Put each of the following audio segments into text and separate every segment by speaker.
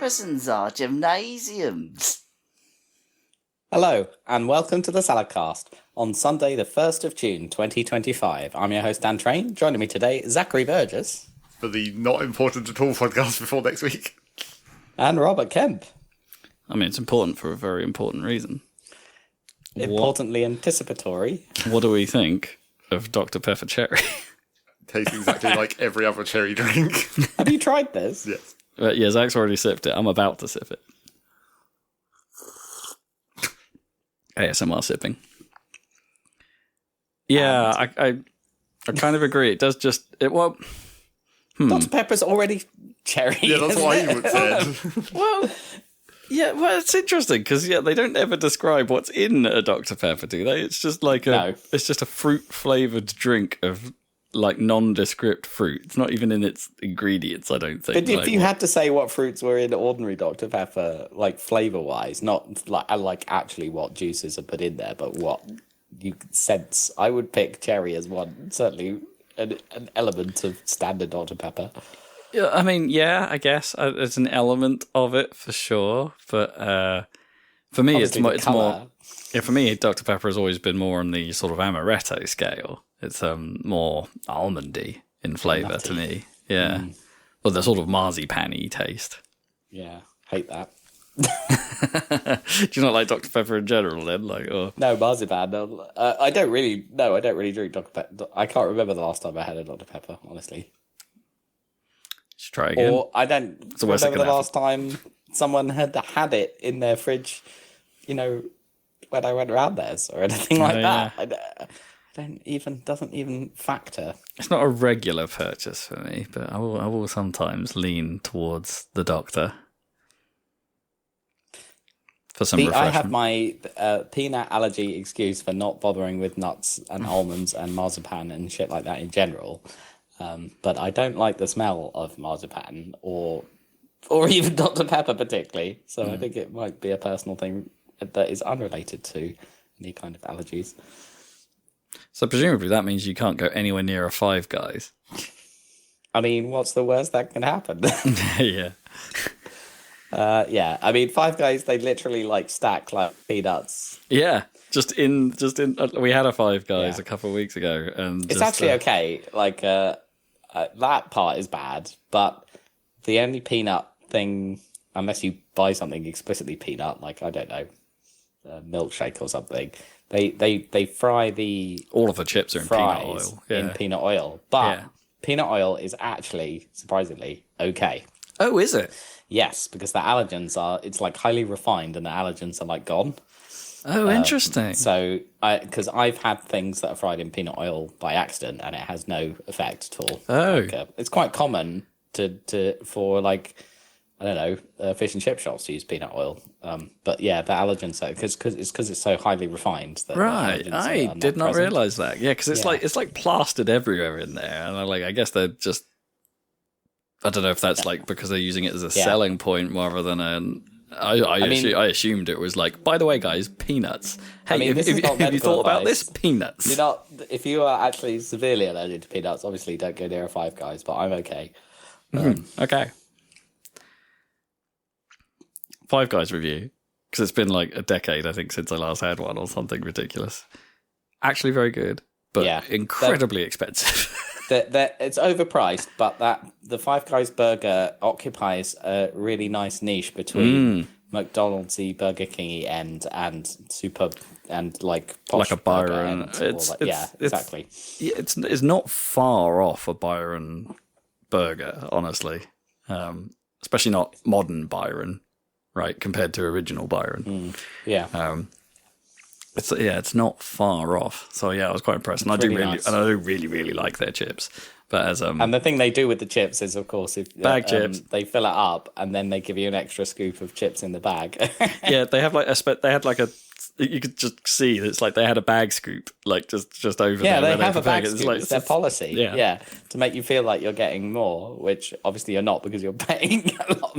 Speaker 1: prisons are gymnasiums.
Speaker 2: Hello, and welcome to the Saladcast on Sunday, the 1st of June, 2025. I'm your host, Dan Train. Joining me today, Zachary Burgess.
Speaker 3: For the not important at all podcast before next week.
Speaker 2: And Robert Kemp.
Speaker 4: I mean, it's important for a very important reason.
Speaker 2: Importantly anticipatory.
Speaker 4: What do we think of Dr. Pepper Cherry?
Speaker 3: Tastes exactly like every other cherry drink.
Speaker 2: Have you tried this?
Speaker 3: Yes.
Speaker 4: Yeah, Zach's already sipped it. I'm about to sip it. ASMR sipping. Yeah, I kind of agree. It does just... Dr.
Speaker 2: Pepper's already cherry.
Speaker 3: Yeah, that's what I would say.
Speaker 4: Well... Yeah, well, it's interesting because they don't ever describe what's in a Dr. Pepper, do they? It's just like it's just a fruit flavored drink of like nondescript fruit. It's not even in its ingredients, I don't think.
Speaker 2: But if you had to say what fruits were in ordinary Dr. Pepper, like flavor wise, not like actually what juices are put in there, but what you could sense, I would pick cherry as one. Certainly an element of standard Dr. Pepper.
Speaker 4: Yeah, I mean, yeah, I guess there's an element of it for sure, but for me, it's more. Yeah, for me, Dr. Pepper has always been more on the sort of amaretto scale. It's more almondy in flavour to me. Yeah, well, the sort of marzipan-y taste.
Speaker 2: Yeah, hate that.
Speaker 4: Do you not like Dr. Pepper in general then?
Speaker 2: No, marzipan. No. I don't really drink Dr. Pepper. I can't remember the last time I had a Dr. Pepper, honestly.
Speaker 4: Just try again.
Speaker 2: Or I don't remember the last time someone had it in their fridge, when I went around theirs or anything like that. Doesn't even factor.
Speaker 4: It's not a regular purchase for me, but I will sometimes lean towards the doctor for some refreshment.
Speaker 2: I have my peanut allergy excuse for not bothering with nuts and almonds and marzipan and shit like that in general. But I don't like the smell of marzipan or even Dr. Pepper particularly. So I think it might be a personal thing that is unrelated to any kind of allergies.
Speaker 4: So presumably that means you can't go anywhere near a Five Guys.
Speaker 2: I mean, what's the worst that can happen?
Speaker 4: Yeah.
Speaker 2: Yeah. I mean, Five Guys, they literally stack peanuts.
Speaker 4: Yeah. Just in. We had a Five Guys a couple of weeks ago, and
Speaker 2: it's actually okay. That part is bad, but the only peanut thing, unless you buy something explicitly peanut, like I don't know, a milkshake or something, they fry
Speaker 4: all of the chips are in peanut oil. Yeah.
Speaker 2: In peanut oil, but peanut oil is actually surprisingly okay.
Speaker 4: Oh, is it?
Speaker 2: Yes, because the allergens it's highly refined, and the allergens are gone.
Speaker 4: Oh, interesting.
Speaker 2: So, because I've had things that are fried in peanut oil by accident, and it has no effect at all.
Speaker 4: Oh,
Speaker 2: it's quite common for I don't know, fish and chip shops to use peanut oil. But yeah, the allergens because it's so highly refined. That
Speaker 4: right, I did not realize that. Yeah, because it's like plastered everywhere in there, and I guess they're just. I don't know if that's because they're using it as a selling point rather than an. I assumed it was by the way, guys, peanuts. Hey, have you thought about this? Peanuts.
Speaker 2: If you are actually severely allergic to peanuts, obviously don't go near a Five Guys, but I'm okay.
Speaker 4: Okay. Five Guys review, because it's been a decade, I think, since I last had one or something ridiculous. Actually very good, but incredibly expensive.
Speaker 2: It's overpriced, but the Five Guys burger occupies a really nice niche between McDonald's-y, Burger King-y end and super and posh
Speaker 4: a Byron.
Speaker 2: Exactly.
Speaker 4: It's not far off a Byron burger, honestly, especially not modern Byron, right? Compared to original Byron. It's not far off. So I was quite impressed, and I do really like their chips. But as
Speaker 2: and the thing they do with the chips is, of course, if
Speaker 4: bag chips,
Speaker 2: they fill it up and then they give you an extra scoop of chips in the bag.
Speaker 4: Yeah, they have you could just see that it's they had a bag scoop just over there.
Speaker 2: Yeah, they have a bag scoop. It's their policy. Yeah, to make you feel like you're getting more, which obviously you're not because you're paying a lot.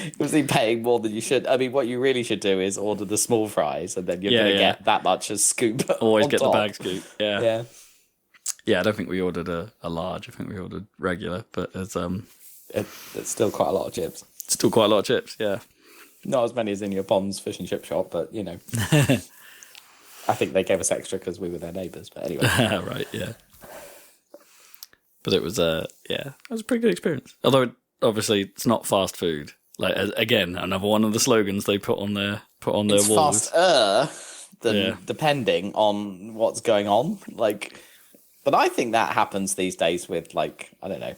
Speaker 2: Obviously paying more than you should. I mean, what you really should do is order the small fries, and then you're going to get that much a scoop.
Speaker 4: Always get the bag scoop.
Speaker 2: Yeah.
Speaker 4: Yeah, I don't think we ordered a large. I think we ordered regular, but it's
Speaker 2: still quite a lot of chips.
Speaker 4: Still quite a lot of chips, yeah.
Speaker 2: Not as many as in your Bonds fish and chip shop, but, you know. I think they gave us extra because we were their neighbours, but anyway.
Speaker 4: Right, yeah. But it was, it was a pretty good experience. Although, obviously, it's not fast food. Like, again, another one of the slogans they put on their
Speaker 2: It's
Speaker 4: walls.
Speaker 2: faster than depending on what's going on. Like, but I think that happens these days with, like, I don't know.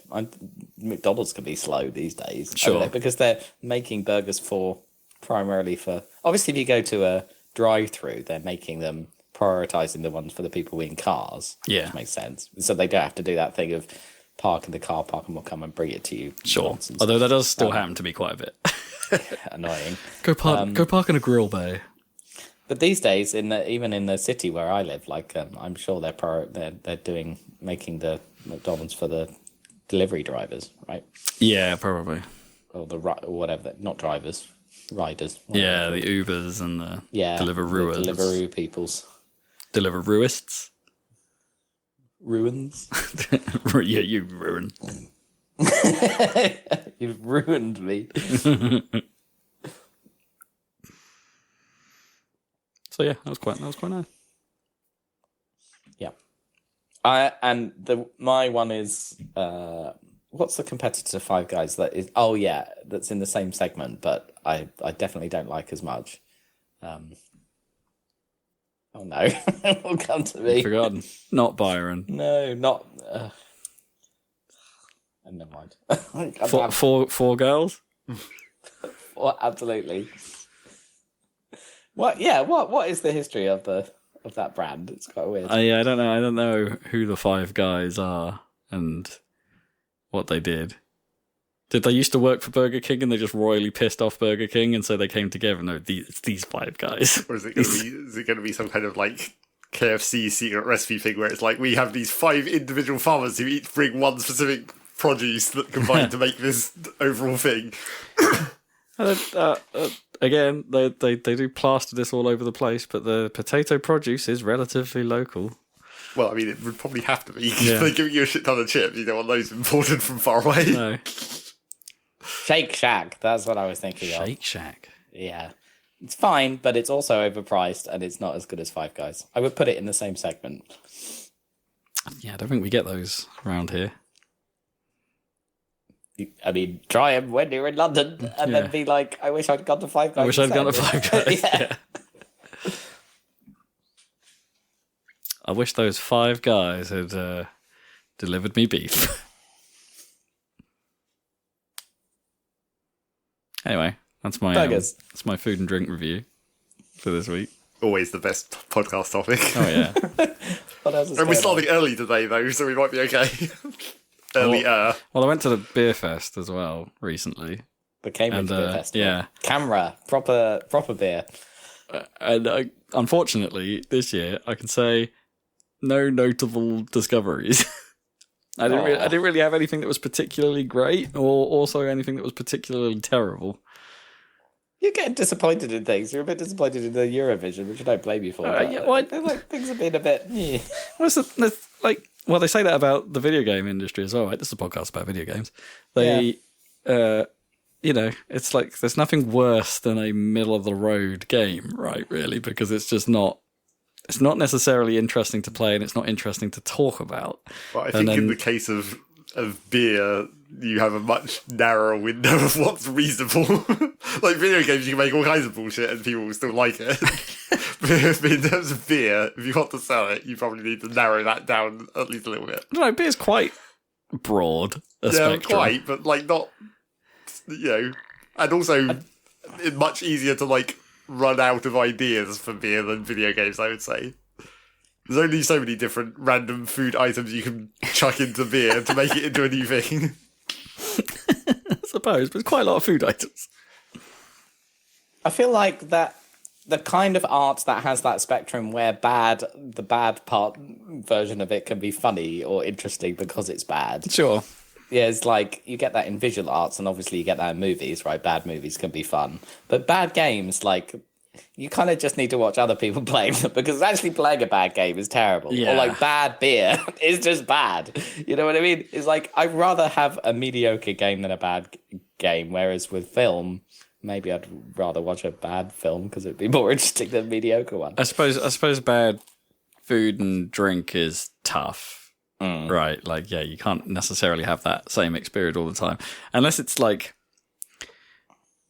Speaker 2: McDonald's can be slow these days.
Speaker 4: Sure.
Speaker 2: Because they're making burgers primarily for... Obviously, if you go to a drive-through, they're making them prioritising the ones for the people in cars.
Speaker 4: Yeah.
Speaker 2: Which makes sense. So they don't have to do that thing of park in the car park and we'll come and bring it to you.
Speaker 4: Sure.
Speaker 2: Nonsense.
Speaker 4: Although that does still happen to be quite a bit.
Speaker 2: Annoying.
Speaker 4: Go park in a grill bay.
Speaker 2: But these days, even in the city where I live, like I'm sure they're making the McDonald's for the delivery drivers, right?
Speaker 4: Yeah, probably.
Speaker 2: Or whatever, not drivers, riders.
Speaker 4: Yeah, the Ubers and the Deliverooers.
Speaker 2: The Deliveroo peoples.
Speaker 4: Deliverooists.
Speaker 2: Ruins.
Speaker 4: Yeah, you ruin.
Speaker 2: You've ruined me.
Speaker 4: So yeah, that was quite nice.
Speaker 2: Yeah. My one is what's the competitor to Five Guys that is? Oh yeah, that's in the same segment, but I definitely don't like as much. Oh no, it will come to me.
Speaker 4: Forgotten. Not Byron.
Speaker 2: No, not. Never mind.
Speaker 4: Four girls.
Speaker 2: Well, absolutely. What? Yeah. What is the history of that brand? It's quite weird.
Speaker 4: I don't know. I don't know who the Five Guys are and what they did. Did they used to work for Burger King and they just royally pissed off Burger King and so they came together? No, it's these Five Guys.
Speaker 3: Or is it going to be some kind of like KFC secret recipe thing where it's like we have these 5 individual farmers who each bring one specific produce that combine to make this overall thing?
Speaker 4: Again, they do plaster this all over the place, but the potato produce is relatively local.
Speaker 3: Well, I mean, it would probably have to be. If they're giving you a shit ton of chips, you don't want those imported from far away.
Speaker 4: No.
Speaker 2: Shake Shack, that's what I was thinking of.
Speaker 4: Shake Shack.
Speaker 2: Yeah. It's fine, but it's also overpriced and it's not as good as Five Guys. I would put it in the same segment.
Speaker 4: Yeah, I don't think we get those around here.
Speaker 2: I mean, try them when you're in London and then be like, I wish I'd gone to Five Guys.
Speaker 4: I wish I'd gone to Five Guys. Yeah. I wish those 5 guys had delivered me beef. Anyway, that's my food and drink review for this week.
Speaker 3: Always the best podcast topic.
Speaker 4: Oh yeah.
Speaker 2: What else is
Speaker 3: And we're
Speaker 2: going
Speaker 3: starting early today though, so we might be okay. Earlier.
Speaker 4: Well, I went to the beer fest as well recently.
Speaker 2: The Cambridge Beer Festival.
Speaker 4: Yeah.
Speaker 2: Camera, proper beer.
Speaker 4: And unfortunately, this year I can say no notable discoveries. I didn't really have anything that was particularly great, or also anything that was particularly terrible.
Speaker 2: You're getting disappointed in things. You're a bit disappointed in the Eurovision, which I don't blame you for. Things have been a bit. Yeah.
Speaker 4: Well, they say that about the video game industry as well, right? This is a podcast about video games. It's like there's nothing worse than a middle of the road game, right? Really, because it's just not. It's not necessarily interesting to play, and it's not interesting to talk about.
Speaker 3: Well, I think in the case of beer, you have a much narrower window of what's reasonable. Like video games, you can make all kinds of bullshit and people will still like it. But in terms of beer, if you want to sell it, you probably need to narrow that down at least a little bit.
Speaker 4: I don't know, beer's quite broad a spectrum.
Speaker 3: Quite, but like not, and also it's much easier to like run out of ideas for beer than video games, I would say. There's only so many different random food items you can chuck into beer to make it into a new thing.
Speaker 4: I suppose, but it's quite a lot of food items.
Speaker 2: I feel like that the kind of art that has that spectrum where the bad part version of it can be funny or interesting because it's bad.
Speaker 4: Sure.
Speaker 2: Yeah, it's like you get that in visual arts, and obviously you get that in movies, right? Bad movies can be fun. But bad games, like, you kind of just need to watch other people play them, because actually playing a bad game is terrible.
Speaker 4: Yeah.
Speaker 2: Or like bad beer is just bad. You know what I mean? It's like, I'd rather have a mediocre game than a bad game, whereas with film, maybe I'd rather watch a bad film because it'd be more interesting than a mediocre one.
Speaker 4: I suppose bad food and drink is tough, right? Like, yeah, you can't necessarily have that same experience all the time, unless it's like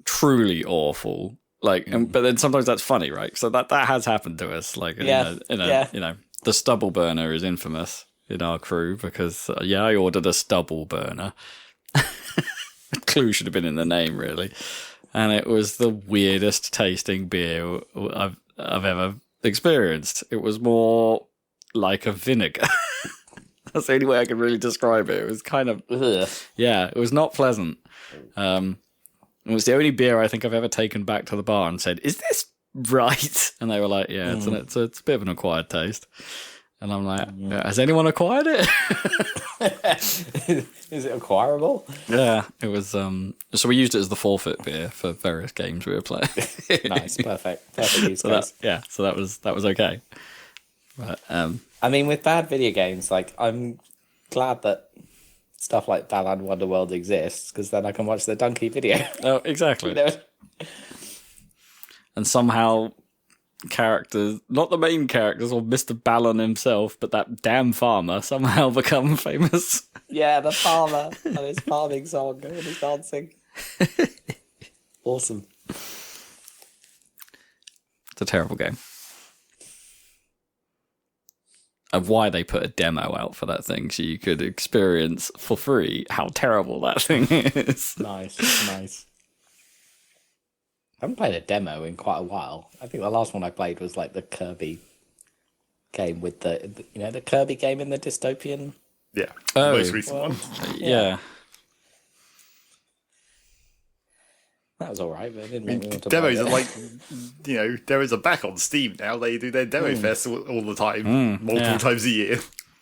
Speaker 4: truly awful. Like, but then sometimes that's funny, right? So that has happened to us. Like, you know, the stubble burner is infamous in our crew because I ordered a stubble burner. Clue should have been in the name, really. And it was the weirdest tasting beer I've ever experienced. It was more like a vinegar. That's the only way I can really describe it. It was kind of, it was not pleasant. It was the only beer I think I've ever taken back to the bar and said, "Is this right?" And they were like, "Yeah, it's a bit of an acquired taste." And I'm like, "Has anyone acquired it?"
Speaker 2: Is it acquirable?
Speaker 4: Yeah, it was. So we used it as the forfeit beer for various games we were playing.
Speaker 2: Nice, perfect use case.
Speaker 4: So that was okay. But
Speaker 2: I mean, with bad video games, like I'm glad that stuff like Balan Wonderworld exists because then I can watch the Donkey video.
Speaker 4: Oh, exactly.
Speaker 2: You know?
Speaker 4: And somehow characters, not the main characters or Mr. Ballon himself, but that damn farmer somehow become famous.
Speaker 2: Yeah, the farmer and his farming song and his dancing. Awesome.
Speaker 4: It's a terrible game. Of why they put a demo out for that thing so you could experience for free how terrible that thing is.
Speaker 2: Nice. I haven't played a demo in quite a while. I think the last one I played was like the Kirby game with the Kirby game in the dystopian.
Speaker 3: Yeah, most recent one.
Speaker 4: Yeah.
Speaker 2: That was all right, but it didn't make me want to
Speaker 3: Demos
Speaker 2: play
Speaker 3: are like, demos are back on Steam now. They do their demo fest all the time, multiple times a year.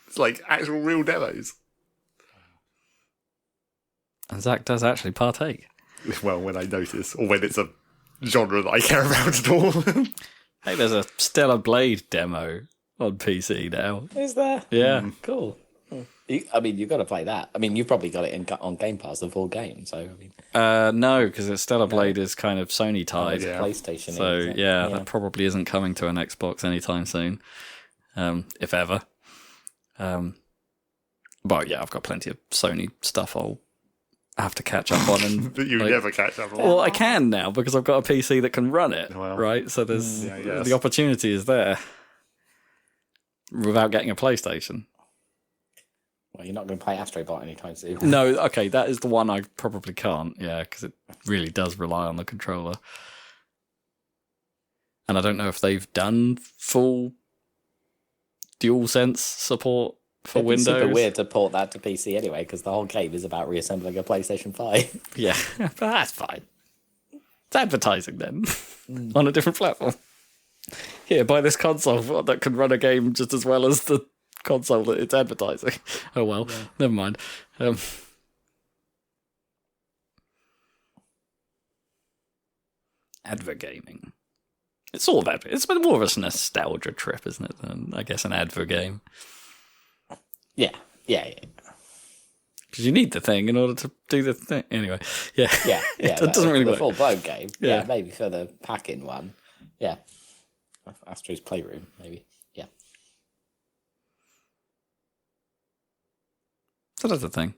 Speaker 3: It's like actual real demos.
Speaker 4: And Zach does actually partake.
Speaker 3: Well, when I notice, or when it's a genre that I care about at all.
Speaker 4: Hey, there's a Stellar Blade demo on PC now.
Speaker 2: Is there?
Speaker 4: Yeah.
Speaker 2: Cool. You've got to play that. I mean, you've probably got it on Game Pass, the full game. So,
Speaker 4: no, because Stellar Blade is kind of Sony tied.
Speaker 2: PlayStation.
Speaker 4: So, that probably isn't coming to an Xbox anytime soon, if ever. But yeah, I've got plenty of Sony stuff I'll have to catch up on. And
Speaker 3: But you never catch up on.
Speaker 4: Well, I can now because I've got a PC that can run it,
Speaker 3: Well,
Speaker 4: right? So there's the opportunity is there without getting a PlayStation.
Speaker 2: Well, you're not going to play Astro Bot anytime soon.
Speaker 4: No, okay, that is the one I probably can't, because it really does rely on the controller. And I don't know if they've done full DualSense support for
Speaker 2: It'd be
Speaker 4: Windows.
Speaker 2: super weird to port that to PC anyway, because the whole game is about reassembling a PlayStation 5.
Speaker 4: Yeah, but that's fine. It's advertising then, on a different platform. Here, buy this console that can run a game just as well as the console that it's advertising. Oh well, never mind. Advert gaming. It's all about it. It's been more of a nostalgia trip, isn't it? Than, I guess, an advert game.
Speaker 2: Yeah.
Speaker 4: Because you need the thing in order to do the thing. Anyway, yeah. It doesn't really work.
Speaker 2: The full-blown game.
Speaker 4: Yeah.
Speaker 2: Yeah, maybe for the pack-in one. Yeah. Astro's Playroom, maybe. Yeah.
Speaker 4: So that's the thing.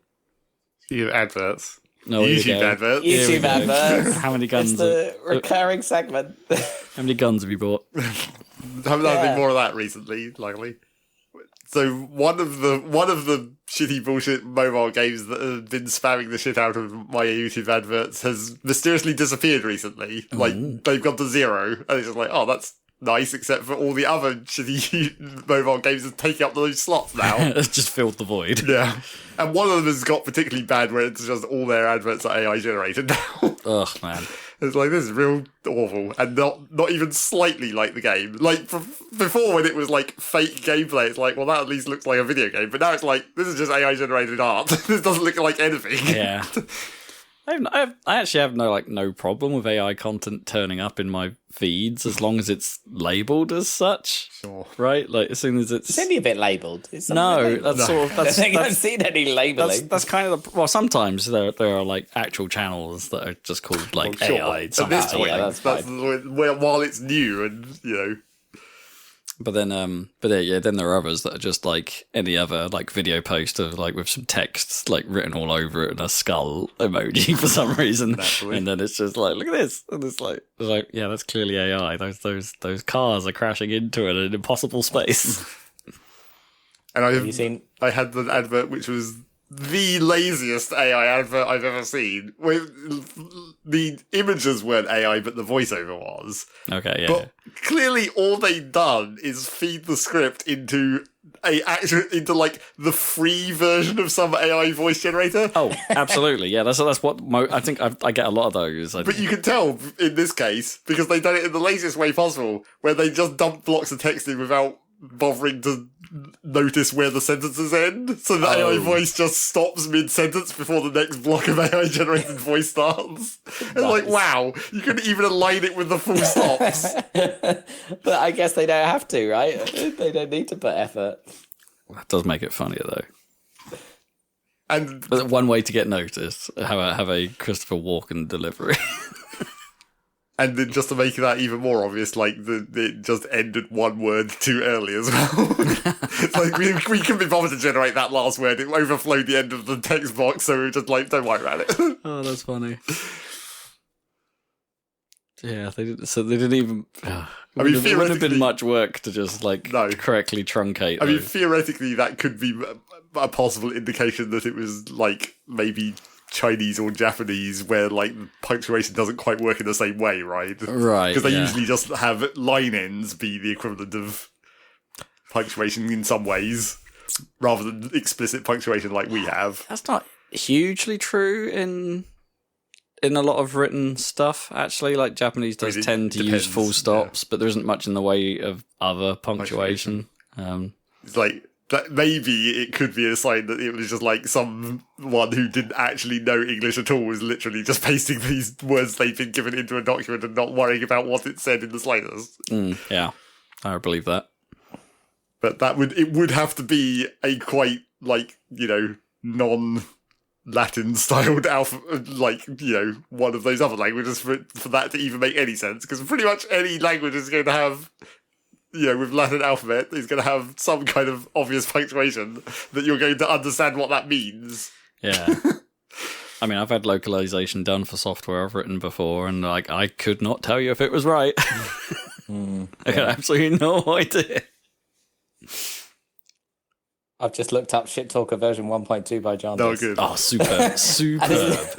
Speaker 3: You adverts.
Speaker 4: No,
Speaker 3: YouTube adverts.
Speaker 2: YouTube adverts.
Speaker 4: How many guns?
Speaker 2: It's the recurring segment.
Speaker 4: How many guns have you bought?
Speaker 3: Haven't done anything more of that recently, luckily. So one of the shitty bullshit mobile games that have been spamming the shit out of my YouTube adverts has mysteriously disappeared recently. Like they've gone to 0, and it's just like, oh, that's nice, except for all the other shitty mobile games are taking up those slots now.
Speaker 4: It's just filled the void.
Speaker 3: Yeah. And one of them has got particularly bad where it's just all their adverts are AI generated now.
Speaker 4: Ugh, man.
Speaker 3: It's like, this is real awful, and not even slightly like the game. Like, before when it was like fake gameplay, it's like, well, that at least looks like a video game. But now it's like, this is just AI generated art. This doesn't look like anything.
Speaker 4: Yeah. I actually have no problem with AI content turning up in my feeds as long as it's labelled as such.
Speaker 3: Sure.
Speaker 4: Right? Like as soon as
Speaker 5: It's only a bit labelled. That's
Speaker 4: sort of
Speaker 5: I think I've seen any labelling.
Speaker 4: that's kind of well. Sometimes there are like actual channels that are just called like
Speaker 3: Sure.
Speaker 4: AI.
Speaker 3: At this point,
Speaker 5: that's
Speaker 3: that's while it's new and
Speaker 4: But then then there are others that are just like any other like video post of like with some text like written all over it and a skull emoji for some reason,
Speaker 3: Naturally.
Speaker 4: and then it's just like look at this, and it's like yeah, that's clearly AI. Those cars are crashing into it in an impossible space.
Speaker 3: And
Speaker 5: Have you seen?
Speaker 3: I had an advert which was the laziest AI advert I've ever seen. The images weren't AI, but the voiceover was.
Speaker 4: Okay, yeah.
Speaker 3: But clearly, all they've done is feed the script into like the free version of some AI voice generator.
Speaker 4: Oh, absolutely, yeah. That's what I think. I get a lot of those.
Speaker 3: But you can tell in this case because they've done it in the laziest way possible, where they just dump blocks of text in without bothering to notice where the sentences end, so the AI voice just stops mid-sentence before the next block of AI-generated voice starts. It's like, wow, you couldn't even align it with the full stops.
Speaker 5: But I guess they don't have to, right? They don't need to put effort.
Speaker 4: That does make it funnier though.
Speaker 3: And
Speaker 4: But one way to get noticed, have a Christopher Walken delivery.
Speaker 3: And then just to make that even more obvious, like it just ended one word too early as well. It's like we couldn't be bothered to generate that last word. It overflowed the end of the text box, so we were just like, don't worry about it.
Speaker 4: Oh, that's funny. Yeah, they didn't even. I mean, it wouldn't have been much work to just like correctly truncate.
Speaker 3: I mean, theoretically, that could be a possible indication that it was like maybe Chinese or Japanese, where like punctuation doesn't quite work in the same way, right?
Speaker 4: Right.
Speaker 3: Because they usually just have line ends be the equivalent of punctuation in some ways, rather than explicit punctuation like we have.
Speaker 4: That's not hugely true in a lot of written stuff. Actually, like Japanese does tend to use full stops, but there isn't much in the way of other punctuation.
Speaker 3: It's like that maybe it could be a sign that it was just like someone who didn't actually know English at all was literally just pasting these words they've been given into a document and not worrying about what it said in the slightest.
Speaker 4: Yeah, I believe that.
Speaker 3: But it would have to be a quite like, non-Latin styled alphabet, like, one of those other languages for that to even make any sense. Because pretty much any language is going to have, with Latin alphabet, is going to have some kind of obvious punctuation that you're going to understand what that means.
Speaker 4: Yeah. I mean, I've had localization done for software I've written before, and like I could not tell you if it was right. I had absolutely no idea.
Speaker 5: I've just looked up Shit Talker version 1.2 by John.
Speaker 3: No, good.
Speaker 4: Oh, super.
Speaker 3: Is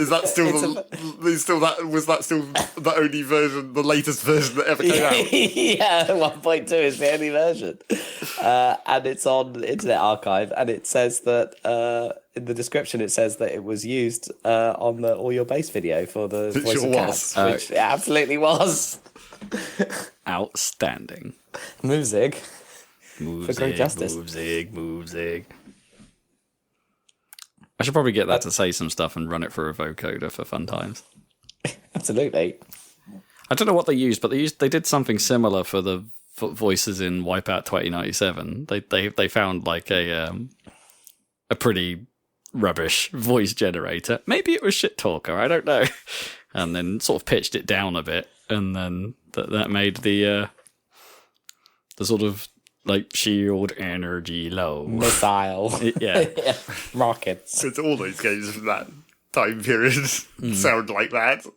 Speaker 3: that still was that still the only version, the latest version that ever came out?
Speaker 5: Yeah, 1.2 is the only version. And it's on Internet Archive, and it says that in the description it says that it was used on the All Your Bass video for the
Speaker 3: It
Speaker 5: Voice
Speaker 3: sure
Speaker 5: of Cats,
Speaker 3: was.
Speaker 5: which it absolutely was.
Speaker 4: Outstanding.
Speaker 5: Music. For great justice.
Speaker 4: Move-zig. I should probably get that to say some stuff and run it for a vocoder for fun times.
Speaker 5: Absolutely.
Speaker 4: I don't know what they used, but they did something similar for the voices in Wipeout 2097. They found like a pretty rubbish voice generator. Maybe it was Shit Talker, I don't know. And then sort of pitched it down a bit, and then that made the sort of like shield energy low.
Speaker 5: Missile.
Speaker 4: Yeah.
Speaker 5: Rockets.
Speaker 3: It's all those games from that time period sound like that.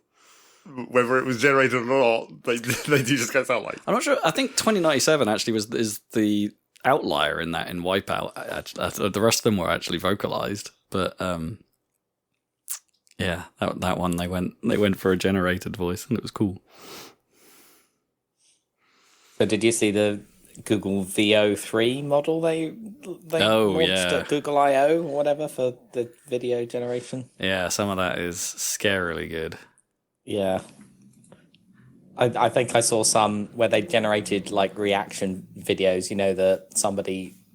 Speaker 3: Whether it was generated or not, they do just kind of sound like.
Speaker 4: I'm not sure. I think 2097 actually is the outlier in that in Wipeout. The rest of them were actually vocalized, but yeah, that one they went for a generated voice, and it was cool.
Speaker 5: So did you see the Google VO3 model they launched at Google I/O or whatever for the video generation?
Speaker 4: Yeah, some of that is scarily good.
Speaker 5: Yeah. I think I saw some where they generated like reaction videos, that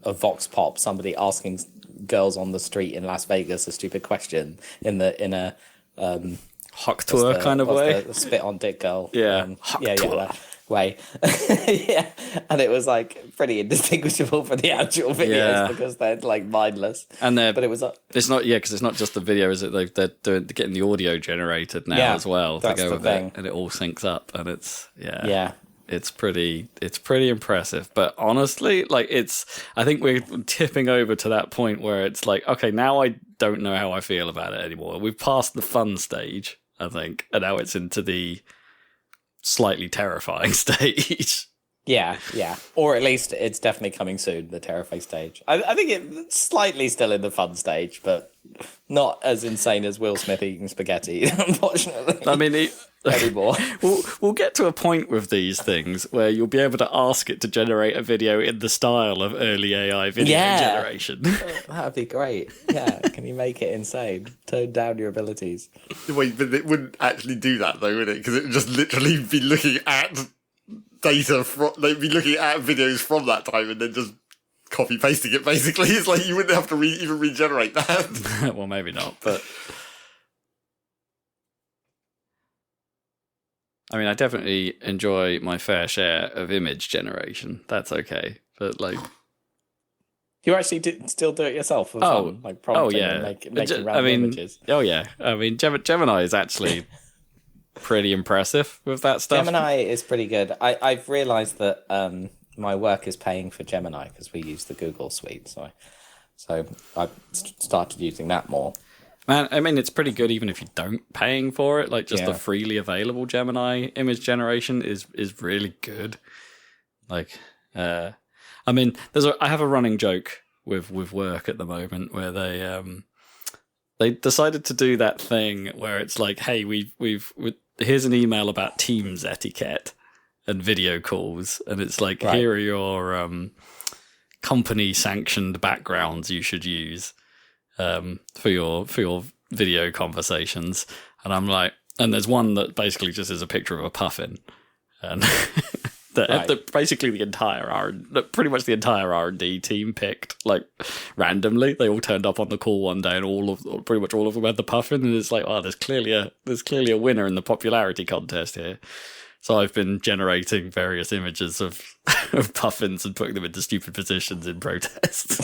Speaker 5: a vox pop, somebody asking girls on the street in Las Vegas a stupid question in a
Speaker 4: Hock tour kind of way.
Speaker 5: The spit on dick girl.
Speaker 4: Yeah.
Speaker 5: That way. Yeah, and it was like pretty indistinguishable from the actual videos because they're like mindless.
Speaker 4: And
Speaker 5: but it was
Speaker 4: it's not because it's not just the video, is it? They're getting the audio generated now as well to go with it, and it all syncs up, and it's It's pretty impressive. But honestly, like I think we're tipping over to that point where it's like, okay, now I don't know how I feel about it anymore. We've passed the fun stage, I think, and now it's into the slightly terrifying stage.
Speaker 5: Yeah. Or at least it's definitely coming soon, the terrifying stage. I think it's slightly still in the fun stage, but not as insane as Will Smith eating spaghetti, unfortunately.
Speaker 4: I mean,
Speaker 5: anymore.
Speaker 4: We'll get to a point with these things where you'll be able to ask it to generate a video in the style of early AI video generation.
Speaker 5: That'd be great. Yeah, can you make it insane? Tone down your abilities.
Speaker 3: Wait, but it wouldn't actually do that though, would it? Because it would just literally be looking at data from, they'd be looking at videos from that time and then just copy pasting it. Basically, it's like you wouldn't have to even regenerate that.
Speaker 4: Well, maybe not, but I mean, I definitely enjoy my fair share of image generation. That's okay, but like,
Speaker 5: you actually still do it yourself for fun, like prompting and making random images.
Speaker 4: Oh yeah, I mean, Gemini is actually pretty impressive with that stuff.
Speaker 5: Gemini is pretty good. I've realised that my work is paying for Gemini because we use the Google suite, so I've started using that more.
Speaker 4: Man, I mean, it's pretty good even if you don't paying for it. Like, just the freely available Gemini image generation is really good. Like, I mean, I have a running joke with work at the moment where they decided to do that thing where it's like, hey, here's an email about Teams etiquette and video calls, and it's like, here are your company sanctioned backgrounds you should use for your video conversations. And I'm like, and there's one that basically just is a picture of a puffin, and basically pretty much the entire R&D team picked, like, randomly. They all turned up on the call one day, and pretty much all of them had the puffin, and it's like, oh, there's clearly a winner in the popularity contest here. So I've been generating various images of puffins and putting them into stupid positions in protest.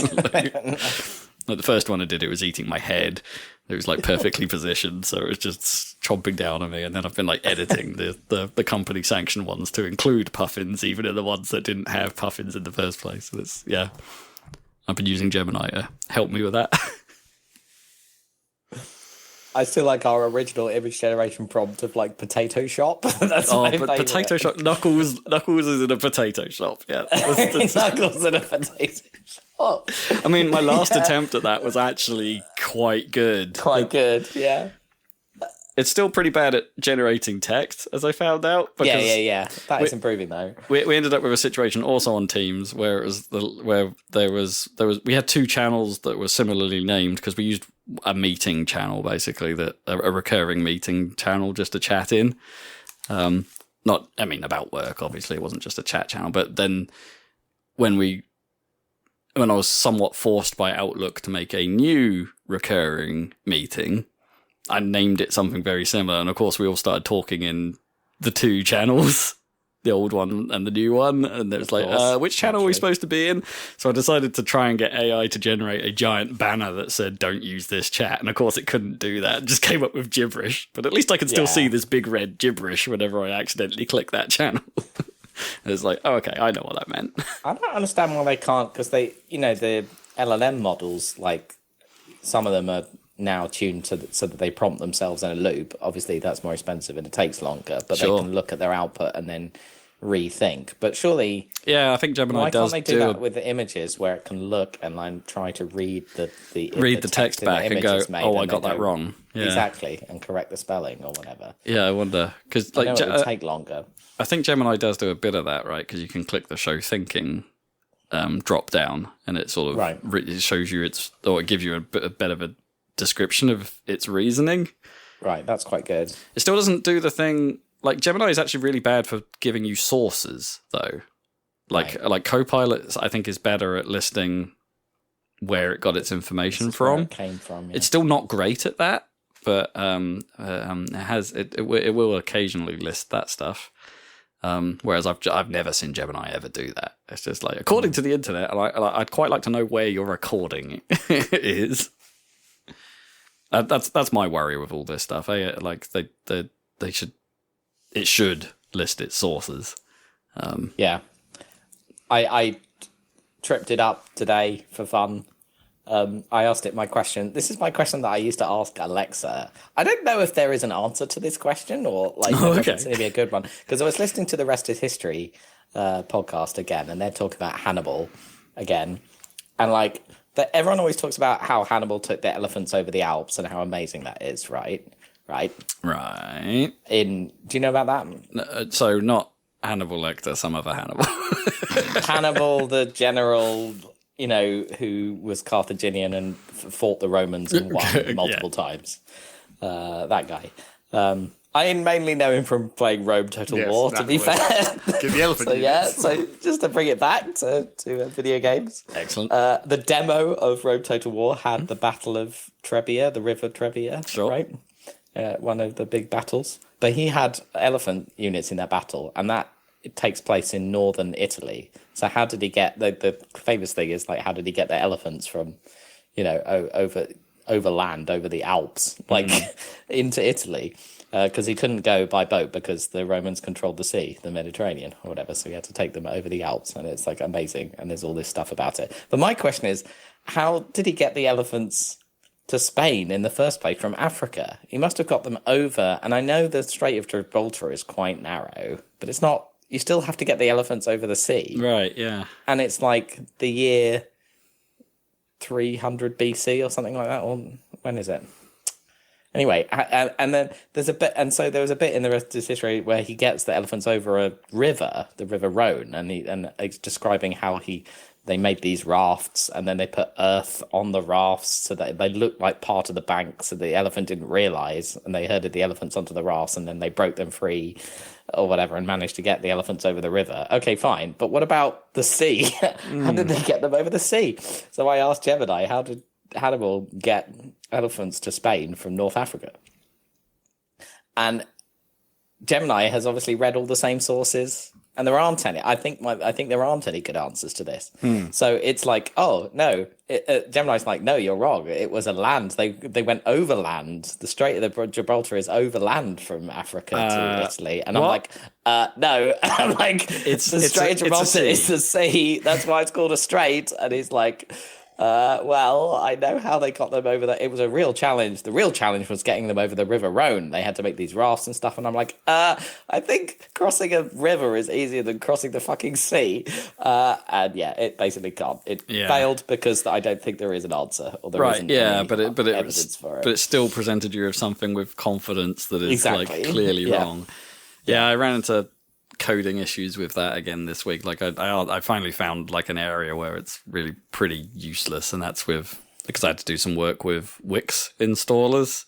Speaker 4: Like the first one I did, it was eating my head. It was like perfectly positioned, so it was just chomping down on me. And then I've been like editing the company sanctioned ones to include puffins, even in the ones that didn't have puffins in the first place. So I've been using Gemini to help me with that.
Speaker 5: I still like our original image generation prompt of like potato shop. That's
Speaker 4: my favorite. Potato shop. Knuckles is in a potato shop. Yeah,
Speaker 5: Knuckles in a potato shop.
Speaker 4: I mean, my last attempt at that was actually quite good.
Speaker 5: Yeah.
Speaker 4: It's still pretty bad at generating text, as I found out.
Speaker 5: Yeah. That is improving though.
Speaker 4: We ended up with a situation also on Teams where we had two channels that were similarly named because we used a meeting channel, basically, a recurring meeting channel just to chat in. About work, obviously, it wasn't just a chat channel. But then when I was somewhat forced by Outlook to make a new recurring meeting, I named it something very similar. And of course, we all started talking in the two channels, the old one and the new one. And there's like, which channel are we supposed to be in? So I decided to try and get AI to generate a giant banner that said, don't use this chat. And of course, it couldn't do that. It just came up with gibberish. But at least I can still see this big red gibberish whenever I accidentally click that channel. And it's like, oh, okay, I know what that meant.
Speaker 5: I don't understand why they can't, because the LLM models, like, some of them are now tuned so that they prompt themselves in a loop. Obviously, that's more expensive and it takes longer, but they can look at their output and then rethink. But surely,
Speaker 4: I think Gemini does.
Speaker 5: Why can't they do that with the images, where it can look and then try to read the
Speaker 4: text back and go, "Oh, I got that wrong." Yeah.
Speaker 5: Exactly, and correct the spelling or whatever.
Speaker 4: Yeah, I wonder because
Speaker 5: it would take longer.
Speaker 4: I think Gemini does do a bit of that, right? Because you can click the show thinking drop down, and it sort of it shows you it gives you a bit of a description of its reasoning.
Speaker 5: Right, that's quite good.
Speaker 4: It still doesn't do the thing. Like, Gemini is actually really bad for giving you sources, though. Like Copilot, I think, is better at listing where it got its information from.
Speaker 5: Where it came from. Yeah.
Speaker 4: It's still not great at that, but it will occasionally list that stuff. Whereas I've never seen Gemini ever do that. It's just like, according to the internet, and I'd quite like to know where your recording is. That's my worry with all this stuff. Like they should, it should list its sources.
Speaker 5: Yeah, I tripped it up today for fun. I asked it my question. This is my question that I used to ask Alexa. I don't know if there is an answer to this question or like it's going to be a good one, because I was listening to the Rest is History podcast again, and they're talking about Hannibal again, and like everyone always talks about how Hannibal took the elephants over the Alps and how amazing that is, right? Do you know about that?
Speaker 4: So not Hannibal Lecter, some other Hannibal.
Speaker 5: Hannibal, the general, you know, who was Carthaginian and fought the Romans and won multiple times. That guy. I mainly know him from playing Rome Total War, to be fair.
Speaker 3: Give the elephant.
Speaker 5: So just to bring it back to video games.
Speaker 4: Excellent.
Speaker 5: The demo of Rome Total War had the Battle of Trebia, the River Trebia, right? One of the big battles. But he had elephant units in that battle, and it takes place in northern Italy. So how did he get the famous thing is like, how did he get the elephants from, you know, over land, over the Alps, like into Italy? Because he couldn't go by boat because the Romans controlled the sea, the Mediterranean or whatever. So he had to take them over the Alps, and it's like amazing. And there's all this stuff about it. But my question is, how did he get the elephants to Spain in the first place from Africa? He must have got them over. And I know the Strait of Gibraltar is quite narrow, but it's not. You still have to get the elephants over the sea.
Speaker 4: Right, yeah.
Speaker 5: And it's like the year 300 BC or something like that. Or when is it? Anyway, and then there's a bit, and so there was a bit in the rest of his history where he gets the elephants over a river, the River Rhone, and he's describing how they made these rafts, and then they put earth on the rafts so that they looked like part of the bank, so the elephant didn't realize, and they herded the elephants onto the rafts, and then they broke them free or whatever and managed to get the elephants over the river. Okay, fine. But what about the sea? How did they get them over the sea? So I asked Gemini, how did Hannibal get elephants to Spain from North Africa? And Gemini has obviously read all the same sources, and there aren't any. I think there aren't any good answers to this. So it's like, oh no, Gemini's like, no, you're wrong. It was a land. They went overland. The Strait of Gibraltar is overland from Africa to Italy, and
Speaker 4: what?
Speaker 5: I'm like, no. I'm like,
Speaker 4: It's
Speaker 5: the Strait of Gibraltar
Speaker 4: it's
Speaker 5: is the sea. That's why it's called a strait. And he's like, well, I know how they got them over there. It was a real challenge. The real challenge was getting them over the River Rhone. They had to make these rafts and stuff. And I'm like, I think crossing a river is easier than crossing the fucking sea. And yeah, it basically can't. It failed because I don't think there is an answer. Or there isn't evidence for it.
Speaker 4: But it still presented you with something with confidence that is like clearly wrong. Yeah, I ran into coding issues with that again this week. Like I finally found like an area where it's really pretty useless, and that's because I had to do some work with Wix installers.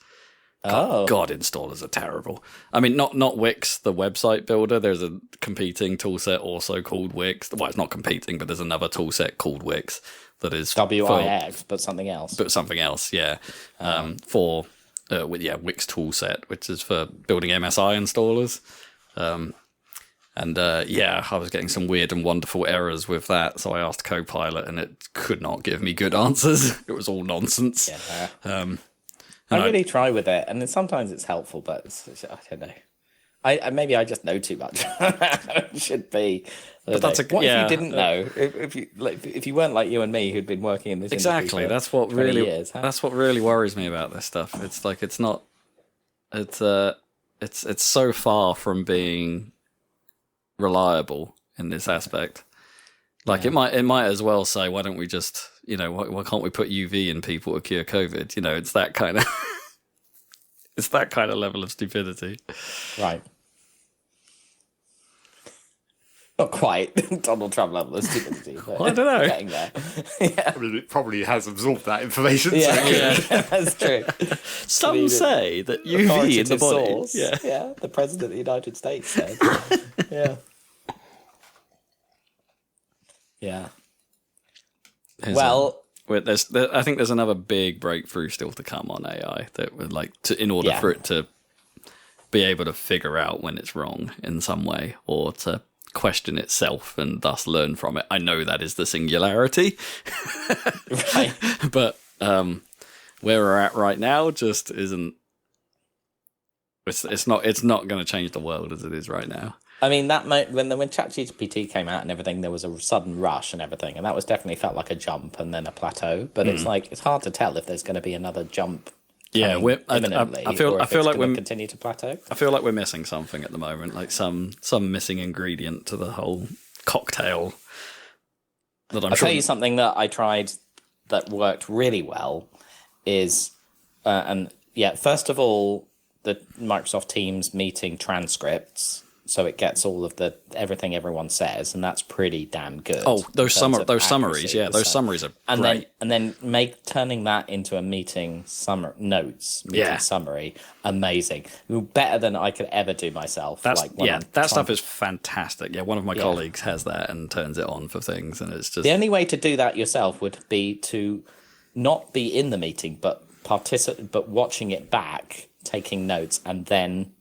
Speaker 4: God, installers are terrible. I mean, not Wix, the website builder. There's a competing toolset also called Wix. Well, it's not competing, but there's another toolset called Wix that is
Speaker 5: WIX, but something else.
Speaker 4: Yeah. For Wix toolset, which is for building MSI installers. I was getting some weird and wonderful errors with that, so I asked Copilot, and it could not give me good answers. It was all nonsense.
Speaker 5: Yeah. I really try with it, and sometimes it's helpful, but I don't know. Maybe I just know too much. It should be. What if you didn't know? If you weren't like you and me, who'd been working in this
Speaker 4: exactly,
Speaker 5: industry for
Speaker 4: that's what
Speaker 5: 20
Speaker 4: really
Speaker 5: years,
Speaker 4: that's what really worries me about this stuff. It's like it's so far from being reliable in this aspect. Like it might as well say, why don't we just, why can't we put UV in people to cure COVID? It's that kind of it's that kind of level of stupidity.
Speaker 5: Right. Not quite Donald Trump level of stupidity, but
Speaker 4: I don't know.
Speaker 5: Getting there.
Speaker 3: I mean, it probably has absorbed that information.
Speaker 5: Yeah, that's true.
Speaker 4: Some say that UV in the body.
Speaker 5: Source, the President of the United States said. Yeah.
Speaker 4: Well, I think there's another big breakthrough still to come on AI that would in order for it to be able to figure out when it's wrong in some way, or to question itself and thus learn from it. I know that is the singularity,
Speaker 5: Right.
Speaker 4: but where we're at right now just isn't. It's not going to change the world as it is right now.
Speaker 5: I mean, when ChatGPT came out and everything, there was a sudden rush and everything, and that was definitely felt like a jump and then a plateau. But it's hard to tell if there's going to be another jump.
Speaker 4: Yeah,
Speaker 5: imminently,
Speaker 4: I feel like we're
Speaker 5: continue to plateau.
Speaker 4: I feel like we're missing something at the moment, like some missing ingredient to the whole cocktail. That
Speaker 5: I'll tell you something that I tried that worked really well is, first of all, the Microsoft Teams meeting transcripts, so it gets all of everything everyone says, and that's pretty damn good.
Speaker 4: Oh, those summaries, those summaries are great.
Speaker 5: And then turning that into a meeting summary, amazing, better than I could ever do myself.
Speaker 4: That stuff is fantastic. Yeah, one of my colleagues has that and turns it on for things, and it's just
Speaker 5: the only way to do that yourself would be to not be in the meeting, but watching it back, taking notes, and then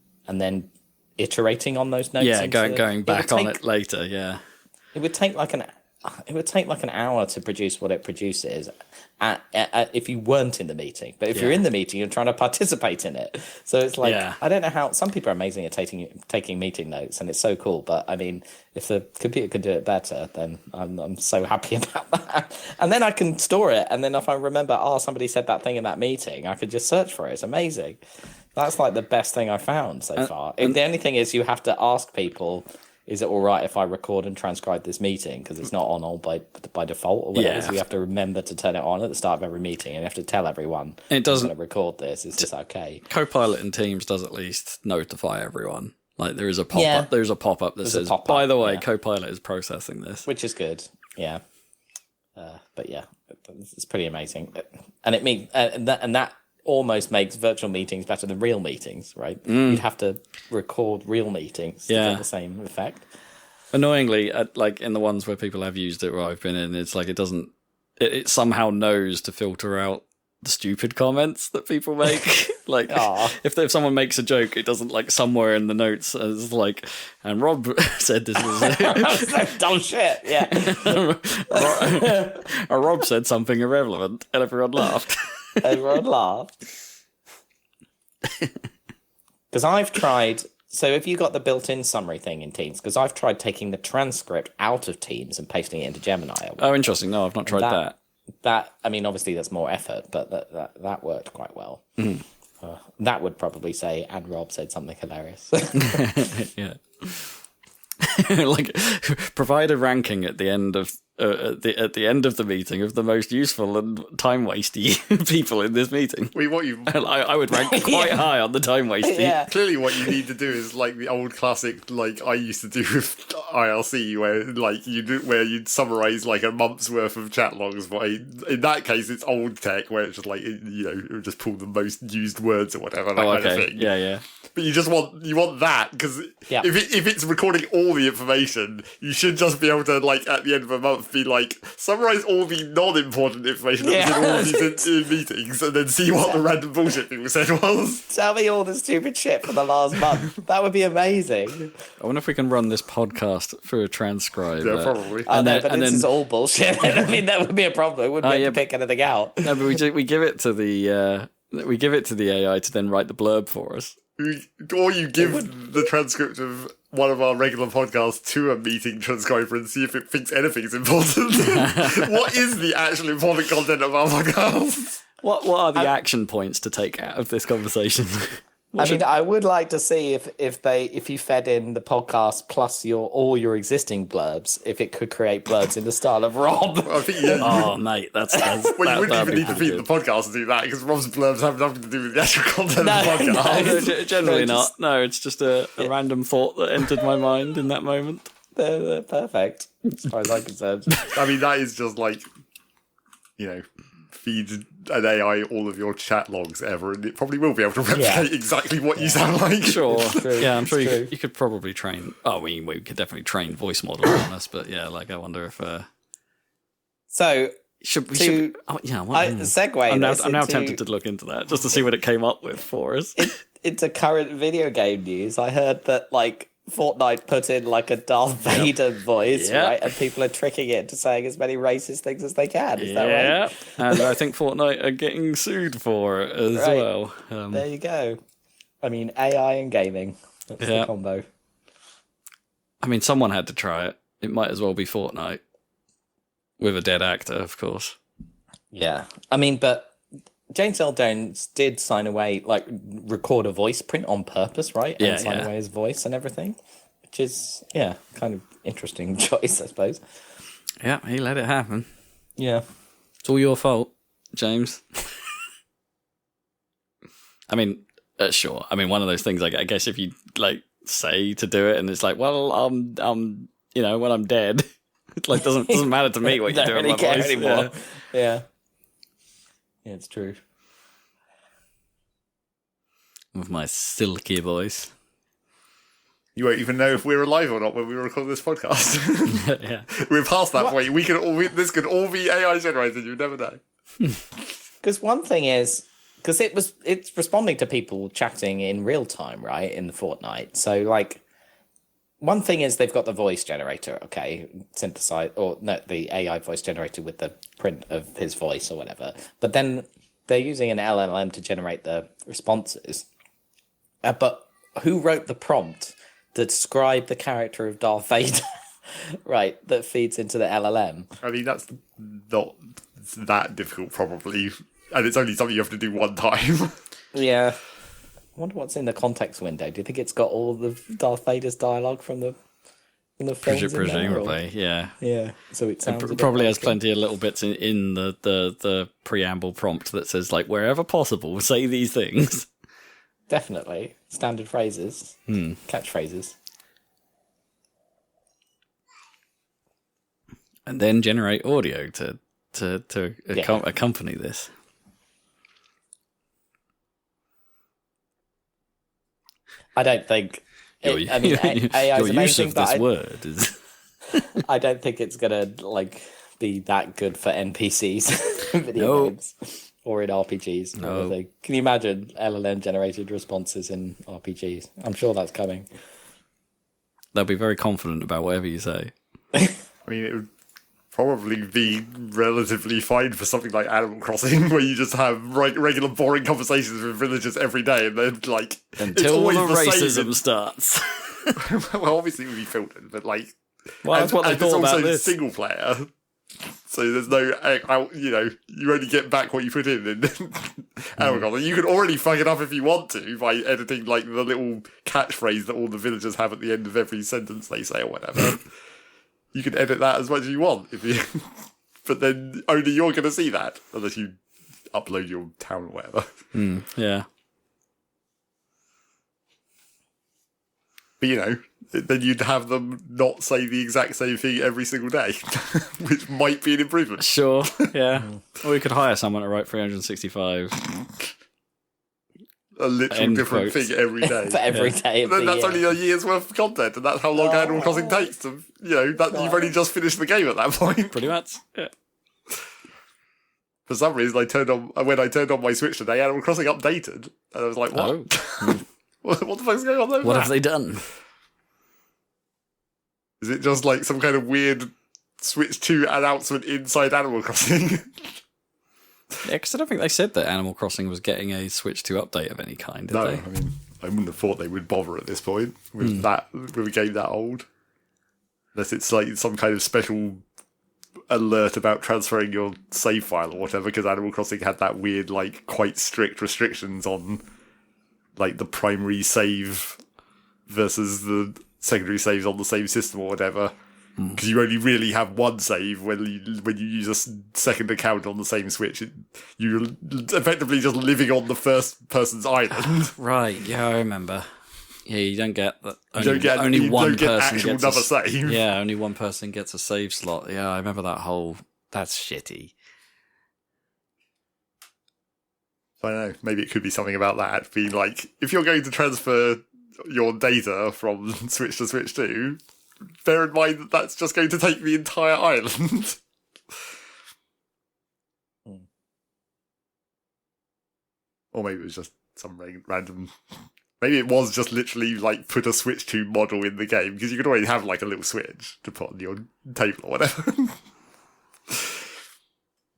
Speaker 5: iterating on those notes.
Speaker 4: Yeah, going back on it later. Yeah,
Speaker 5: it would take like an hour to produce what it produces if you weren't in the meeting. But if you're in the meeting, you're trying to participate in it. So it's like I don't know how some people are amazing at taking meeting notes, and it's so cool. But I mean, if the computer could do it better, then I'm so happy about that. And then I can store it, and then if I remember, somebody said that thing in that meeting, I could just search for it. It's amazing. That's like the best thing I found so far. And the only thing is, you have to ask people, is it all right if I record and transcribe this meeting? Because it's not on all by default or whatever. So you have to remember to turn it on at the start of every meeting, and you have to tell everyone, it doesn't I'm going to record this. Is this okay?
Speaker 4: Copilot in Teams does at least notify everyone. Like there is a pop-up. There's a pop-up that says, by the way, Copilot is processing this.
Speaker 5: Which is good. Yeah. But yeah, it's pretty amazing. And it means, and that almost makes virtual meetings better than real meetings, right? You'd have to record real meetings to get the same effect.
Speaker 4: Annoyingly, like in the ones where people have used it, where I've been in, it's like it somehow knows to filter out the stupid comments that people make. Like if someone makes a joke, it doesn't, like, somewhere in the notes as like, and Rob said this was
Speaker 5: dumb shit. Yeah.
Speaker 4: Or Rob said something irrelevant, and everyone laughed.
Speaker 5: Everyone laughed. Because I've tried. So if you got the built-in summary thing in Teams, because I've tried taking the transcript out of Teams and pasting it into Gemini.
Speaker 4: Oh, interesting. No, I've not tried that.
Speaker 5: That, I mean, obviously that's more effort, but that worked quite well. Mm. That would probably say, and Rob said something hilarious.
Speaker 4: Yeah. Like, provide a ranking at the end of at the end of the meeting of the most useful and time wasty people in this meeting. I would rank quite high on the time wasty.
Speaker 5: Yeah.
Speaker 3: Clearly, what you need to do is like the old classic, like I used to do with IRC, where you'd summarize like a month's worth of chat logs. But in that case, it's old tech where it's just like it would just pull the most used words or whatever. Kind of thing.
Speaker 4: Yeah.
Speaker 3: But you want that because if it's recording all the information, you should just be able to, like, at the end of a month be like, summarize all the non-important information that was in all these meetings, and then see what the random bullshit people said was.
Speaker 5: Tell me all the stupid shit for the last month. That would be amazing.
Speaker 4: I wonder if we can run this podcast through a transcribe.
Speaker 3: Yeah, probably.
Speaker 5: This is all bullshit. I mean, that would be a problem. We wouldn't be able to pick anything out.
Speaker 4: No, but we give it to the AI to then write the blurb for us.
Speaker 3: Or you give the transcript of one of our regular podcasts to a meeting transcriber and see if it thinks anything's important. What is the actual important content of our podcast?
Speaker 4: What are the action points to take out of this conversation?
Speaker 5: I would like to see if you fed in the podcast plus all your existing blurbs, if it could create blurbs in the style of Rob.
Speaker 3: I think,
Speaker 4: oh, mate, that's
Speaker 3: well, you wouldn't even need to feed the podcast to do that, because Rob's blurbs have nothing to do with the actual content of the podcast.
Speaker 4: No, generally not. No, it's just a random thought that entered my mind in that moment.
Speaker 5: They're perfect, as far as I'm concerned.
Speaker 3: I mean, that is just like, feed an AI all of your chat logs ever, and it probably will be able to replicate exactly what you sound like.
Speaker 4: Sure. Yeah, I'm sure you could probably train. Oh, we could definitely train voice models on us, but yeah, like I wonder if.
Speaker 5: So
Speaker 4: Should we? Should, oh, yeah.
Speaker 5: Segue.
Speaker 4: I'm now tempted to look into that just to see what it came up with for us.
Speaker 5: Into current video game news. I heard that like Fortnite put in like a Darth Vader voice, right? And people are tricking it to saying as many racist things as they can. Is that right?
Speaker 4: And I think Fortnite are getting sued for it as well.
Speaker 5: There you go. I mean, AI and gaming. That's the combo.
Speaker 4: I mean, someone had to try it. It might as well be Fortnite. With a dead actor, of course.
Speaker 5: Yeah. I mean, but James L. Jones did sign away, like, record a voice print on purpose, right? And sign away his voice and everything. Which is, kind of interesting choice, I suppose.
Speaker 4: Yeah, he let it happen.
Speaker 5: Yeah.
Speaker 4: It's all your fault, James. I mean, sure. I mean, one of those things, like, I guess if you, like, say to do it and it's like, well, you know, when I'm dead... It like doesn't matter to me what you do in my voice
Speaker 5: anymore. Yeah, it's true.
Speaker 4: With my silky voice.
Speaker 3: You won't even know if we're alive or not when we record this podcast.
Speaker 4: Yeah,
Speaker 3: we're past that point. This could all be AI generated. You never know.
Speaker 5: Because one thing is, because it's responding to people chatting in real time, right, in the Fortnite. So like. One thing is they've got the voice generator, okay, synthesized, or no, the AI voice generator with the print of his voice or whatever. But then they're using an LLM to generate the responses. But who wrote the prompt to describe the character of Darth Vader, right, that feeds into the LLM?
Speaker 3: I mean, that's not that difficult, probably. And it's only something you have to do one time.
Speaker 5: Yeah. I wonder what's in the context window. Do you think it's got all the Darth Vader's dialogue from the films?
Speaker 4: Presumably, yeah.
Speaker 5: Yeah. So it sounds
Speaker 4: probably has plenty of little bits in the preamble prompt that says like wherever possible, say these things.
Speaker 5: Definitely standard phrases, catchphrases,
Speaker 4: and then generate audio to accompany this.
Speaker 5: I don't think. AI is
Speaker 4: your use of this word is.
Speaker 5: I don't think it's gonna like be that good for NPCs in video games or in RPGs.
Speaker 4: No.
Speaker 5: Can you imagine LLM generated responses in RPGs? I'm sure that's coming.
Speaker 4: They'll be very confident about whatever you say.
Speaker 3: I mean, it would probably be relatively fine for something like Animal Crossing, where you just have regular boring conversations with villagers every day, and then like
Speaker 4: until
Speaker 3: it's
Speaker 4: the
Speaker 3: racism
Speaker 4: same. Starts.
Speaker 3: Well, obviously it would be filtered, but like,
Speaker 4: that's what they thought about
Speaker 3: also
Speaker 4: this.
Speaker 3: Single player, so there's no, you only get back what you put in. Animal Crossing, you can already fuck it up if you want to by editing like the little catchphrase that all the villagers have at the end of every sentence they say or whatever. You can edit that as much as you want, but then only you're going to see that unless you upload your town or whatever.
Speaker 4: Yeah.
Speaker 3: But then you'd have them not say the exact same thing every single day, which might be an improvement.
Speaker 4: Sure. Yeah. Or we could hire someone to write 365.
Speaker 3: A literal different thing every day.
Speaker 5: For every day.
Speaker 3: Then that's only a year's worth of content, and that's how long Animal Crossing takes. To, you've only just finished the game at that point.
Speaker 4: Pretty much. Yeah.
Speaker 3: For some reason, when I turned on my Switch today, Animal Crossing updated, and I was like, "What? What the fuck's going on there?"
Speaker 4: What have they done?
Speaker 3: Is it just like some kind of weird Switch 2 announcement inside Animal Crossing?
Speaker 4: Yeah, because I don't think they said that Animal Crossing was getting a Switch 2 update of any kind, did they?
Speaker 3: I mean, I wouldn't have thought they would bother at this point with with a game that old. Unless it's like some kind of special alert about transferring your save file or whatever, because Animal Crossing had that weird, like, quite strict restrictions on, like, the primary save versus the secondary saves on the same system or whatever. Because you only really have one save when you use a second account on the same Switch. You're effectively just living on the first person's island.
Speaker 4: Right, yeah, I remember. Yeah, you don't get that.
Speaker 3: Only one person gets another save.
Speaker 4: Yeah, only one person gets a save slot. Yeah, I remember that whole. That's shitty.
Speaker 3: I don't know. Maybe it could be something about that. Being like, if you're going to transfer your data from Switch to Switch 2, bear in mind that that's just going to take the entire island. Or maybe it was just some random. Maybe it was just literally like put a Switch 2 model in the game, because you could always have like a little Switch to put on your table or whatever.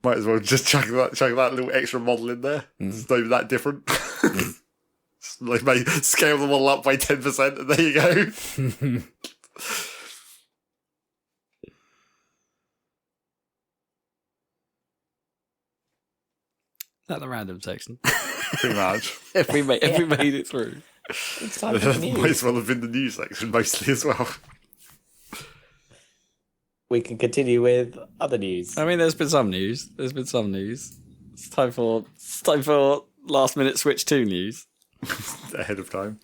Speaker 3: Might as well just chuck that little extra model in there. It's not even that different. Like scale the model up by 10%, and there you go.
Speaker 4: Is that the random section?
Speaker 3: Pretty much.
Speaker 4: if we made it through.
Speaker 5: It's time for the news.
Speaker 3: Might as well have been the news section mostly as well.
Speaker 5: We can continue with other news.
Speaker 4: I mean, there's been some news. It's time for last minute Switch 2 news.
Speaker 3: Ahead of time.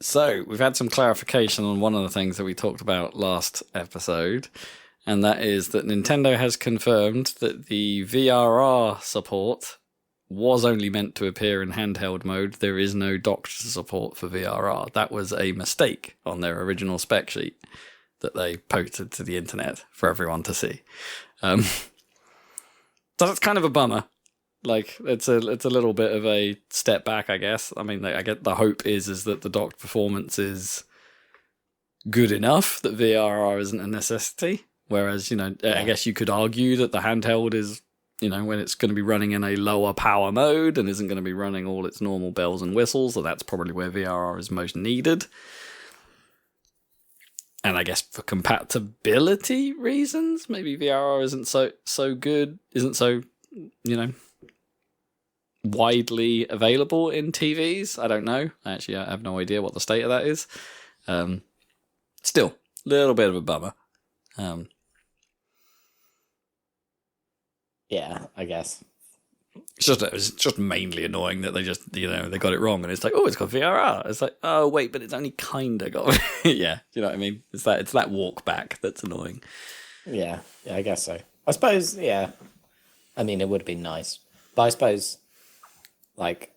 Speaker 4: So we've had some clarification on one of the things that we talked about last episode, and that is that Nintendo has confirmed that the VRR support was only meant to appear in handheld mode. There is no docked support for VRR. That was a mistake on their original spec sheet that they posted to the internet for everyone to see. So that's kind of a bummer. Like, it's a little bit of a step back, I guess. I mean, I get the hope is that the docked performance is good enough that VRR isn't a necessity. Whereas, I guess you could argue that the handheld is, when it's going to be running in a lower power mode and isn't going to be running all its normal bells and whistles, so that's probably where VRR is most needed. And I guess for compatibility reasons, maybe VRR isn't so good, isn't so, widely available in TVs. I don't know. Actually, I have no idea what the state of that is. Still, a little bit of a bummer.
Speaker 5: Yeah, I guess.
Speaker 4: It's just mainly annoying that they just, they got it wrong, and it's like, oh, it's got VRR. It's like, oh, wait, but it's only kind of got it. Yeah, you know what I mean? It's that walk back that's annoying.
Speaker 5: Yeah, I guess so. I suppose, yeah. I mean, it would be nice. But I suppose, like,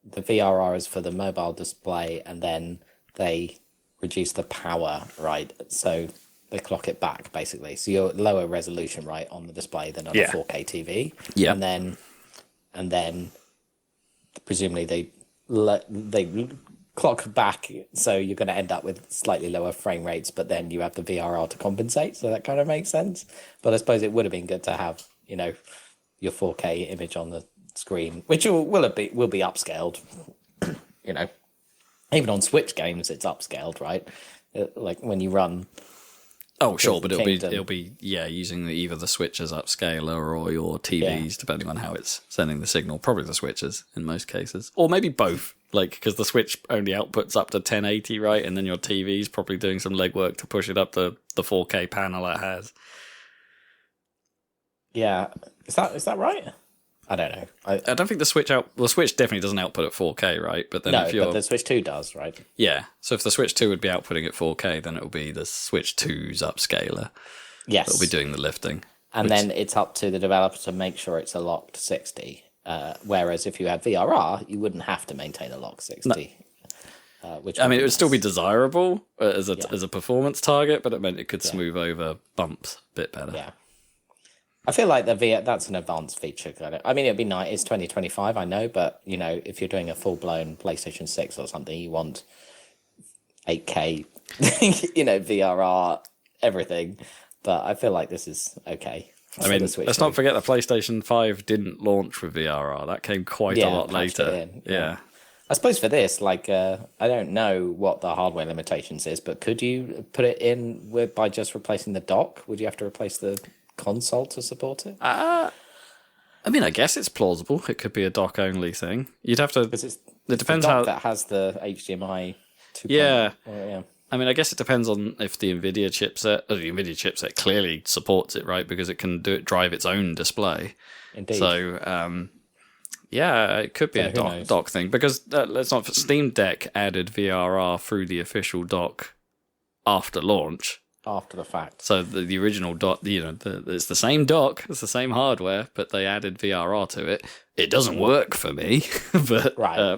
Speaker 5: the VRR is for the mobile display, and then they reduce the power, right? So they clock it back, basically. So you're lower resolution, right, on the display than on a 4K TV.
Speaker 4: Yeah.
Speaker 5: And then presumably they clock back, so you're going to end up with slightly lower frame rates, but then you have the VRR to compensate, so that kind of makes sense. But I suppose it would have been good to have, your 4K image on the screen, which will be upscaled. Even on Switch games, it's upscaled, right? Like when you run.
Speaker 4: Oh, sure, but it'll be using either the switches upscaler or your TVs, depending on how it's sending the signal. Probably the switches in most cases, or maybe both. Like, because the Switch only outputs up to 1080, right? And then your TV's probably doing some legwork to push it up to the 4K panel it has.
Speaker 5: Yeah, is that right? I don't know.
Speaker 4: I don't think the Switch definitely doesn't output at 4K, right? But then
Speaker 5: but the Switch 2 does, right?
Speaker 4: Yeah. So if the Switch 2 would be outputting at 4K, then it will be the Switch 2's upscaler.
Speaker 5: Yes.
Speaker 4: That'll be doing the lifting.
Speaker 5: And then it's up to the developer to make sure it's a locked 60. Whereas if you had VRR, you wouldn't have to maintain a locked 60. No. Which
Speaker 4: it would still be desirable as a performance target, but it meant it could smooth over bumps a bit better.
Speaker 5: Yeah. I feel like that's an advanced feature. I mean, it'd be nice. It's 2025, I know, but if you're doing a full-blown PlayStation 6 or something, you want 8K, VRR, everything. But I feel like this is okay.
Speaker 4: I mean, let's not forget the PlayStation 5 didn't launch with VRR. That came quite a lot later. Yeah.
Speaker 5: I suppose for this, I don't know what the hardware limitations is, but could you put it in by just replacing the dock? Would you have to replace the console to support it?
Speaker 4: I mean, I guess it's plausible. It could be a dock only thing. You'd have to. It depends how
Speaker 5: that has the HDMI 2.
Speaker 4: Yeah. I mean, I guess it depends on if the NVIDIA chipset clearly supports it, right? Because it can drive its own display.
Speaker 5: Indeed.
Speaker 4: So, it could be a dock thing. Because let's not. Steam Deck added VRR through the official dock after launch.
Speaker 5: After the fact.
Speaker 4: So the original dock, it's the same dock, it's the same hardware, but they added VRR to it. It doesn't work for me, but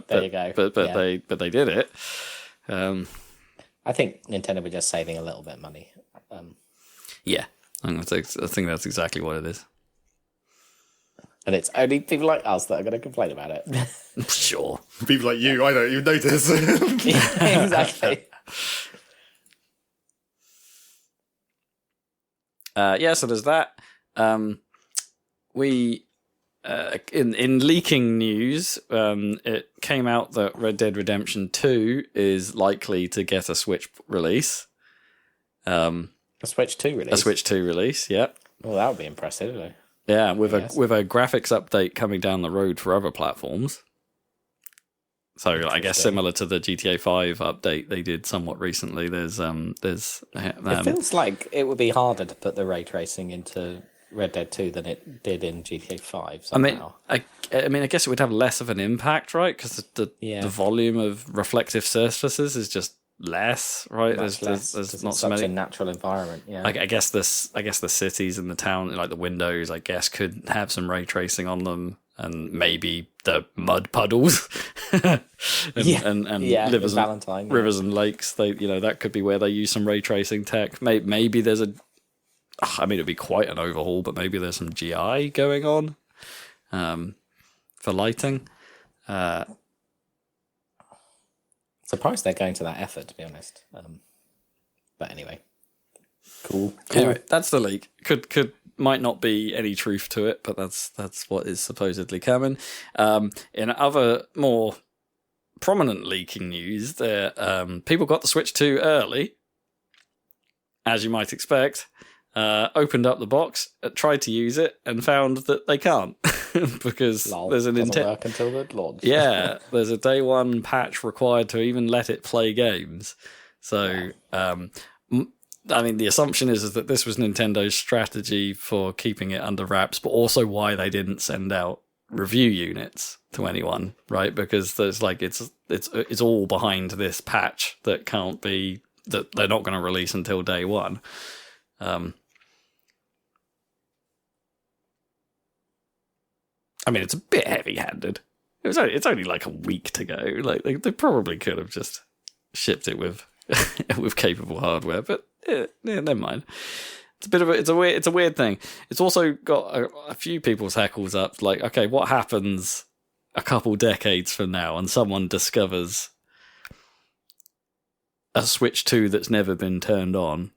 Speaker 5: there you go.
Speaker 4: But they did it.
Speaker 5: I think Nintendo were just saving a little bit of money.
Speaker 4: Yeah, I think that's exactly what it is.
Speaker 5: And it's only people like us that are going to complain about it.
Speaker 4: Sure.
Speaker 3: People like you, I don't even notice.
Speaker 5: Exactly.
Speaker 4: So there's that. We in leaking news, it came out that Red Dead Redemption 2 is likely to get a Switch release.
Speaker 5: A Switch 2 release?
Speaker 4: A Switch 2 release, yeah.
Speaker 5: Well, that would be impressive, wouldn't it?
Speaker 4: Yeah, with a graphics update coming down the road for other platforms. So I guess similar to the GTA 5 update they did somewhat recently. There's
Speaker 5: it feels like it would be harder to put the ray tracing into Red Dead 2 than it did in GTA 5 somehow.
Speaker 4: I guess it would have less of an impact, right? Because the volume of reflective surfaces is just less, right? There's not so many.
Speaker 5: A natural environment. Yeah,
Speaker 4: I guess the cities and the town, like the windows, I guess could have some ray tracing on them, and maybe the mud puddles and rivers,
Speaker 5: Avalatain,
Speaker 4: rivers and lakes. That could be where they use some ray tracing tech. Maybe there's it'd be quite an overhaul, but maybe there's some GI going on for lighting.
Speaker 5: Surprised they're going to that effort, to be honest. But anyway, cool.
Speaker 4: Anyway, that's the leak. Might not be any truth to it, but that's what is supposedly coming. In other more prominent leaking news, people got the Switch 2 early, as you might expect. Opened up the box, tried to use it, and found that they can't because there's an
Speaker 5: work until the launch.
Speaker 4: Yeah, there's a day one patch required to even let it play games. So, the assumption is that this was Nintendo's strategy for keeping it under wraps, but also why they didn't send out review units to anyone, right? Because there's it's all behind this patch that they're not going to release until day one. It's a bit heavy-handed. It's only like a week to go. Like they probably could have just shipped it with with capable hardware, but never mind. It's a weird thing. It's also got a few people's hackles up. Like, okay, what happens a couple decades from now, and someone discovers a Switch 2 that's never been turned on?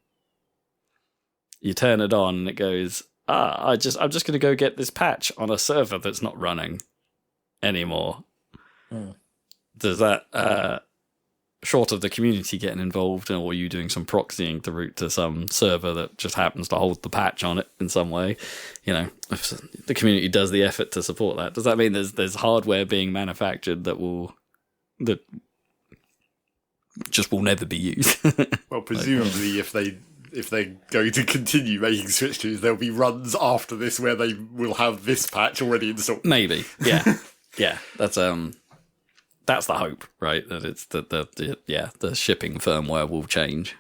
Speaker 4: You turn it on, and it goes, I'm just going to go get this patch on a server that's not running anymore. Does that, short of the community getting involved, or you doing some proxying to route to some server that just happens to hold the patch on it in some way, if the community does the effort to support that, does that mean there's hardware being manufactured that just will never be used?
Speaker 3: Well, presumably, if they're going to continue making Switch 2s, there'll be runs after this where they will have this patch already installed.
Speaker 4: Maybe, yeah, yeah. That's the hope, right? That it's the shipping firmware will change.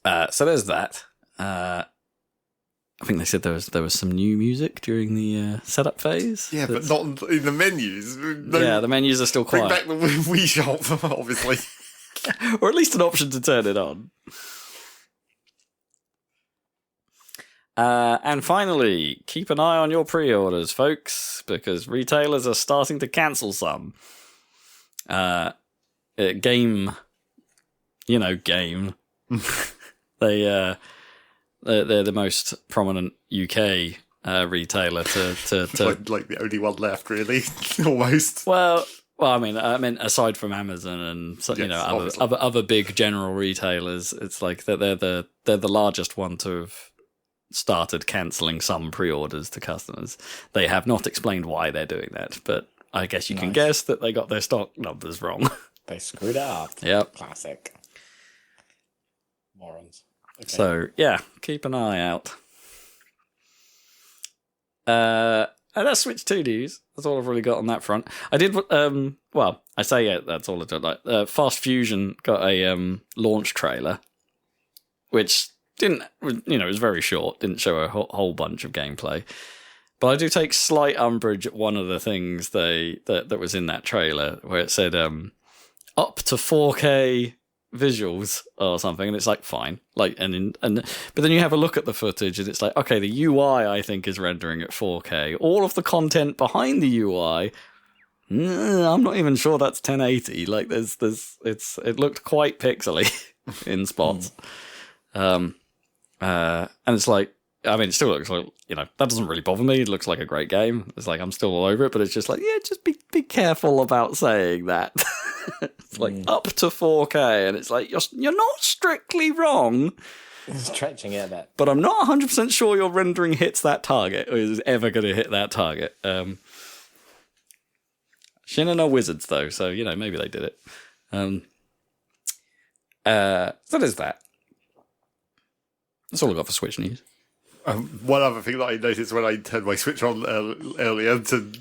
Speaker 4: So there's that. I think they said there was some new music during the setup phase.
Speaker 3: Yeah, but not in the menus. No,
Speaker 4: yeah, the menus are still
Speaker 3: bring
Speaker 4: quiet.
Speaker 3: back the Wii Shop, obviously.
Speaker 4: Or at least an option to turn it on. And finally, keep an eye on your pre-orders, folks, because retailers are starting to cancel some. Game. They're the most prominent UK retailer to
Speaker 3: like the only one left, really, almost.
Speaker 4: Well, I mean, aside from Amazon and other big general retailers, it's like they're the largest one to have started cancelling some pre-orders to customers. They have not explained why they're doing that, but I guess you can guess that they got their stock numbers wrong.
Speaker 5: They screwed up.
Speaker 4: Yep.
Speaker 5: Classic. Morons. Okay. So,
Speaker 4: yeah, keep an eye out. And that's Switch 2 news. That's all I've really got on that front. I did, I say that's all I've done. Like, Fast Fusion got a launch trailer, which didn't, it was very short, didn't show a whole bunch of gameplay. But I do take slight umbrage at one of the things that was in that trailer, where it said up to 4K visuals or something, and it's like fine, like but then you have a look at the footage, and it's like, okay, the UI I think is rendering at 4K. All of the content behind the UI, I'm not even sure that's 1080. Like it looked quite pixely in spots, and it's like, I mean, it still looks like, that doesn't really bother me. It looks like a great game. It's like I'm still all over it, but it's just like, yeah, just be careful about saying that. It's like up to 4K, and it's like you're not strictly wrong.
Speaker 5: Stretching it a bit.
Speaker 4: But I'm not 100% sure your rendering hits that target, or is ever going to hit that target. Shinnon are wizards, though, so, maybe they did it. So there's that. That's all I got for Switch news.
Speaker 3: One other thing that I noticed when I turned my Switch on earlier to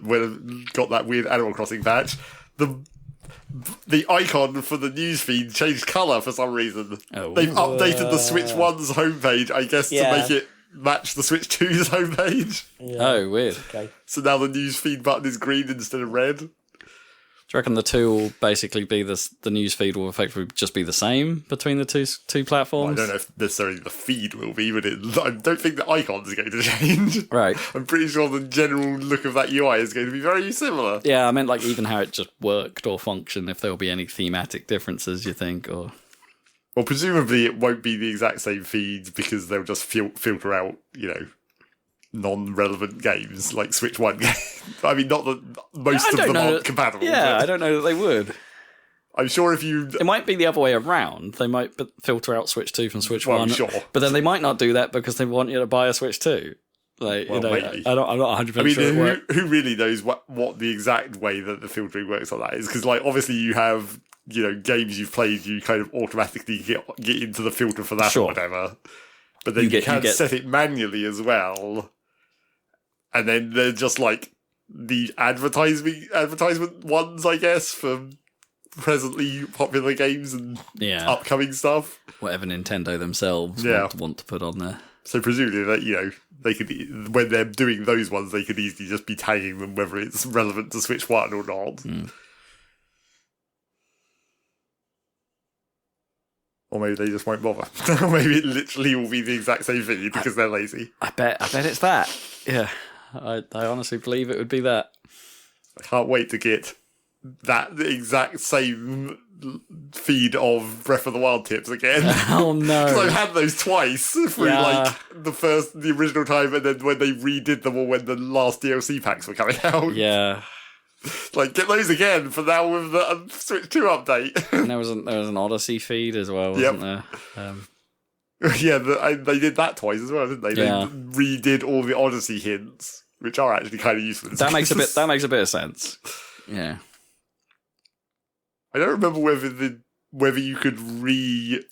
Speaker 3: when I got that weird Animal Crossing patch, the icon for the newsfeed changed colour for some reason.
Speaker 4: Oh.
Speaker 3: They've updated the Switch 1's homepage, I guess, to make it match the Switch 2's homepage.
Speaker 4: Yeah. Oh, weird.
Speaker 5: Okay.
Speaker 3: So now the newsfeed button is green instead of red.
Speaker 4: Do you reckon the two will basically be the newsfeed will effectively just be the same between the two platforms?
Speaker 3: Well, I don't know if necessarily the feed will be, but I don't think the icons are going to change.
Speaker 4: Right.
Speaker 3: I'm pretty sure the general look of that UI is going to be very similar.
Speaker 4: Yeah, I meant like even how it just worked or functioned, if there will be any thematic differences, you think, or...
Speaker 3: Well, presumably it won't be the exact same feeds because they'll just filter out, non-relevant games like Switch 1 games. I mean, not that most of them aren't compatible.
Speaker 4: Yeah,
Speaker 3: but
Speaker 4: I don't know that they would.
Speaker 3: I'm sure if you...
Speaker 4: It might be the other way around. They might filter out Switch 2 from Switch 1.
Speaker 3: Sure.
Speaker 4: But then they might not do that because they want you to buy a Switch 2. Like,
Speaker 3: maybe.
Speaker 4: I'm not 100% sure.
Speaker 3: Who really knows what the exact way that the filtering works on that is? Because, obviously you have, games you've played, you kind of automatically get into the filter for that or whatever. But then you can set it manually as well. And then they're just the advertisement ones, I guess, for presently popular games and upcoming stuff.
Speaker 4: Whatever Nintendo themselves want to put on there.
Speaker 3: So presumably that, they could, when they're doing those ones, they could easily just be tagging them whether it's relevant to Switch 1 or not.
Speaker 4: Mm.
Speaker 3: Or maybe they just won't bother. Or maybe it literally will be the exact same thing because they're lazy.
Speaker 4: I bet it's that. Yeah. I honestly believe it would be that.
Speaker 3: I can't wait to get that exact same feed of Breath of the Wild tips again.
Speaker 4: Oh no!
Speaker 3: Because I've had those twice through the original time, and then when they redid them, or when the last DLC packs were coming out.
Speaker 4: Yeah.
Speaker 3: Get those again for now with the Switch 2 update.
Speaker 4: And there was an Odyssey feed as well, wasn't there?
Speaker 3: Yeah, they did that twice as well, didn't they?
Speaker 4: Yeah.
Speaker 3: They redid all the Odyssey hints, which are actually kind of useful.
Speaker 4: That makes a bit of sense. Yeah.
Speaker 3: I don't remember whether you could reuse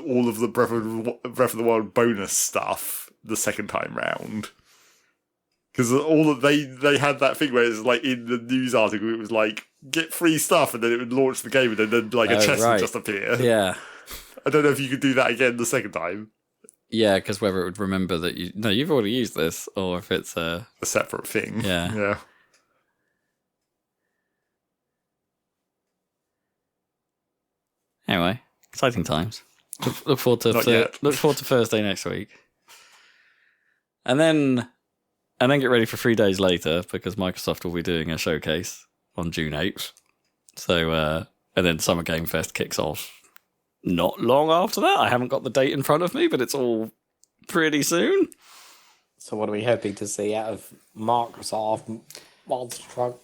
Speaker 3: all of the Breath of the Wild bonus stuff the second time round. Because they had that thing where it's in the news article, it was get free stuff, and then it would launch the game, and then a chest would just appear.
Speaker 4: Yeah.
Speaker 3: I don't know if you could do that again the second time.
Speaker 4: Yeah, because whether it would remember that you've already used this, or if it's a
Speaker 3: separate thing.
Speaker 4: Yeah.
Speaker 3: Yeah.
Speaker 4: Anyway, exciting times. Look forward to Thursday next week, and then get ready for 3 days later because Microsoft will be doing a showcase on June 8th. So, and then Summer Game Fest kicks off not long after that. I haven't got the date in front of me, but it's all pretty soon.
Speaker 5: So, what are we hoping to see out of Microsoft? Monster Truck.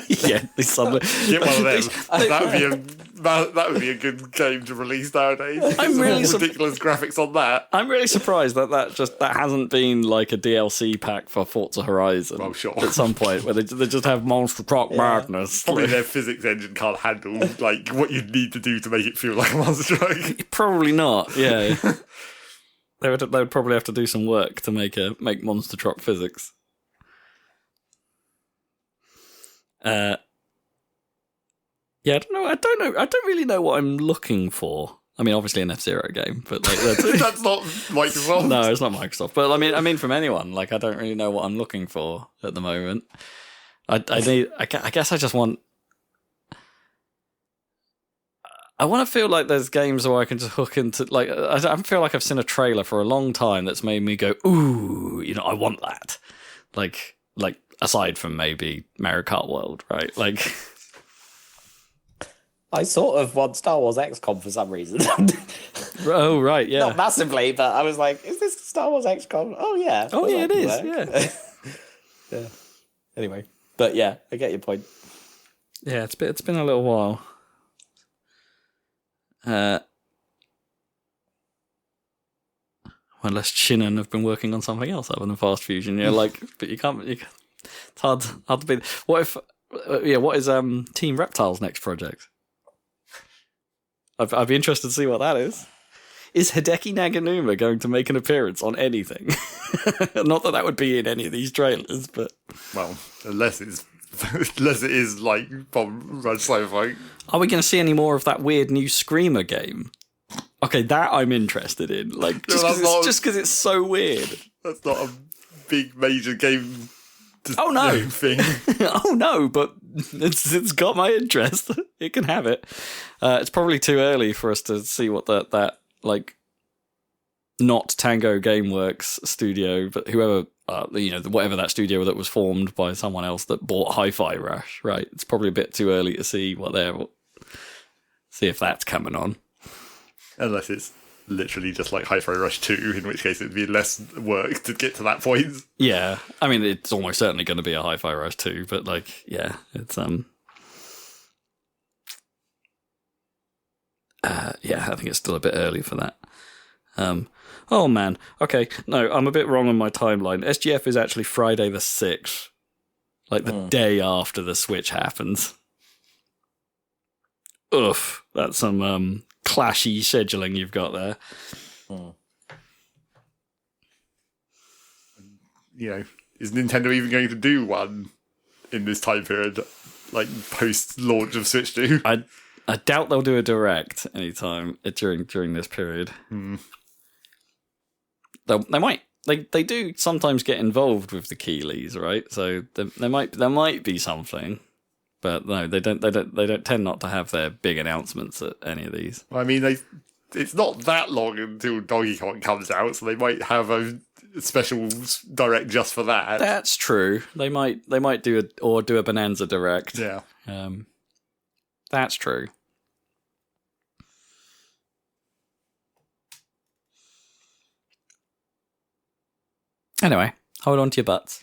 Speaker 4: Yeah, they suddenly
Speaker 3: get one of them. That would be a good game to release nowadays.
Speaker 4: I'm really
Speaker 3: ridiculous graphics on that.
Speaker 4: I'm really surprised that hasn't been a DLC pack for Forza Horizon.
Speaker 3: Well, sure.
Speaker 4: At some point where they just have Monster Truck Madness.
Speaker 3: Probably their physics engine can't handle what you'd need to do to make it feel like a Monster Truck.
Speaker 4: Probably not. Yeah. They would probably have to do some work to make Monster Truck physics. Yeah, I don't know. I don't really know what I'm looking for. I mean, obviously an F-Zero game, but
Speaker 3: that's not Microsoft.
Speaker 4: No, it's not Microsoft. But I mean, from anyone, I don't really know what I'm looking for at the moment. I guess I just want I want to feel like there's games where I can just hook into, like, I feel like I've seen a trailer for a long time that's made me go, ooh, I want that. Like aside from maybe Mario Kart World, right? Like,
Speaker 5: I sort of want Star Wars XCOM for some reason.
Speaker 4: oh right, yeah,
Speaker 5: Not massively, but I was like, "Is this Star Wars XCOM?" Oh yeah,
Speaker 4: oh yeah, it is.
Speaker 5: Work. Yeah. Anyway, but yeah, I get your point.
Speaker 4: Yeah, it's been a little while. Unless Shinnon have been working on something else other than Fast Fusion, but you can't. It's hard to be. What if? What is Team Reptile's next project? I'd be interested to see what that is. Is Hideki Naganuma going to make an appearance on anything? Not that would be in any of these trailers, but
Speaker 3: Well, unless it is like Bomb Rush Sci-Fi.
Speaker 4: are we going to see any more of that weird new Screamer game? Okay, that I'm interested in. Like, just because it's so weird.
Speaker 3: That's not a big major game.
Speaker 4: Oh no!
Speaker 3: Thing.
Speaker 4: Oh no! But it's got my interest. It can have it. It's probably too early for us to see what that like not Tango Gameworks studio, but whoever whatever that studio that was formed by someone else that bought Hi-Fi Rush. Right? It's probably a bit too early to see see if that's coming on.
Speaker 3: Unless it's literally just like Hi-Fi Rush 2, in which case it'd be less work to get to that point.
Speaker 4: Yeah, I mean, it's almost certainly going to be a Hi-Fi Rush 2, but like, yeah, it's I think it's still a bit early for that. Oh man, okay, no, I'm a bit wrong on my timeline. SGF is actually Friday the 6th, like the day after the Switch happens. Oof, that's some clashy scheduling you've got there.
Speaker 3: Is Nintendo even going to do one in this time period, like post-launch of Switch 2?
Speaker 4: I doubt they'll do a direct anytime during this period. They might. They do sometimes get involved with the Keeleys, right? So there might be something, but no, they don't tend not to have their big announcements at any of these.
Speaker 3: I mean, it's not that long until Donkey Kong comes out, so they might have a special direct just for that.
Speaker 4: That's true. They might do a Bonanza direct.
Speaker 3: Yeah.
Speaker 4: That's true. Anyway, hold on to your butts.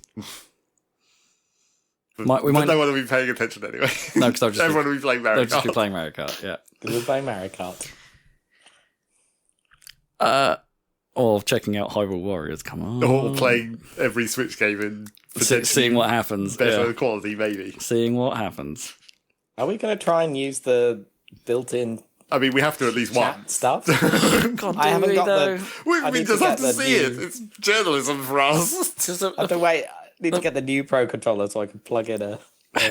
Speaker 3: We might no one will be paying attention anyway.
Speaker 4: No, because
Speaker 3: everyone will be playing Mario Kart.
Speaker 4: They'll just be playing Mario Kart, yeah.
Speaker 5: We're playing Mario Kart.
Speaker 4: Or checking out Hyrule Warriors, come on.
Speaker 3: Or playing every Switch game and
Speaker 4: seeing what happens.
Speaker 3: Better quality, maybe.
Speaker 4: Seeing what happens.
Speaker 5: Are we going to try and use the built-in
Speaker 3: I mean, we have to at least
Speaker 5: chat
Speaker 3: one.
Speaker 5: stuff?
Speaker 4: God,
Speaker 5: I haven't got
Speaker 4: though?
Speaker 3: We just have to see it. It's journalism for us.
Speaker 5: I have to wait. I need to get the new Pro controller so I can plug in a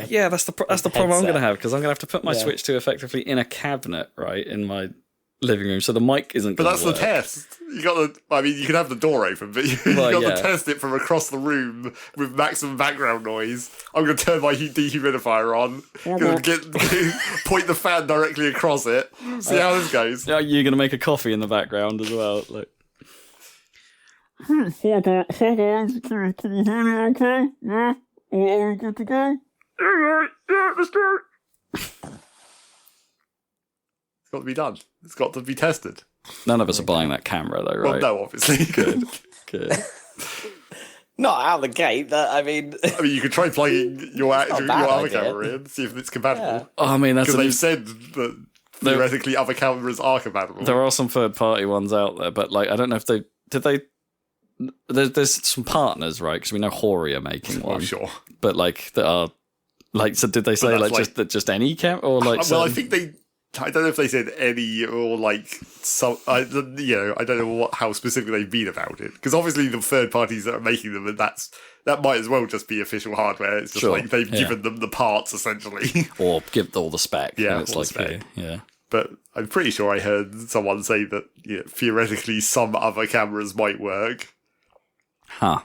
Speaker 4: yeah, that's the problem I'm going to have, because I'm going to have to put my
Speaker 5: Yeah.
Speaker 4: Switch 2 effectively in a cabinet, right, in my living room, so the mic isn't
Speaker 3: But
Speaker 4: going
Speaker 3: that's
Speaker 4: to work.
Speaker 3: the test. You can have the door open, but you've got to test it from across the room with maximum background noise. I'm going to turn my dehumidifier on, point the fan directly across it, see how this goes.
Speaker 4: Yeah, you're going to make a coffee in the background as well. Like,
Speaker 6: Hold on. Can you hear me okay? Yeah? Are we good to go?
Speaker 3: Yeah, let's do it. It's got to be done. It's got to be tested.
Speaker 4: none of us are buying that camera, though, right?
Speaker 3: Well, no, obviously.
Speaker 4: Good.
Speaker 5: Not out the gate.
Speaker 3: I mean, you could try plugging your other
Speaker 5: idea.
Speaker 3: camera in, see if it's compatible.
Speaker 5: Yeah.
Speaker 4: Oh, I mean,
Speaker 3: Because they've said that theoretically other cameras are compatible.
Speaker 4: there are some third-party ones out there, but like, I don't know if they did. There's some partners, right? Because we know Hori are making one.
Speaker 3: Oh, sure.
Speaker 4: But like, that are like. So did they say just any camera or like?
Speaker 3: Well, I think they. I don't know if they said any or like some. I don't know how specific they've been about it, because obviously the third parties that are making them, and that might as well just be official hardware. It's just like they've given them the parts essentially,
Speaker 4: or give all the spec.
Speaker 3: Yeah,
Speaker 4: it's
Speaker 3: all
Speaker 4: like
Speaker 3: the spec.
Speaker 4: yeah.
Speaker 3: But I'm pretty sure I heard someone say that theoretically some other cameras might work.
Speaker 4: Huh.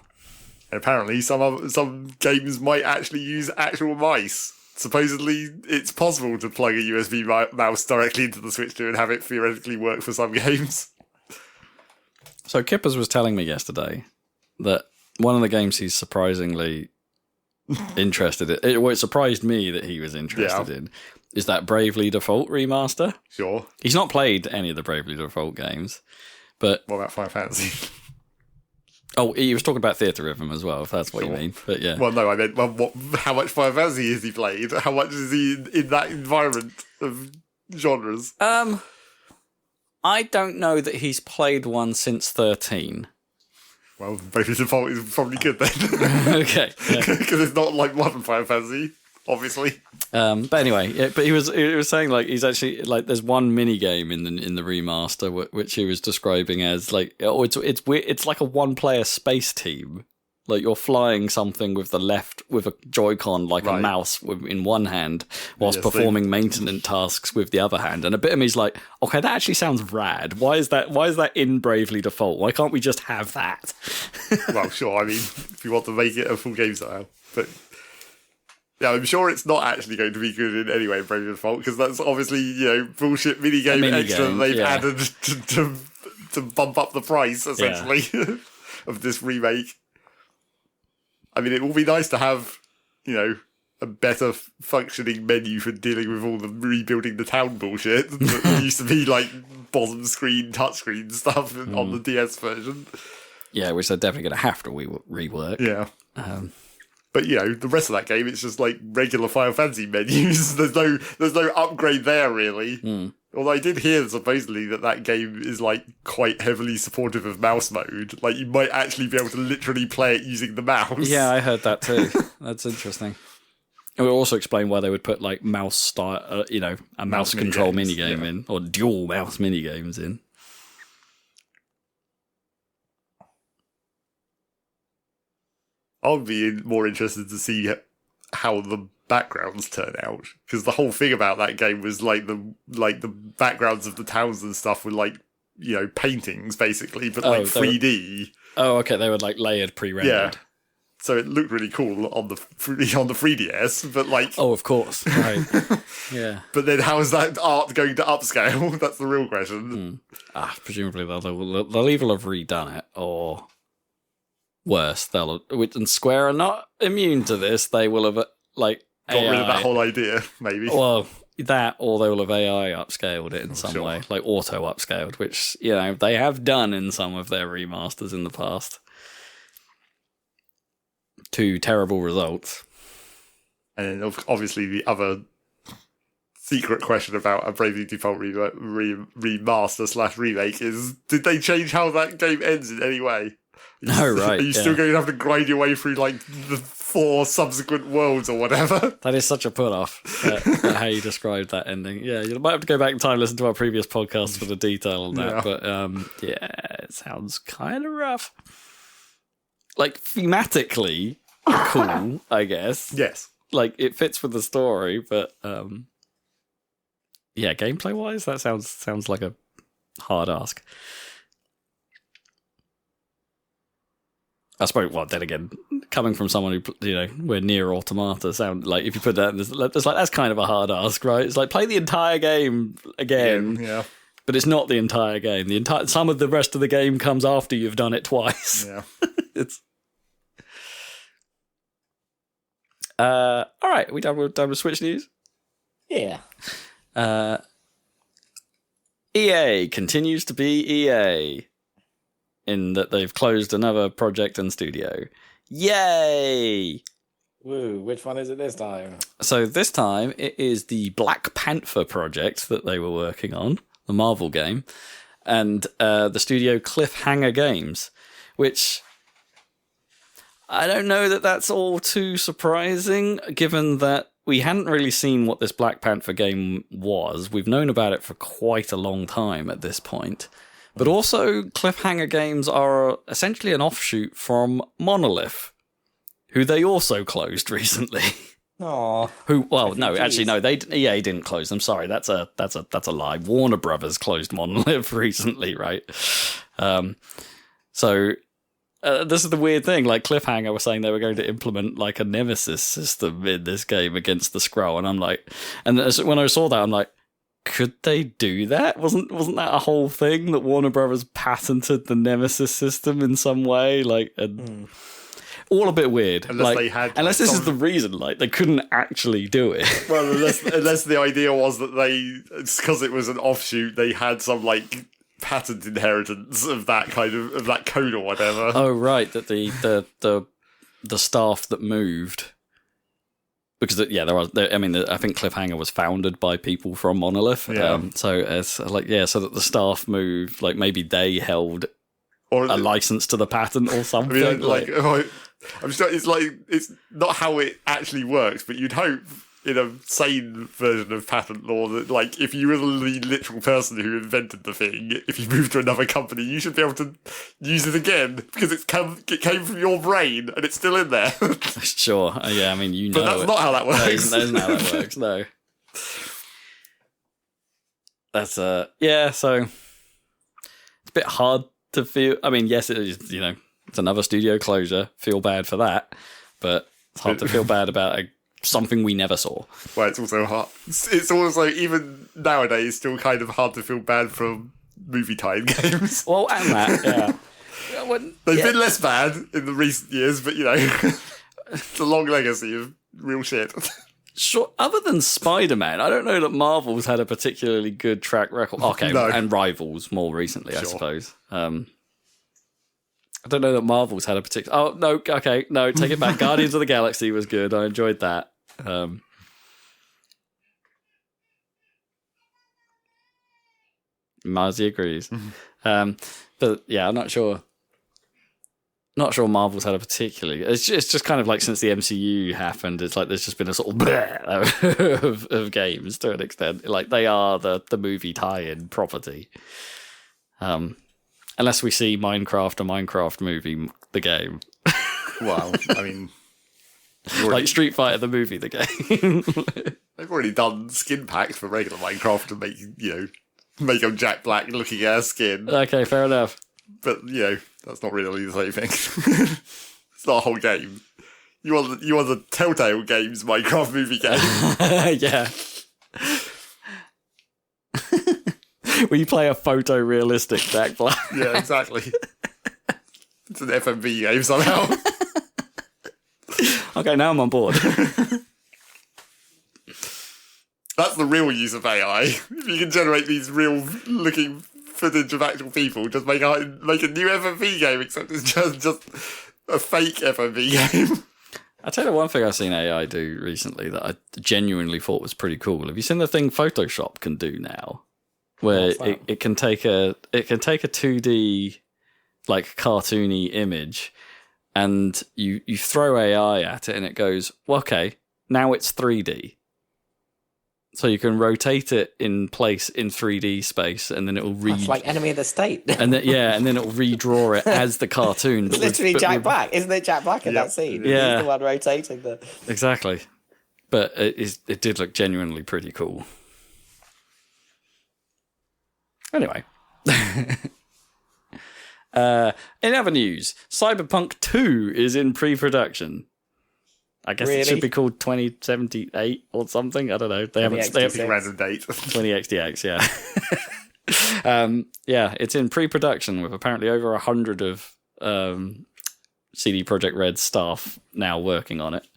Speaker 3: And apparently some games might actually use actual mice supposedly it's possible to plug a USB mouse directly into the Switch 2 and have it theoretically work for some games.
Speaker 4: So Kippers was telling me yesterday that one of the games he's surprisingly interested in, it surprised me that he was interested in, is that Bravely Default remaster.
Speaker 3: Sure.
Speaker 4: He's not played any of the Bravely Default games, but...
Speaker 3: What about Final Fantasy?
Speaker 4: Oh, he was talking about Theatre Rhythm as well, if that's what you mean. But yeah.
Speaker 3: Well, no, I meant how much Final Fantasy has he played? How much is he in that environment of genres?
Speaker 4: I don't know that he's played one since 13.
Speaker 3: Well, Bravely Default is probably good then.
Speaker 4: Okay.
Speaker 3: Because it's not like modern Final Fantasy, obviously.
Speaker 4: But anyway, but he was saying like he's actually like there's one mini game in the remaster which he was describing as like it's like a one player space team. Like you're flying something with a Joy-Con like a mouse in one hand, whilst performing maintenance tasks with the other hand. And a bit of me's like, okay, that actually sounds rad. Why is that in Bravely Default? Why can't we just have that?
Speaker 3: Well, sure. I mean, if you want to make it a full game style, but yeah, I'm sure it's not actually going to be good in any way in Bravely Default because that's obviously bullshit minigame extra that they've added to bump up the price essentially of this remake. I mean, it will be nice to have, a better functioning menu for dealing with all the rebuilding the town bullshit that used to be like bottom screen, touchscreen stuff on the DS version.
Speaker 4: Yeah, which they're definitely going to have to rework.
Speaker 3: Yeah. But the rest of that game, it's just like regular Final Fantasy menus. There's no upgrade there really. Although I did hear supposedly that game is like quite heavily supportive of mouse mode. Like you might actually be able to literally play it using the mouse.
Speaker 4: Yeah, I heard that too. That's interesting. It will also explain why they would put like mouse style, a mouse control minigame in, or dual mouse minigames in.
Speaker 3: I'll be more interested to see how the backgrounds turn out, because the whole thing about that game was like the backgrounds of the towns and stuff were like paintings basically, but like 3D.
Speaker 4: Oh, okay, they were like layered, pre-rendered.
Speaker 3: Yeah, so it looked really cool on the 3DS, but like
Speaker 4: oh, of course, right, yeah.
Speaker 3: But then how is that art going to upscale? That's the real question.
Speaker 4: Presumably they'll either have redone it or worse, and Square are not immune to this. They will have like
Speaker 3: got rid of that whole idea, maybe.
Speaker 4: Well, that, or they will have AI upscaled it in some way, like auto upscaled, which they have done in some of their remasters in the past. To terrible results.
Speaker 3: And then obviously the other secret question about a Bravely Default remaster / remake is: did they change how that game ends in any way?
Speaker 4: Oh, right.
Speaker 3: Are you still going to have to grind your way through like the 4 subsequent worlds or whatever?
Speaker 4: That is such a put-off, how you described that ending. Yeah, you might have to go back in time and listen to our previous podcast for the detail on that. Yeah. But it sounds kind of rough. Like, thematically, cool, I guess.
Speaker 3: Yes.
Speaker 4: Like, it fits with the story, but yeah, gameplay-wise, that sounds like a hard ask. I suppose, well, then again, coming from someone who, we're near Automata, sound like if you put that in this, it's like, that's kind of a hard ask, right? It's like, play the entire game again.
Speaker 3: Yeah.
Speaker 4: But it's not the entire game. Some of the rest of the game comes after you've done it twice.
Speaker 3: Yeah.
Speaker 4: It's... all right, are we done with Switch news?
Speaker 5: Yeah.
Speaker 4: EA continues to be EA. In that they've closed another project and studio. Yay!
Speaker 5: Woo, which one is it this time?
Speaker 4: So this time it is the Black Panther project that they were working on, the Marvel game, and the studio Cliffhanger Games, which I don't know that that's all too surprising, given that we hadn't really seen what this Black Panther game was. We've known about it for quite a long time at this point. But also, Cliffhanger Games are essentially an offshoot from Monolith, who they also closed recently.
Speaker 5: Aww.
Speaker 4: EA didn't close them. Sorry, that's a lie. Warner Brothers closed Monolith recently, right? So this is the weird thing. Like Cliffhanger was saying they were going to implement like a nemesis system in this game against the Skrull, and I'm like, when I saw that, I'm like, could they do that? Wasn't that a whole thing that Warner Brothers patented the nemesis system in some way? Like, all a bit weird. Unless this is the reason, like they couldn't actually do it.
Speaker 3: Well, unless the idea was that because it was an offshoot, they had some like patent inheritance of that of that code or whatever.
Speaker 4: Oh right, that the staff that moved. Because I think Cliffhanger was founded by people from Monolith.
Speaker 3: Yeah.
Speaker 4: So it's so that the staff moved, like maybe they held a license to the patent or something.
Speaker 3: I mean, I'm sure it's not how it actually works, but you'd hope in a sane version of patent law that like if you were the literal person who invented the thing, if you moved to another company, you should be able to use it again because it came from your brain and it's still in there.
Speaker 4: Sure, yeah. I mean,
Speaker 3: but that's not how that works.
Speaker 4: That isn't how that works. No. That's yeah. So it's a bit hard to feel. I mean, yes, it is. You know, it's another studio closure. Feel bad for that, but it's hard to feel bad about something we never saw.
Speaker 3: Well, it's also hard. It's also, even nowadays, still kind of hard to feel bad from movie tie-in games.
Speaker 4: Well, and that, yeah.
Speaker 3: They've been less bad in the recent years, but, you know, it's a long legacy of real shit.
Speaker 4: Sure, other than Spider-Man, I don't know that Marvel's had a particularly good track record. Okay,
Speaker 3: No.
Speaker 4: And Rivals more recently, I
Speaker 3: Sure.
Speaker 4: suppose. I don't know that Marvel's had a particular... Oh, no, okay, no, take it back. Guardians of the Galaxy was good. I enjoyed that. Marzi agrees. But, yeah, I'm not sure. Not sure Marvel's had a particularly... It's just kind of like since the MCU happened, it's like there's just been a sort of of games to an extent. Like, they are the movie tie-in property. Unless we see Minecraft, a Minecraft movie, the game.
Speaker 3: Well, I mean...
Speaker 4: Like Street Fighter, the movie, the game.
Speaker 3: They've already done skin packs for regular Minecraft to make them Jack Black looking at skin.
Speaker 4: Okay, fair enough.
Speaker 3: But, you know, that's not really the same thing. It's not a whole game. You want the Telltale Games Minecraft movie game.
Speaker 4: Yeah. Where you play a photorealistic Jack Black.
Speaker 3: Yeah, exactly. It's an FMV game somehow.
Speaker 4: Okay, now I'm on board.
Speaker 3: That's the real use of AI. If you can generate these real looking footage of actual people, just make a new FMV game, except it's just a fake FMV game.
Speaker 4: I'll tell you one thing I've seen AI do recently that I genuinely thought was pretty cool. Have you seen the thing Photoshop can do now? Where it can take a 2D like cartoony image and you throw AI at it and it goes, well, okay, now it's 3D. So you can rotate it in place in 3D space, and then it will
Speaker 5: It's like Enemy of the State.
Speaker 4: and then it will redraw it as the cartoon.
Speaker 5: It's literally Jack Black, isn't it? Jack Black in that scene.
Speaker 4: Yeah.
Speaker 5: He's the one rotating the.
Speaker 4: Exactly, but it did look genuinely pretty cool. Anyway, in other news, Cyberpunk 2 is in pre-production. I guess it should be called 2078 or something. I don't know. They haven't.
Speaker 3: Random date.
Speaker 4: 20XDX, yeah. Yeah, it's in pre-production with apparently over 100 of CD Projekt Red staff now working on it.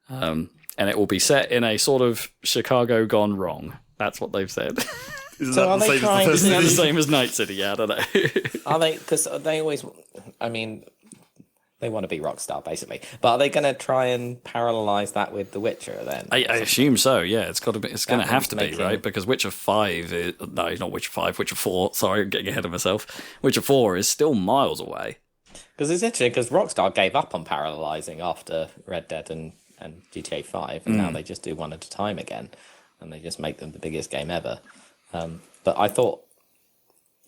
Speaker 4: And it will be set in a sort of Chicago gone wrong. That's what they've said.
Speaker 3: Isn't
Speaker 5: So
Speaker 3: that
Speaker 5: are
Speaker 3: the
Speaker 5: they
Speaker 3: same
Speaker 5: trying
Speaker 3: as
Speaker 5: to-
Speaker 3: the
Speaker 4: Isn't that the
Speaker 3: first city?
Speaker 4: same as Night City? Yeah, I don't know.
Speaker 5: Are they? Because they always. I mean, they want to be Rockstar basically, but are they going to try and parallelize that with The Witcher then?
Speaker 4: I assume so. Yeah, it's got to be. It's going to
Speaker 5: That
Speaker 4: have to
Speaker 5: one's
Speaker 4: be
Speaker 5: making-
Speaker 4: right because Witcher 5. No, not Witcher 5. Witcher 4. Sorry, I'm getting ahead of myself. Witcher 4 is still miles away.
Speaker 5: Because it's interesting because Rockstar gave up on parallelizing after Red Dead and GTA 5, and now they just do one at a time again, and they just make them the biggest game ever. But I thought,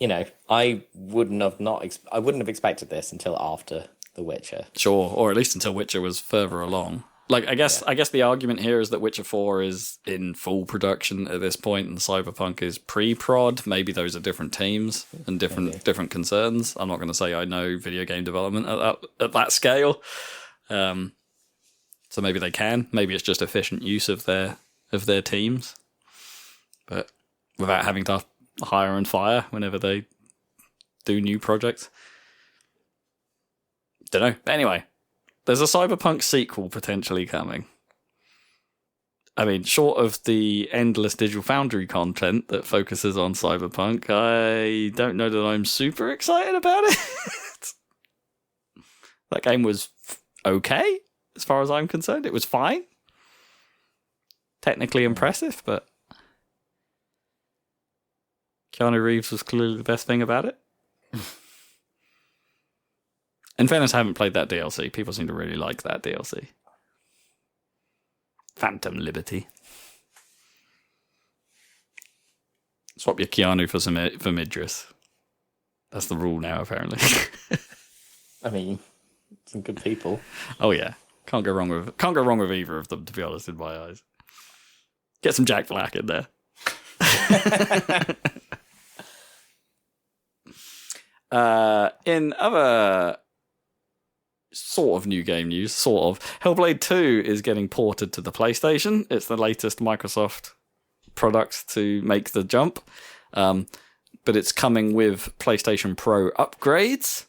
Speaker 5: I wouldn't have expected this until after The Witcher.
Speaker 4: Sure, or at least until Witcher was further along. Like, I guess the argument here is that Witcher 4 is in full production at this point, and Cyberpunk is pre-prod. Maybe those are different teams and different concerns. I'm not going to say I know video game development at that scale. So maybe they can. Maybe it's just efficient use of their teams, but without having to hire and fire whenever they do new projects. Don't know. But anyway, there's a Cyberpunk sequel potentially coming. I mean, short of the endless Digital Foundry content that focuses on Cyberpunk, I don't know that I'm super excited about it. That game was okay, as far as I'm concerned. It was fine. Technically impressive, but Keanu Reeves was clearly the best thing about it. In fairness, I haven't played that DLC. People seem to really like that DLC. Phantom Liberty. Swap your Keanu for Midris. That's the rule now, apparently.
Speaker 5: I mean, some good people.
Speaker 4: Oh yeah, can't go wrong with either of them, to be honest, in my eyes. Get some Jack Black in there. In other sort of new game news, Hellblade 2 is getting ported to the PlayStation. It's the latest Microsoft product to make the jump, but it's coming with PlayStation Pro upgrades.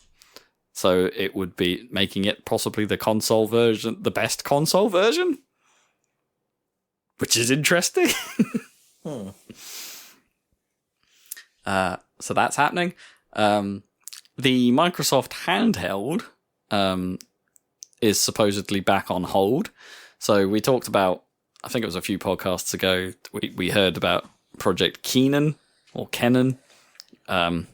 Speaker 4: So it would be making it possibly the console version, the best console version, which is interesting. So that's happening. The Microsoft handheld is supposedly back on hold. So we talked about, I think it was a few podcasts ago, we heard about Project Kenan or Kenan. And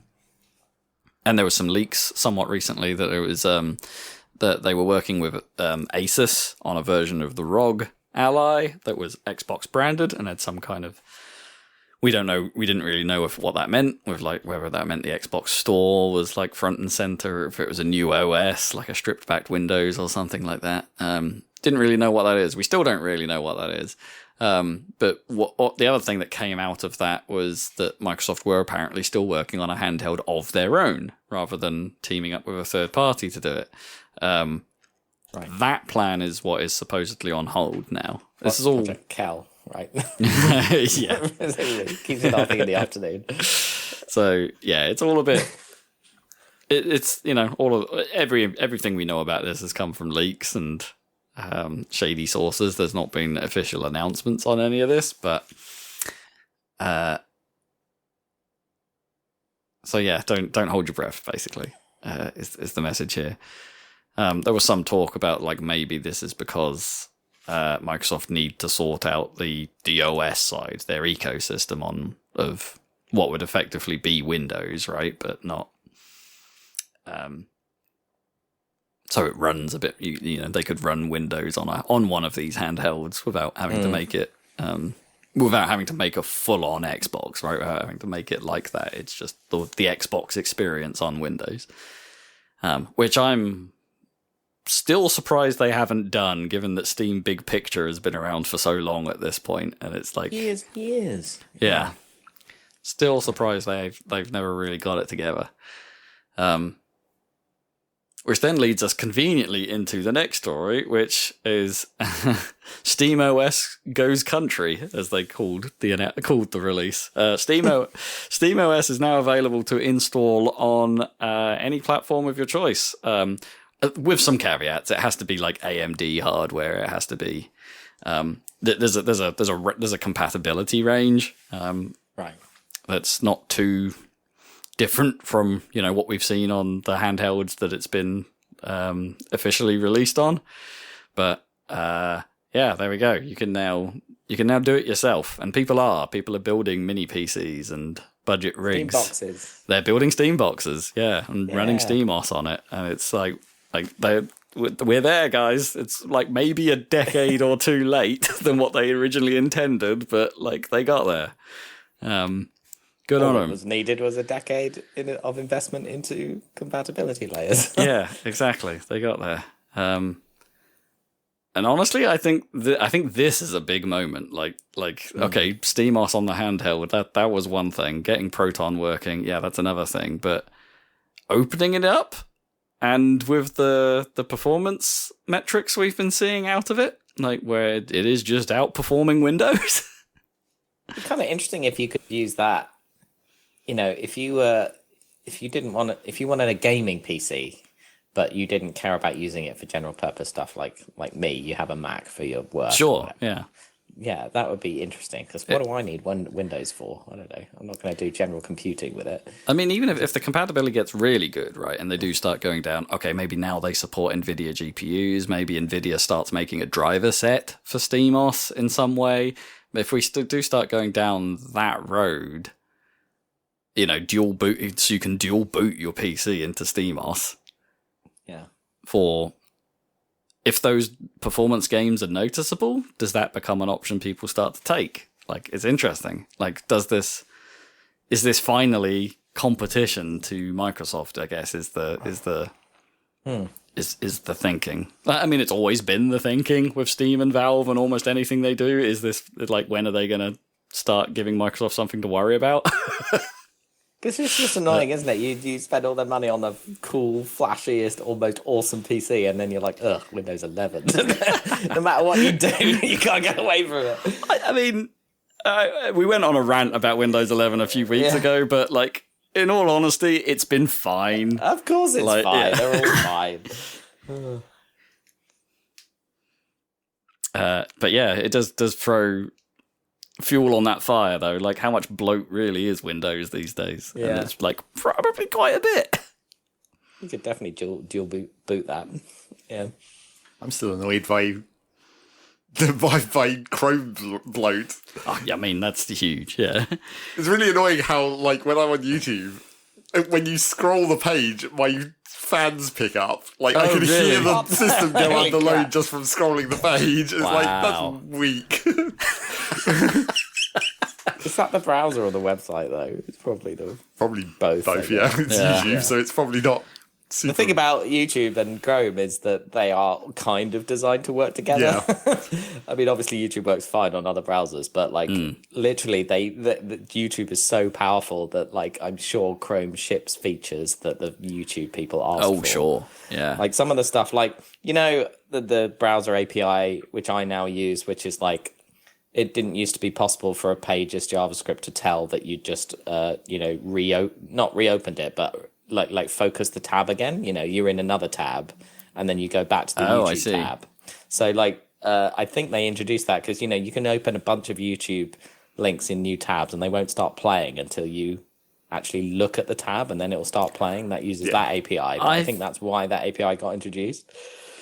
Speaker 4: there were some leaks somewhat recently that it was that they were working with Asus on a version of the ROG Ally that was Xbox branded and had some kind of, we didn't really know what that meant, with like whether that meant the Xbox Store was like front and center, or if it was a new OS, like a stripped back Windows or something like that. Didn't really know what that is. We still don't really know what that is. But what the other thing that came out of that was that Microsoft were apparently still working on a handheld of their own, rather than teaming up with a third party to do it. Right. That plan is what is supposedly on hold now. This is all
Speaker 5: Project Cal, right?
Speaker 4: Yeah,
Speaker 5: keeps it laughing in the afternoon.
Speaker 4: So yeah, it's all a bit. It's everything we know about this has come from leaks and shady sources. There's not been official announcements on any of this, but so yeah, don't hold your breath. Basically, is the message here. There was some talk about like maybe this is because Microsoft need to sort out the OS side, their ecosystem of what would effectively be Windows, right? But not. So it runs a bit. You know, they could run Windows on one of these handhelds without having to make it, without having to make a full-on Xbox, right? Without having to make it like that. It's just the Xbox experience on Windows, which I'm still surprised they haven't done, given that Steam Big Picture has been around for so long at this point, and it's like
Speaker 5: years.
Speaker 4: Yeah, still surprised they've never really got it together. Which then leads us conveniently into the next story, which is SteamOS goes country, as they called the release. SteamOS is now available to install on any platform of your choice, with some caveats. It has to be like AMD hardware. It has to be there's a compatibility range,
Speaker 5: right?
Speaker 4: That's not too different from what we've seen on the handhelds that it's been officially released on, but yeah, there we go. You can now do it yourself, and people are building mini PCs and budget rigs.
Speaker 5: Steam boxes.
Speaker 4: They're building Steam boxes, yeah, and running SteamOS on it, and it's like we're there, guys. It's like maybe a decade or two late than what they originally intended, but like they got there. Good on them.
Speaker 5: What was needed was a decade of investment into compatibility layers.
Speaker 4: Yeah, exactly. They got there. And honestly, I think this is a big moment. Okay, SteamOS on the handheld, that was one thing. Getting Proton working, yeah, that's another thing. But opening it up, and with the performance metrics we've been seeing out of it, like where it is just outperforming Windows.
Speaker 5: It's kind of interesting if you could use that. If you wanted a gaming PC, but you didn't care about using it for general purpose stuff, like me, you have a Mac for your work.
Speaker 4: Sure, yeah.
Speaker 5: Yeah, that would be interesting, because what do I need Windows for? I don't know. I'm not going to do general computing with it.
Speaker 4: I mean, even if the compatibility gets really good, right, and they do start going down, okay, maybe now they support NVIDIA GPUs, maybe NVIDIA starts making a driver set for SteamOS in some way. If we do start going down that road, dual boot, so you can dual boot your PC into SteamOS.
Speaker 5: Yeah.
Speaker 4: If those performance games are noticeable, does that become an option people start to take? Like, it's interesting. Like, is this finally competition to Microsoft? I guess is the thinking. I mean, it's always been the thinking with Steam and Valve and almost anything they do. Is this like, when are they going to start giving Microsoft something to worry about?
Speaker 5: Because it's just annoying, isn't it? You spend all that money on the cool, flashiest, almost awesome PC, and then you're like, ugh, Windows 11. No matter what you do, you can't get away from it.
Speaker 4: I mean, we went on a rant about Windows 11 a few weeks ago, but like, in all honesty, it's been fine.
Speaker 5: Of course it's fine. Yeah. They're all fine.
Speaker 4: But yeah, it does throw fuel on that fire, though. Like, how much bloat really is Windows these days?
Speaker 5: Yeah.
Speaker 4: And it's like probably quite a bit.
Speaker 5: You could definitely dual boot that. Yeah.
Speaker 3: I'm still annoyed by Chrome bloat.
Speaker 4: Oh, yeah, I mean, that's huge, yeah.
Speaker 3: It's really annoying how, like, when I'm on YouTube, when you scroll the page, my fans pick up. Like, I can hear the system go under load just from scrolling the page. It's like, that's weak.
Speaker 5: Is that the browser or the website, though? It's probably both.
Speaker 3: Both, yeah. It's YouTube, so it's probably not super...
Speaker 5: The thing about YouTube and Chrome is that they are kind of designed to work together. Yeah. I mean, obviously YouTube works fine on other browsers, but like literally the YouTube is so powerful that like I'm sure Chrome ships features that the YouTube people ask for.
Speaker 4: Oh, sure. Yeah.
Speaker 5: Like some of the stuff, like, the browser API, which I now use, which is like, it didn't used to be possible for a page's JavaScript to tell that you just, not reopened it, but like focus the tab again. You're in another tab, and then you go back to the YouTube tab. So like, I think they introduced that because you can open a bunch of YouTube links in new tabs, and they won't start playing until you actually look at the tab, and then it will start playing. That uses that API. I think that's why that API got introduced.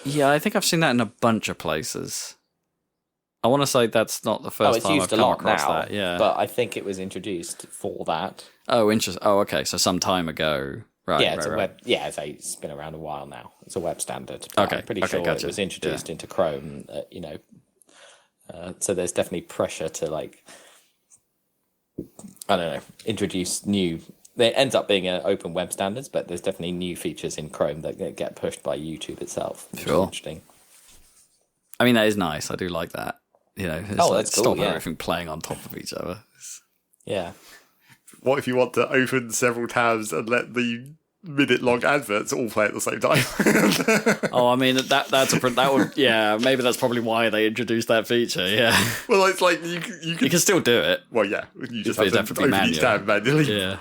Speaker 4: Yeah, I think I've seen that in a bunch of places. I want to say that's not the first time I've come across that. Yeah,
Speaker 5: but I think it was introduced for that.
Speaker 4: Oh, interesting. Oh, okay. So some time ago, right?
Speaker 5: Yeah, it's
Speaker 4: right,
Speaker 5: a
Speaker 4: right.
Speaker 5: web. Yeah, it's been around a while now. It's a web standard.
Speaker 4: Okay,
Speaker 5: I'm pretty sure
Speaker 4: gotcha.
Speaker 5: it was introduced into Chrome. So there's definitely pressure to like, I don't know, introduce new. It ends up being an open web standards, but there's definitely new features in Chrome that get pushed by YouTube itself.
Speaker 4: Sure.
Speaker 5: Interesting.
Speaker 4: I mean, that is nice. I do like that. It's
Speaker 5: that's cool,
Speaker 4: stop everything playing on top of each other.
Speaker 5: Yeah.
Speaker 3: What if you want to open several tabs and let the minute-long adverts all play at the same time?
Speaker 4: Oh, I mean, that would, yeah, maybe that's probably why they introduced that feature, yeah.
Speaker 3: Well, it's like you
Speaker 4: can still do it.
Speaker 3: Well, yeah, you just have to open
Speaker 4: manual.
Speaker 3: each tab manually.
Speaker 4: Yeah.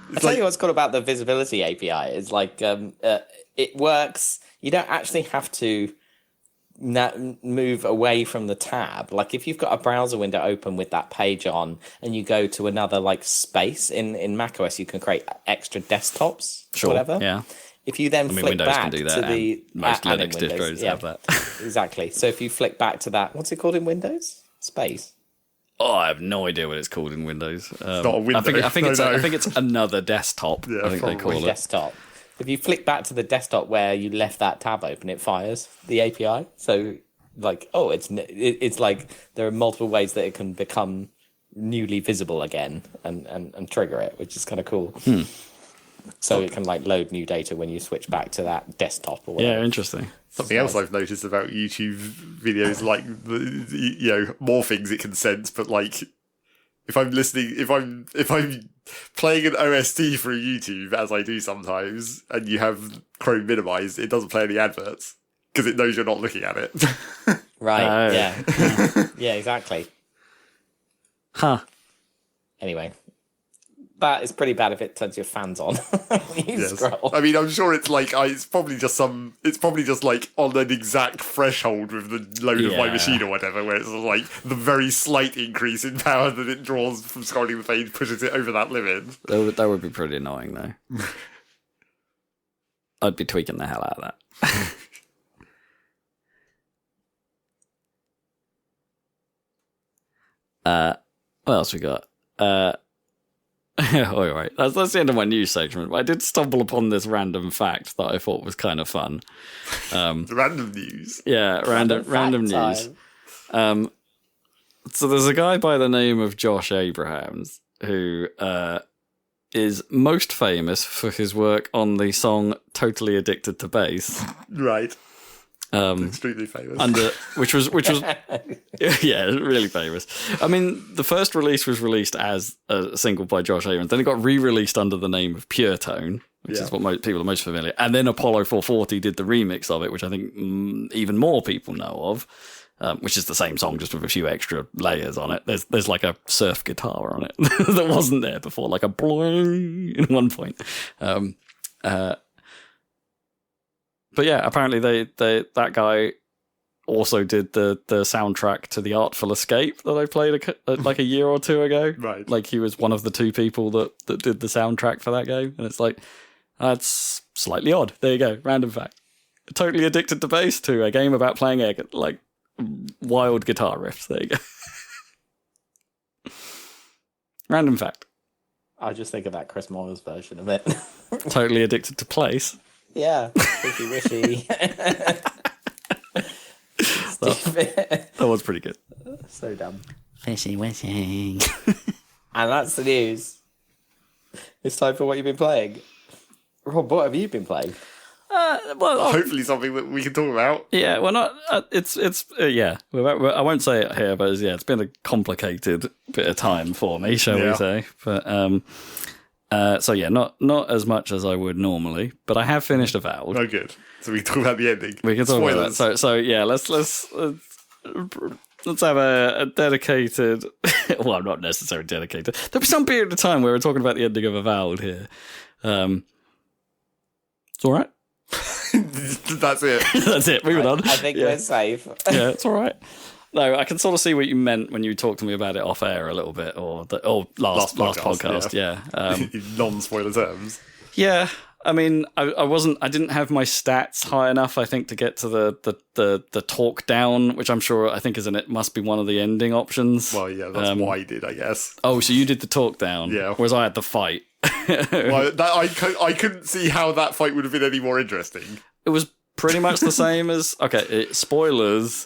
Speaker 5: I'll tell you what's cool about the visibility API. It's like, it works. You don't actually have to move away from the tab. Like if you've got a browser window open with that page on and you go to another like space in macOS, you can create extra desktops, whatever.
Speaker 4: Yeah.
Speaker 5: If you then flick
Speaker 4: Windows
Speaker 5: back
Speaker 4: can do that,
Speaker 5: to the
Speaker 4: most Linux
Speaker 5: Windows,
Speaker 4: distros have that.
Speaker 5: Exactly. So if you flick back to that, what's it called in Windows? Space.
Speaker 4: Oh, I have no idea what it's called in Windows.
Speaker 3: It's not a window.
Speaker 4: I think it's another desktop.
Speaker 3: Yeah,
Speaker 4: I think they call it
Speaker 5: desktop. If you flick back to the desktop where you left that tab open, it fires the API. So, like, it's like there are multiple ways that it can become newly visible again and trigger it, which is kind of cool. So it can like load new data when you switch back to that desktop or whatever.
Speaker 4: Yeah, interesting.
Speaker 3: Something else I've noticed about YouTube videos, like more things it can sense, but like if I'm playing an OST through YouTube, as I do sometimes, and you have Chrome minimized, it doesn't play any adverts because it knows you're not looking at it.
Speaker 5: Right. Yeah. Yeah. Exactly.
Speaker 4: Huh.
Speaker 5: Anyway, that is pretty bad if it turns your fans on. When you
Speaker 3: Yes.
Speaker 5: scroll.
Speaker 3: I mean, I'm sure it's like it's probably just like on an exact threshold with the load of my
Speaker 4: Yeah.
Speaker 3: machine or whatever, where it's like the very slight increase in power that it draws from scrolling the page pushes it over that limit.
Speaker 4: That would be pretty annoying, though. I'd be tweaking the hell out of that. What else we got? All right. That's the end of my news segment. But I did stumble upon this random fact that I thought was kind of fun.
Speaker 3: The random news.
Speaker 4: Yeah, random
Speaker 5: fact
Speaker 4: news.
Speaker 5: time.
Speaker 4: So there's a guy by the name of Josh Abrahams who is most famous for his work on the song "Totally Addicted to Bass."
Speaker 3: Right. Extremely famous.
Speaker 4: Which was yeah, really famous. I mean, the first release was released as a single by Josh Abrams. Then it got re-released under the name of Pure Tone, which is what people are most familiar. And then Apollo 440 did the remix of it, which I think even more people know of. Which is the same song, just with a few extra layers on it. There's like a surf guitar on it that wasn't there before, like a bling in one point. But yeah, apparently that guy also did the soundtrack to The Artful Escape that I played like a year or two ago.
Speaker 3: Right.
Speaker 4: Like he was one of the two people that did the soundtrack for that game. And it's like, that's slightly odd. There you go. Random fact. Totally addicted to bass to a game about playing like wild guitar riffs. There you go. Random fact.
Speaker 5: I just think of that Chris Morris version of it.
Speaker 4: Totally addicted to place.
Speaker 5: Yeah, wishy wishy.
Speaker 4: That was pretty good.
Speaker 5: So dumb.
Speaker 1: Fishy wishing.
Speaker 5: And that's the news. It's time for what you've been playing. Rob, what have you been playing?
Speaker 4: Well,
Speaker 3: Hopefully something that we can talk about.
Speaker 4: yeah, well, not. It's yeah. I won't say it here, but it's been a complicated bit of time for me, shall we say? But so yeah, not as much as I would normally, but I have finished Avowed.
Speaker 3: Oh, good. So we can talk about the ending.
Speaker 4: We can talk
Speaker 3: Spoilers.
Speaker 4: about that. So yeah, let's have a dedicated. Well, not necessarily dedicated. There'll be some period of time where we're talking about the ending of Avowed here. It's all right.
Speaker 3: That's it.
Speaker 4: That's it. Moving on.
Speaker 5: I think we're safe.
Speaker 4: Yeah, it's all right. No, I can sort of see what you meant when you talked to me about it off air a little bit, or last podcast. Yeah,
Speaker 3: In non-spoiler terms.
Speaker 4: yeah. I mean, I didn't have my stats high enough, I think, to get to the talk down, which I think it must be one of the ending options.
Speaker 3: Well, yeah, that's why I did, I guess.
Speaker 4: Oh, so you did the talk down,
Speaker 3: Yeah.
Speaker 4: whereas I had the fight.
Speaker 3: Well, I couldn't see how that fight would have been any more interesting.
Speaker 4: It was pretty much the same as spoilers.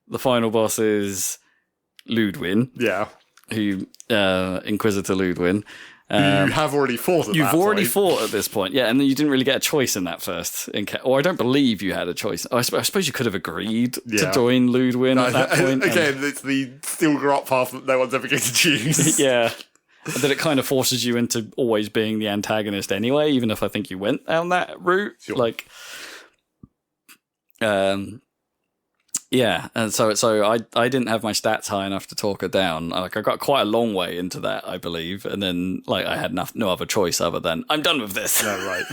Speaker 4: The final boss is Ludwin,
Speaker 3: Yeah.
Speaker 4: who Inquisitor Ludwin.
Speaker 3: You have already fought at
Speaker 4: You've
Speaker 3: that
Speaker 4: already
Speaker 3: point.
Speaker 4: fought at this point, yeah, and then you didn't really get a choice in that first or I don't believe you had a choice. I suppose you could have agreed to
Speaker 3: Yeah.
Speaker 4: join Ludwin at that point.
Speaker 3: Again, it's the still grot path that no one's ever going to choose.
Speaker 4: Yeah. And then it kind of forces you into always being the antagonist anyway, even if I think you went down that route.
Speaker 3: Sure.
Speaker 4: Like, yeah, and so I didn't have my stats high enough to talk her down. Like I got quite a long way into that, I believe, and then like I had no other choice other than I'm done with this.
Speaker 3: No,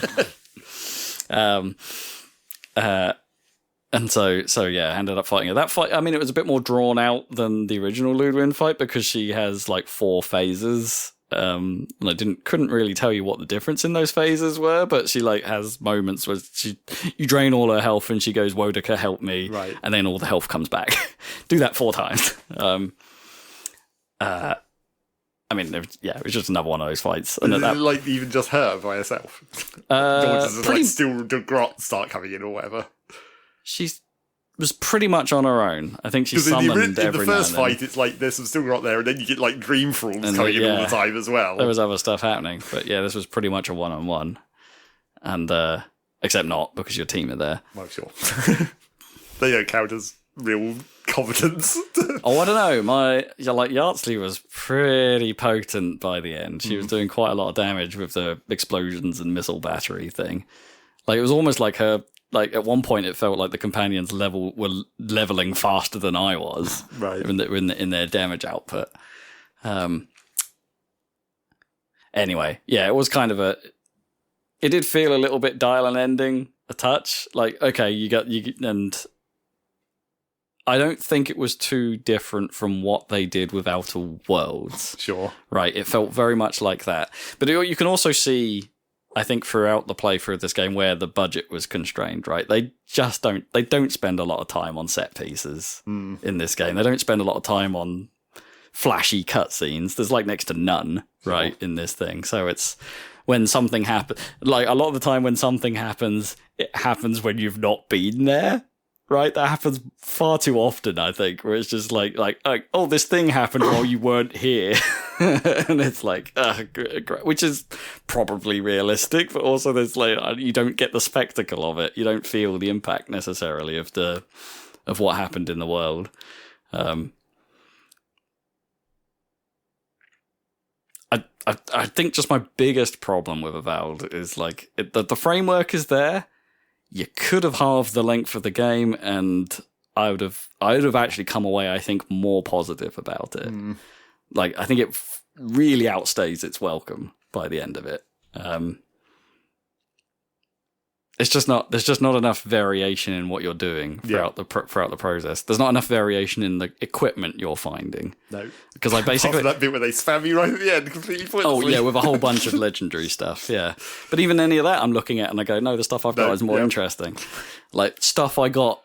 Speaker 3: right.
Speaker 4: And so yeah, I ended up fighting her. That fight, I mean, it was a bit more drawn out than the original Ludwin fight because she has like 4 phases. And I couldn't really tell you what the difference in those phases were, but she like has moments where you drain all her health and she goes, Wodaka, help me.
Speaker 3: Right.
Speaker 4: And then all the health comes back. Do that 4 times. I mean, it was just another one of those fights. And
Speaker 3: Is it like even just her by herself? Or does
Speaker 4: pretty,
Speaker 3: like still the grot start coming in or whatever?
Speaker 4: she's was pretty much on her own. I think she
Speaker 3: Because
Speaker 4: summoned
Speaker 3: in the
Speaker 4: every now
Speaker 3: first
Speaker 4: and then.
Speaker 3: fight, it's like there's some still got there, and then you get like dream thralls
Speaker 4: And
Speaker 3: coming in all
Speaker 4: yeah.
Speaker 3: the time as well.
Speaker 4: There was other stuff happening, but yeah, this was pretty much a one-on-one, and except not because your team are there.
Speaker 3: Well, sure. They don't count as real combatants.
Speaker 4: Oh, I don't know. Yardsley was pretty potent by the end. She was doing quite a lot of damage with the explosions and missile battery thing. Like, it was almost like her. Like, at one point, it felt like the companions were leveling faster than I was,
Speaker 3: Right.
Speaker 4: in their damage output. Anyway, yeah, it was kind of it did feel a little bit dial and ending a touch. Like, okay, and I don't think it was too different from what they did with Outer Worlds.
Speaker 3: Sure.
Speaker 4: Right, it felt very much like that. But you can also see, I think, throughout the playthrough of this game where the budget was constrained, right? They don't spend a lot of time on set pieces in this game. They don't spend a lot of time on flashy cutscenes. There's like next to none, right, in this thing. So it's when something happens, like a lot of the time when something happens, it happens when you've not been there. Right, that happens far too often, I think, where it's just like, oh, this thing happened while you weren't here, and it's like, which is probably realistic, but also there's like, you don't get the spectacle of it, you don't feel the impact necessarily of what happened in the world. I think just my biggest problem with Avowed is like the framework is there. You could have halved the length of the game, and I would have actually come away, I think, more positive about it. Like, I think it really outstays its welcome by the end of it. There's just not enough variation in what you're doing throughout the process. There's not enough variation in the equipment you're finding.
Speaker 3: No,
Speaker 4: because I basically
Speaker 3: that bit where they spam you right at the end, completely pointlessly.
Speaker 4: Oh yeah, with a whole bunch of legendary stuff. Yeah, but even any of that, I'm looking at and I go, no, the stuff I've got is more interesting. Like stuff I got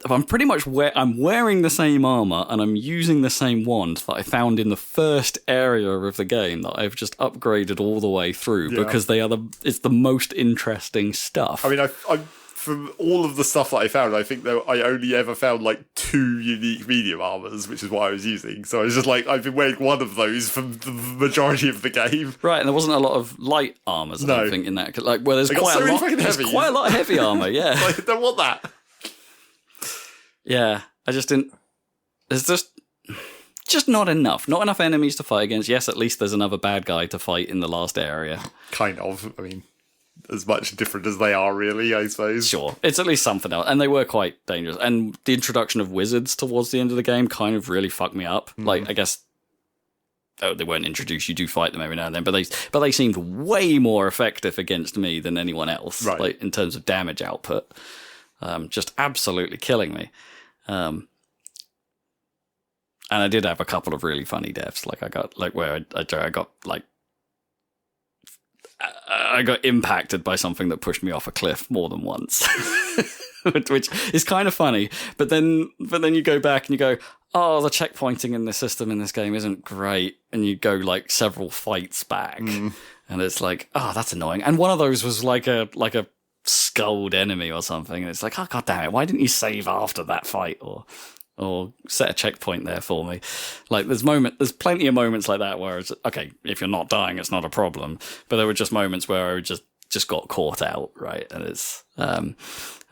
Speaker 4: I'm pretty much I'm wearing the same armor and I'm using the same wand that I found in the first area of the game that I've just upgraded all the way through because it's the most interesting stuff.
Speaker 3: I mean, I from all of the stuff that I found, I think that I only ever found like 2 unique medium armors, which is what I was using. So I was just like, I've been wearing one of those for the majority of the game.
Speaker 4: Right, and there wasn't a lot of light armors, I don't think, in that. Like, well, there's quite a lot of heavy armor, yeah.
Speaker 3: Like, I don't want that.
Speaker 4: Yeah, I just didn't... There's just not enough. Not enough enemies to fight against. Yes, at least there's another bad guy to fight in the last area.
Speaker 3: Kind of. I mean, as much different as they are, really, I suppose.
Speaker 4: Sure. It's at least something else. And they were quite dangerous. And the introduction of wizards towards the end of the game kind of really fucked me up. Like, I guess... Oh, they weren't introduced. You do fight them every now and then. But they seemed way more effective against me than anyone else.
Speaker 3: Right.
Speaker 4: Like, in terms of damage output. Just absolutely killing me. And I did have a couple of really funny deaths. Like I got I got impacted by something that pushed me off a cliff more than once, which is kind of funny. But then you go back and you go, oh, the checkpointing in the system in this game isn't great, and you go like several fights back, and it's like, oh, that's annoying. And one of those was like a skulled enemy or something, and it's like, oh god damn it, why didn't you save after that fight or set a checkpoint there for me? Like there's plenty of moments like that where it's okay, if you're not dying it's not a problem, but there were just moments where I just got caught out, right? And it's and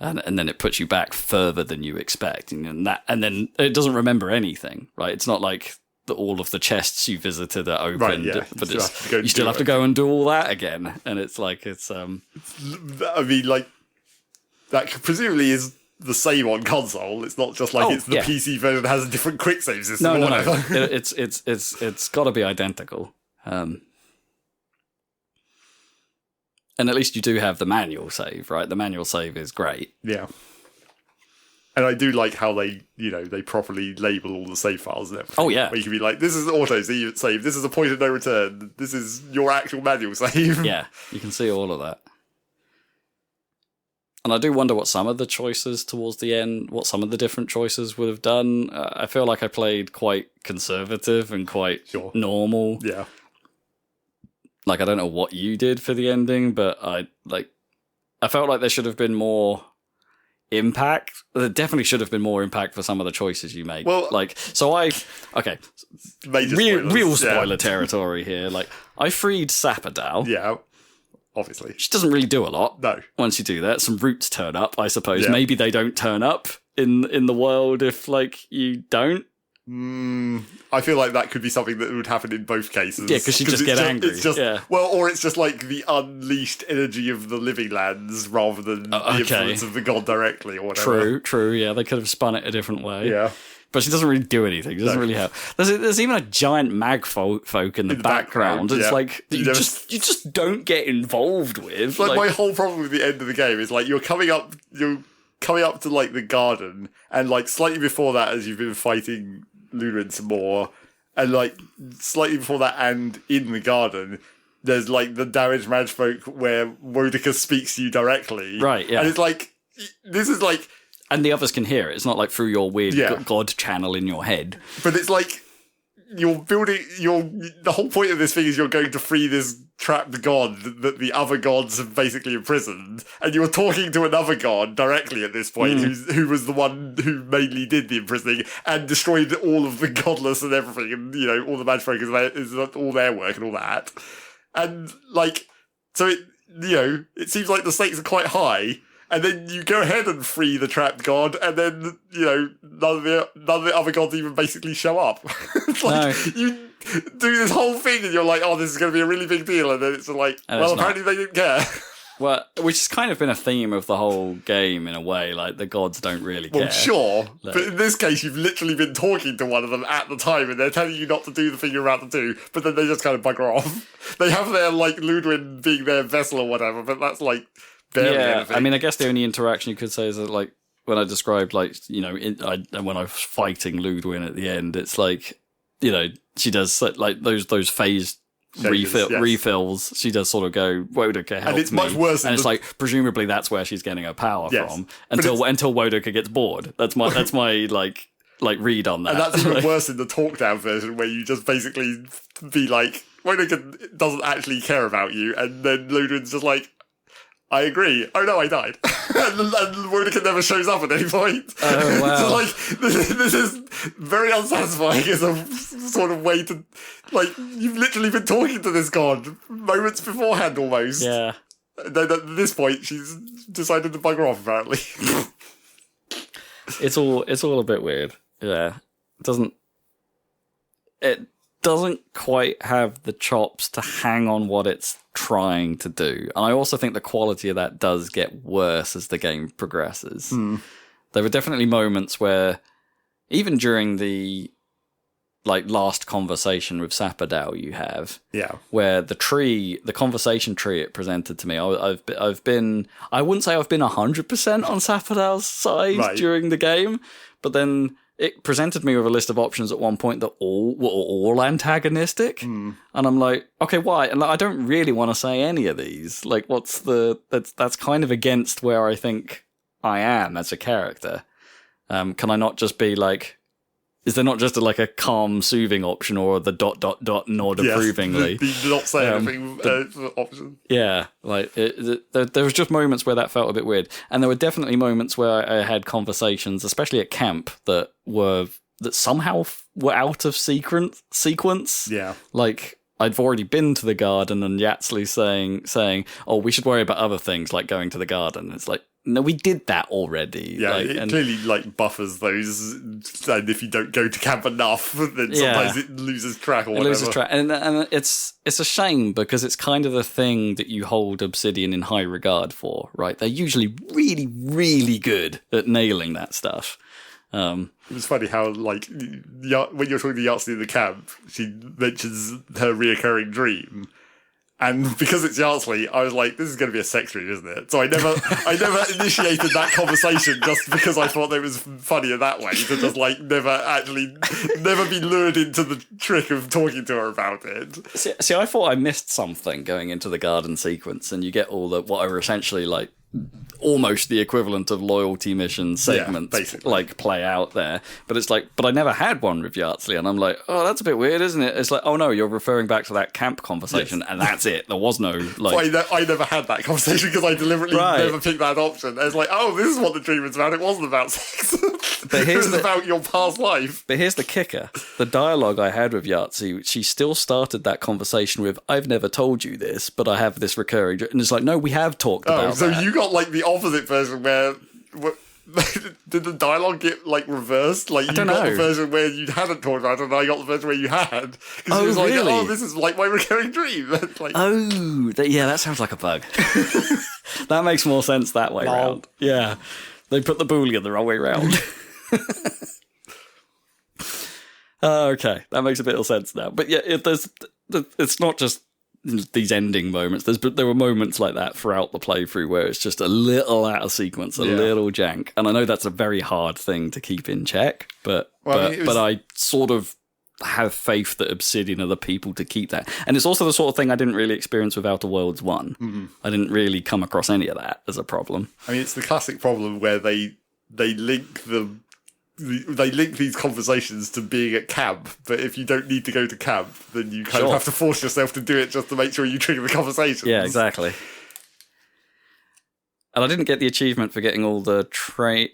Speaker 4: then it puts you back further than you expect, and then it doesn't remember anything, right? It's not like all of the chests you visited are opened,
Speaker 3: right, yeah.
Speaker 4: but you still have to go and do all that again, and it's like
Speaker 3: I mean, like that presumably is the same on console. It's not just like it's the PC version that has a different quick save system.
Speaker 4: No. It's got to be identical. And at least you do have the manual save, right? The manual save is great.
Speaker 3: Yeah. And I do like how they properly label all the save files and everything.
Speaker 4: Oh, yeah.
Speaker 3: Where you can be like, this is auto save, this is a point of no return, this is your actual manual save.
Speaker 4: Yeah, you can see all of that. And I do wonder what some of the choices towards the end, what some of the different choices would have done. I feel like I played quite conservative and quite normal.
Speaker 3: Yeah.
Speaker 4: Like, I don't know what you did for the ending, but I felt like there should have been more impact. There definitely should have been more impact for some of the choices you make.
Speaker 3: Well,
Speaker 4: okay,
Speaker 3: major
Speaker 4: real
Speaker 3: spoilers,
Speaker 4: spoiler territory here. Like, I freed Sapadao.
Speaker 3: Yeah, obviously.
Speaker 4: Which doesn't really do a lot.
Speaker 3: No.
Speaker 4: Once you do that, some roots turn up, I suppose.
Speaker 3: Yeah.
Speaker 4: Maybe they don't turn up in the world if, like, you don't.
Speaker 3: I feel like that could be something that would happen in both cases.
Speaker 4: Yeah, because you just get angry.
Speaker 3: It's just,
Speaker 4: yeah.
Speaker 3: Well, or it's just like the unleashed energy of the living lands rather than the influence of the god directly or whatever.
Speaker 4: True, yeah. They could have spun it a different way.
Speaker 3: Yeah.
Speaker 4: But she doesn't really do anything. She doesn't really help. There's even a giant mag folk in the background. It's like you just don't get involved with.
Speaker 3: Like my whole problem with the end of the game is like you're coming up to like the garden, and like slightly before that, as you've been fighting Ludwig some more, and like slightly before that, and in the garden, there's like the damaged magfolk where Wodica speaks to you directly,
Speaker 4: right? Yeah,
Speaker 3: and it's like this is like.
Speaker 4: And the others can hear it. It's not like through your weird god channel in your head.
Speaker 3: But it's like you're building. The whole point of this thing is you're going to free this trapped god that the other gods have basically imprisoned, and you're talking to another god directly at this point, who was the one who mainly did the imprisoning and destroyed all of the godless and everything, and all the magic is all their work and all that. And like, so it seems like the stakes are quite high. And then you go ahead and free the trapped god, and then none of the other gods even basically show up. It's like you do this whole thing, and you're like, "Oh, this is going to be a really big deal," and then it's like, "Well, apparently they didn't care."
Speaker 4: Well, which has kind of been a theme of the whole game in a way. Like the gods don't really care.
Speaker 3: Well, sure, but in this case, you've literally been talking to one of them at the time, and they're telling you not to do the thing you're about to do, but then they just kind of bugger off. They have their like Ludwig being their vessel or whatever, but that's like.
Speaker 4: I mean, I guess the only interaction you could say is that, like, when I described, like, when I was fighting Ludwig at the end, it's like, she does like those phase refills. She does sort of go, Wodica, help
Speaker 3: and it's
Speaker 4: me.
Speaker 3: much worse.
Speaker 4: And it's like presumably that's where she's getting her power from until Wodica gets bored. That's my like read on that.
Speaker 3: And that's even worse in the talk down version where you just basically be like, Wodica doesn't actually care about you, and then Ludwig's just like. I agree. Oh no, I died. and Wodica never shows up at any point.
Speaker 4: Oh, wow.
Speaker 3: So, like, this is very unsatisfying as a sort of way to, like, you've literally been talking to this god moments beforehand almost.
Speaker 4: Yeah.
Speaker 3: And then at this point, she's decided to bugger off, apparently.
Speaker 4: It's all a bit weird. Yeah. It doesn't quite have the chops to hang on what it's trying to do. And I also think the quality of that does get worse as the game progresses. There were definitely moments where, even during the last conversation with Sapadao you have, where the conversation tree it presented to me, I've been, I wouldn't say I've been 100% on Sapadao's side during the game, but then it presented me with a list of options at one point that were all antagonistic. And I'm like, okay, why? And I don't really want to say any of these. Like, that's kind of against where I think I am as a character. Can I not just be like, is there not just a calm, soothing option or the ... nod approvingly?
Speaker 3: The not say anything option.
Speaker 4: Yeah, there was just moments where that felt a bit weird. And there were definitely moments where I had conversations, especially at camp, that somehow were out of sequence.
Speaker 3: Yeah.
Speaker 4: Like, I'd already been to the garden and Yatsley saying, oh, we should worry about other things like going to the garden. It's like, no, we did that already.
Speaker 3: Yeah, it clearly buffers those, and if you don't go to camp enough, then sometimes it loses track or whatever. It loses track,
Speaker 4: and it's a shame because it's kind of the thing that you hold Obsidian in high regard for, right? They're usually really, really good at nailing that stuff.
Speaker 3: It was funny how, when you're talking to Yahtzee in the camp, she mentions her reoccurring dream. And because it's Yahtzee, I was like, this is going to be a sex dream, isn't it? So I never initiated that conversation just because I thought it was funnier that way, to just never be lured into the trick of talking to her about it.
Speaker 4: See, I thought I missed something going into the garden sequence, and you get all what are essentially almost the equivalent of loyalty mission segments
Speaker 3: basically.
Speaker 4: like play out there. But it's like, but I never had one with Yardsley, and I'm like, oh, that's a bit weird, isn't it? It's like, oh no, you're referring back to that camp conversation, and that's it. There was no like.
Speaker 3: I never had that conversation because I deliberately never picked that option. It's like, oh, this is what the dream was about. It wasn't about sex.
Speaker 4: But
Speaker 3: it was about your past life.
Speaker 4: But here's the kicker. The dialogue I had with Yahtzee, she still started that conversation with, I've never told you this, but I have this recurring... And it's like, no, we have talked about
Speaker 3: so
Speaker 4: that.
Speaker 3: You got, like, the opposite version where... Did the dialogue get, like, reversed? Like, you got the version where you hadn't talked about it, and I got the version where you had. Because it was like,
Speaker 4: really?
Speaker 3: oh, this is, like, my recurring dream. Like,
Speaker 4: that sounds like a bug. That makes more sense that way round. Yeah. They put the Boolean the wrong way round. Okay, that makes a bit of sense now. But yeah, it's not just these ending moments. There were moments like that throughout the playthrough where it's just a little out of sequence, a little jank. And I know that's a very hard thing to keep in check, but I sort of have faith that Obsidian are the people to keep that. And it's also the sort of thing I didn't really experience with Outer Worlds 1. Mm-hmm. I didn't really come across any of that as a problem.
Speaker 3: I mean, it's the classic problem where they link these conversations to being at camp, but if you don't need to go to camp, then you kind of have to force yourself to do it just to make sure you trigger the conversations.
Speaker 4: Yeah, exactly. And I didn't get the achievement for getting all the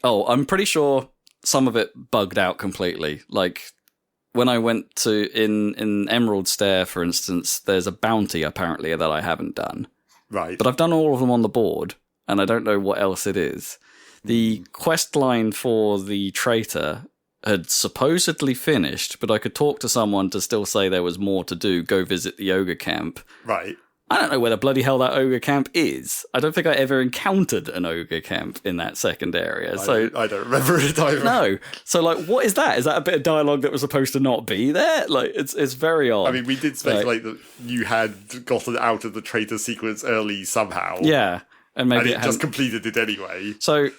Speaker 4: I'm pretty sure some of it bugged out completely. Like, when I went to, in Emerald Stair, for instance, there's a bounty, apparently, that I haven't done.
Speaker 3: Right.
Speaker 4: But I've done all of them on the board, and I don't know what else it is. The quest line for the traitor had supposedly finished, but I could talk to someone to still say there was more to do, go visit the ogre camp.
Speaker 3: Right.
Speaker 4: I don't know where the bloody hell that ogre camp is. I don't think I ever encountered an ogre camp in that second area.
Speaker 3: I don't remember it either.
Speaker 4: No. So, like, what is that? Is that a bit of dialogue that was supposed to not be there? Like, it's very odd.
Speaker 3: I mean, we did speculate that you had gotten out of the traitor sequence early somehow.
Speaker 4: Yeah. And maybe
Speaker 3: it just completed it anyway.
Speaker 4: So...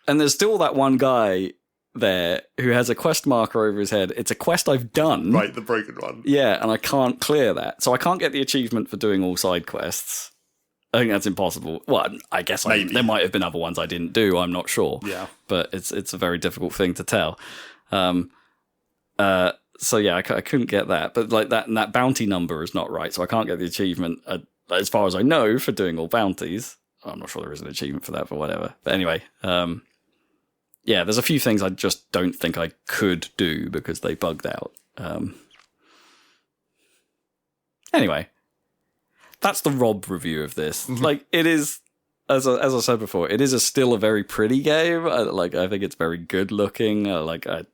Speaker 4: And there's still that one guy there who has a quest marker over his head. It's a quest I've done.
Speaker 3: Right, the broken one.
Speaker 4: Yeah, and I can't clear that. So I can't get the achievement for doing all side quests. I think that's impossible. Well, I guess there might have been other ones I didn't do. I'm not sure.
Speaker 3: Yeah.
Speaker 4: But it's a very difficult thing to tell. So yeah, I couldn't get that. But like that bounty number is not right. So I can't get the achievement, as far as I know, for doing all bounties. I'm not sure there is an achievement for that, but whatever. But anyway, yeah, there's a few things I just don't think I could do because they bugged out. Anyway, that's the Rob review of this. Like, it is, as I said before, it is still a very pretty game. I think it's very good looking. The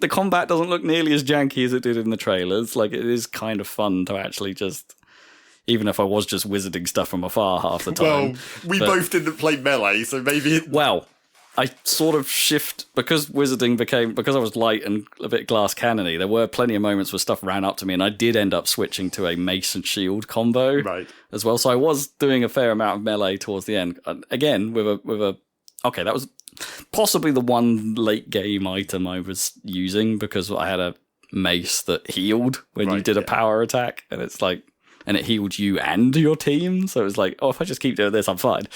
Speaker 4: combat doesn't look nearly as janky as it did in the trailers. Like, it is kind of fun to actually just... Even if I was just wizarding stuff from afar half the time.
Speaker 3: Well, we both didn't play melee, so maybe...
Speaker 4: Well, I sort of because wizarding because I was light and a bit glass cannony, there were plenty of moments where stuff ran up to me, and I did end up switching to a mace and shield combo as well. So I was doing a fair amount of melee towards the end. Again, with a... Okay, that was possibly the one late game item I was using, because I had a mace that healed when you did a power attack, and it's like... And it healed you and your team. So it was like, oh, if I just keep doing this, I'm fine.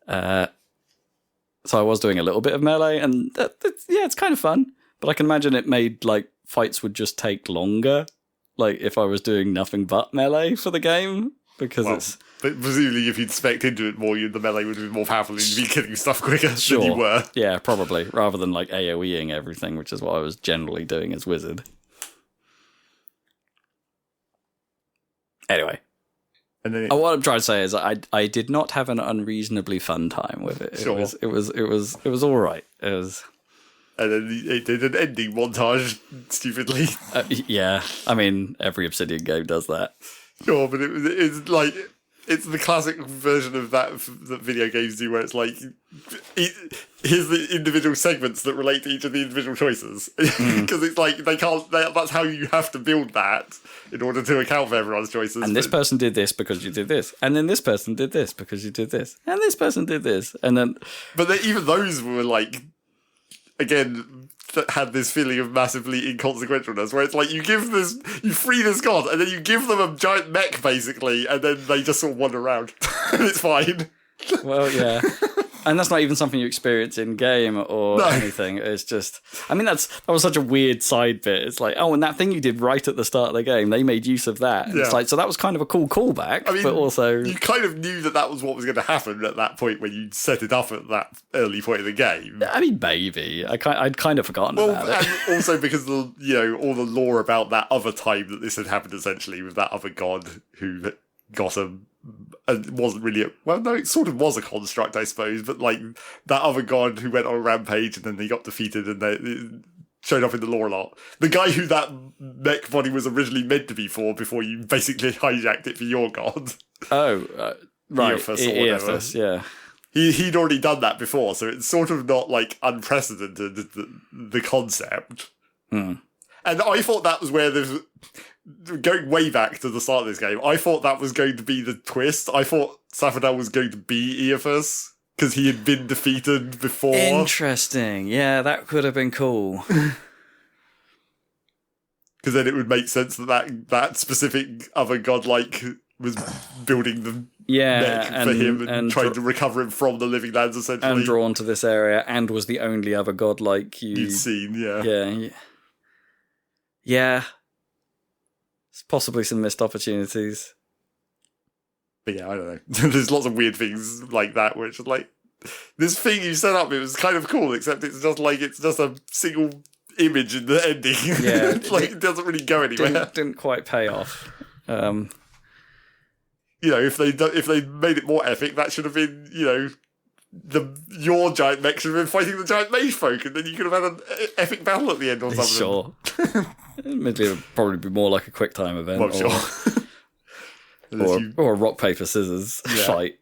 Speaker 4: So I was doing a little bit of melee, and it's kind of fun. But I can imagine it made, like, fights would just take longer. Like, if I was doing nothing but melee for the game. Because
Speaker 3: But presumably, if you'd spec into it more, the melee would be more powerful and you'd be killing stuff quicker than you were.
Speaker 4: Yeah, probably. Rather than, like, AoEing everything, which is what I was generally doing as Wizard. Anyway,
Speaker 3: and then
Speaker 4: what I'm trying to say is I did not have an unreasonably fun time with it. It was all right. It was,
Speaker 3: and then it did an ending montage stupidly.
Speaker 4: Yeah, I mean every Obsidian game does that.
Speaker 3: Sure, but it's like it's the classic version of that video games do, where it's like here's the individual segments that relate to each of the individual choices, because it's like they can't. That's how you have to build that in order to account for everyone's choices.
Speaker 4: And this person did this because you did this, and then this person did this because you did this, and this person did this, and then.
Speaker 3: But even those were like, again, that had this feeling of massively inconsequentialness, where it's like you free this god, and then you give them a giant mech, basically, and then they just sort of wander around. And it's fine.
Speaker 4: Well, yeah. And that's not even something you experience in game or anything. It's just, I mean, that was such a weird side bit. It's like, oh, and that thing you did right at the start of the game, they made use of that. And it's like, so that was kind of a cool callback, I mean, but also
Speaker 3: you kind of knew that was what was going to happen at that point when you set it up at that early point of the game.
Speaker 4: I mean, maybe I'd kind of forgotten about it.
Speaker 3: And also because all the lore about that other time that this had happened, essentially with that other god who got it wasn't really it sort of was a construct, I suppose, but like that other god who went on a rampage and then he got defeated and they showed up in the lore a lot. The guy who that mech body was originally meant to be for before you basically hijacked it for your god.
Speaker 4: Oh, right.
Speaker 3: Eophus,
Speaker 4: yeah.
Speaker 3: He'd already done that before, so it's sort of not like unprecedented, the concept.
Speaker 4: Hmm.
Speaker 3: And I thought that was where going way back to the start of this game, I thought that was going to be the twist. I thought Saffredal was going to be Eophus because he had been defeated before.
Speaker 4: Interesting. Yeah, that could have been cool.
Speaker 3: Because then it would make sense that specific other godlike was building the mech for him and trying to recover him from the living lands, essentially.
Speaker 4: And drawn to this area and was the only other godlike
Speaker 3: you'd seen,
Speaker 4: Yeah. Possibly some missed opportunities.
Speaker 3: But yeah, I don't know. There's lots of weird things like that, which like this thing you set up, it was kind of cool, except it's just a single image in the ending.
Speaker 4: Yeah,
Speaker 3: it doesn't really go anywhere.
Speaker 4: Didn't quite pay off.
Speaker 3: If they made it more epic, that should have been your giant mech should have been fighting the giant mage folk, and then you could have had an epic battle at the end or something.
Speaker 4: Sure. Admittedly, it would probably be more like a quick time event.
Speaker 3: Well, sure.
Speaker 4: or a rock, paper, scissors fight.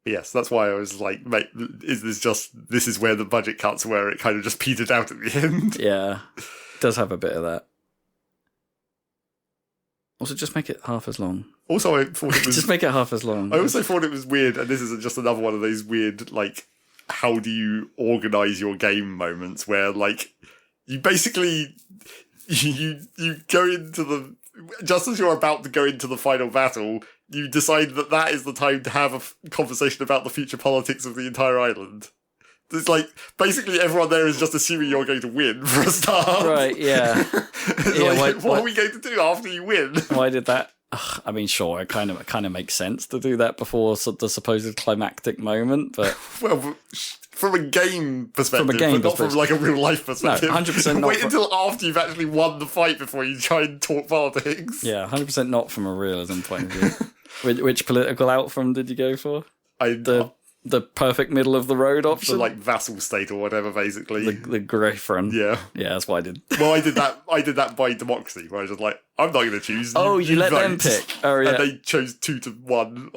Speaker 3: Yes, that's why I was like, mate, this is where the budget cuts, where it kind of just petered out at the end.
Speaker 4: Yeah. It does have a bit of that. Also, just make it half as long.
Speaker 3: Also, I thought it was...
Speaker 4: Just make it half as long.
Speaker 3: I also thought it was weird, and this is just another one of those weird, like, how do you organise your game moments, where, like, you basically... You go into the... Just as you're about to go into the final battle, you decide that is the time to have a conversation about the future politics of the entire island. It's like, basically everyone there is just assuming you're going to win for a start.
Speaker 4: Right, yeah.
Speaker 3: What are we going to do after you win?
Speaker 4: Why did that... I mean, sure, it kind of makes sense to do that before the supposed climactic moment, but...
Speaker 3: Well, from a game perspective, but not from like a real life perspective.
Speaker 4: No, 100% not.
Speaker 3: Wait until after you've actually won the fight before you try and talk politics.
Speaker 4: Yeah, 100% not from a realism point of view. Which political outcome did you go for? The perfect middle of the road option?
Speaker 3: The like vassal state or whatever, basically.
Speaker 4: The grey front.
Speaker 3: Yeah.
Speaker 4: Yeah, that's what I did.
Speaker 3: Well, I did that by democracy, where I was just like, I'm not going to choose.
Speaker 4: You let
Speaker 3: vote.
Speaker 4: them pick. Oh, yeah.
Speaker 3: And they chose 2-1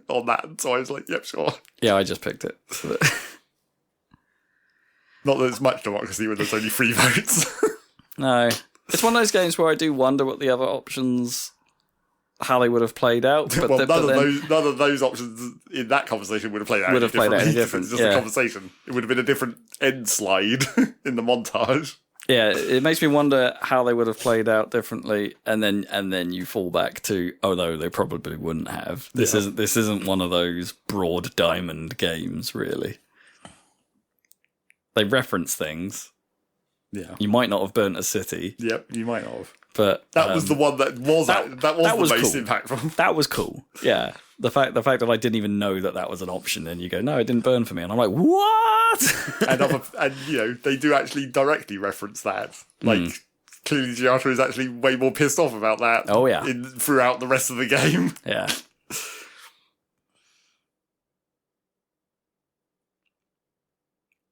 Speaker 3: on that, so I was like, yep, sure.
Speaker 4: Yeah, I just picked it.
Speaker 3: Not that it's much democracy when there's only 3 votes.
Speaker 4: No. It's one of those games where I do wonder what the other options... how they would have played out. But
Speaker 3: none of those options in that conversation would have played out.
Speaker 4: Would have played out any different.
Speaker 3: It's just a conversation. It would have been a different end slide in the montage.
Speaker 4: Yeah, it makes me wonder how they would have played out differently, and then you fall back to, although they probably wouldn't have. This isn't one of those broad diamond games, really. They reference things.
Speaker 3: Yeah,
Speaker 4: you might not have burnt a city.
Speaker 3: Yep, you might not have.
Speaker 4: But
Speaker 3: that was the one that was the most
Speaker 4: cool.
Speaker 3: impactful.
Speaker 4: That was cool. Yeah, the fact that I didn't even know that was an option, and you go, no, it didn't burn for me, and I'm like, what?
Speaker 3: and they do actually directly reference that. Like clearly, Giata is actually way more pissed off about that.
Speaker 4: Oh yeah,
Speaker 3: throughout the rest of the game.
Speaker 4: Yeah.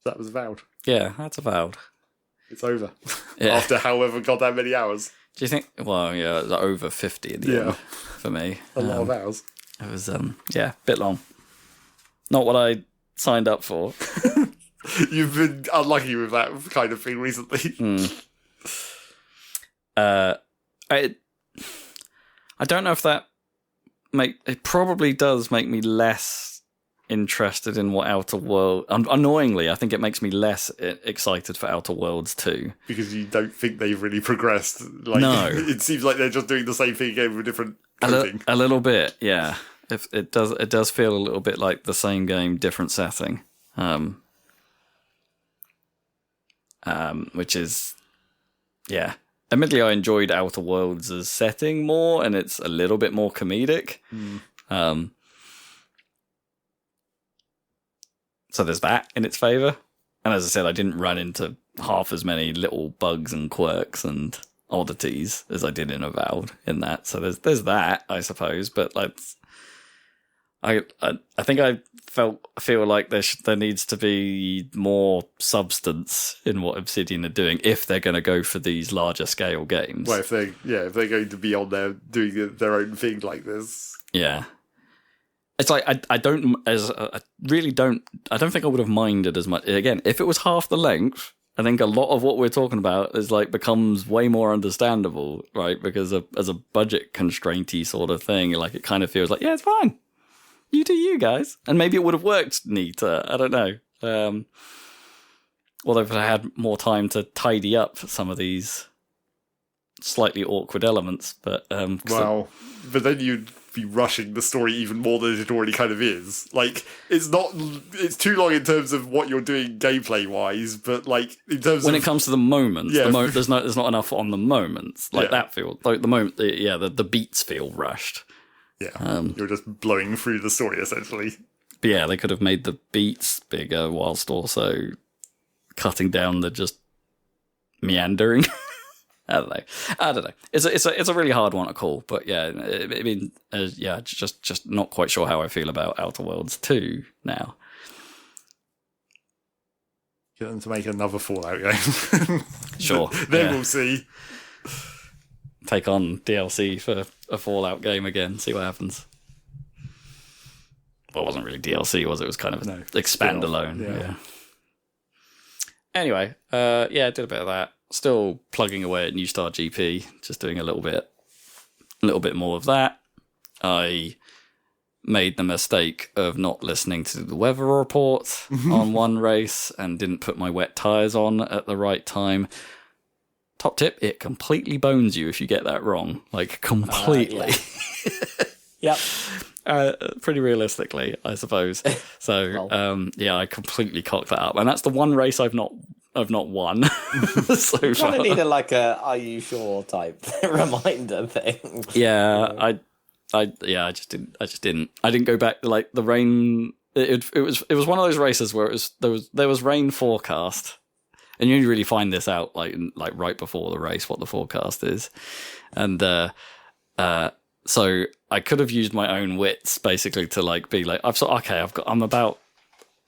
Speaker 3: That was Avowed.
Speaker 4: Yeah, that's Avowed.
Speaker 3: It's over. Yeah. After however goddamn many hours.
Speaker 4: Do you think? Well, yeah, it was over 50 in the end for me.
Speaker 3: A lot of hours.
Speaker 4: It was, a bit long. Not what I signed up for.
Speaker 3: You've been unlucky with that kind of thing recently.
Speaker 4: I don't know if that it probably does make me less interested in what Outer World. Annoyingly, I think it makes me less excited for Outer Worlds 2.
Speaker 3: Because you don't think they've really progressed. Like,
Speaker 4: No.
Speaker 3: It seems like they're just doing the same thing again with different coding.
Speaker 4: A little bit, yeah. If it does feel a little bit like the same game, different setting. Which is, yeah. Admittedly, I enjoyed Outer Worlds as setting more, and it's a little bit more comedic. So there's that in its favour. And as I said, I didn't run into half as many little bugs and quirks and oddities as I did in Avowed in that. So there's that, I suppose. But like, I think I feel like there needs to be more substance in what Obsidian are doing if they're going to go for these larger scale games.
Speaker 3: Well, if they're going to be on there doing their own thing like this.
Speaker 4: Yeah. It's like I don't think I would have minded as much. Again, if it was half the length, I think a lot of what we're talking about is like becomes way more understandable, right? Because as a budget constrainty sort of thing, like it kind of feels like, yeah, it's fine. You do you guys, and maybe it would have worked neater. I don't know. Although if I had more time to tidy up some of these slightly awkward elements, but
Speaker 3: but then you'd be rushing the story even more than it already kind of is. Like, it's too long in terms of what you're doing gameplay wise, but like in terms
Speaker 4: when
Speaker 3: of
Speaker 4: it comes to the moments,
Speaker 3: Yeah.
Speaker 4: there's not enough on the moments. Like that feel like the moment, the beats feel rushed.
Speaker 3: you're just blowing through the story essentially.
Speaker 4: But yeah, they could have made the beats bigger whilst also cutting down the just meandering. I don't know. It's a really hard one to call, but yeah, I mean, just not quite sure how I feel about Outer Worlds 2 now.
Speaker 3: Get them to make another Fallout game.
Speaker 4: Sure.
Speaker 3: Then we'll see.
Speaker 4: Take on DLC for a Fallout game again, see what happens. Well, it wasn't really DLC, was it? It was kind of expand alone. Yeah. Anyway, did a bit of that. Still plugging away at New Star GP, just doing a little bit more of that. I made the mistake of not listening to the weather report on one race and didn't put my wet tyres on at the right time. Top tip, it completely bones you if you get that wrong. Like, completely.
Speaker 5: Yep.
Speaker 4: Pretty realistically, I suppose. So, I completely cocked that up. And that's the one race I've not won so
Speaker 5: You
Speaker 4: far.
Speaker 5: kind of need a "Are you sure?" type reminder thing.
Speaker 4: Yeah, I just didn't. I didn't go back. Like the rain, it was one of those races where there was rain forecast, and you only really find this out like right before the race what the forecast is, and so I could have used my own wits basically to like be like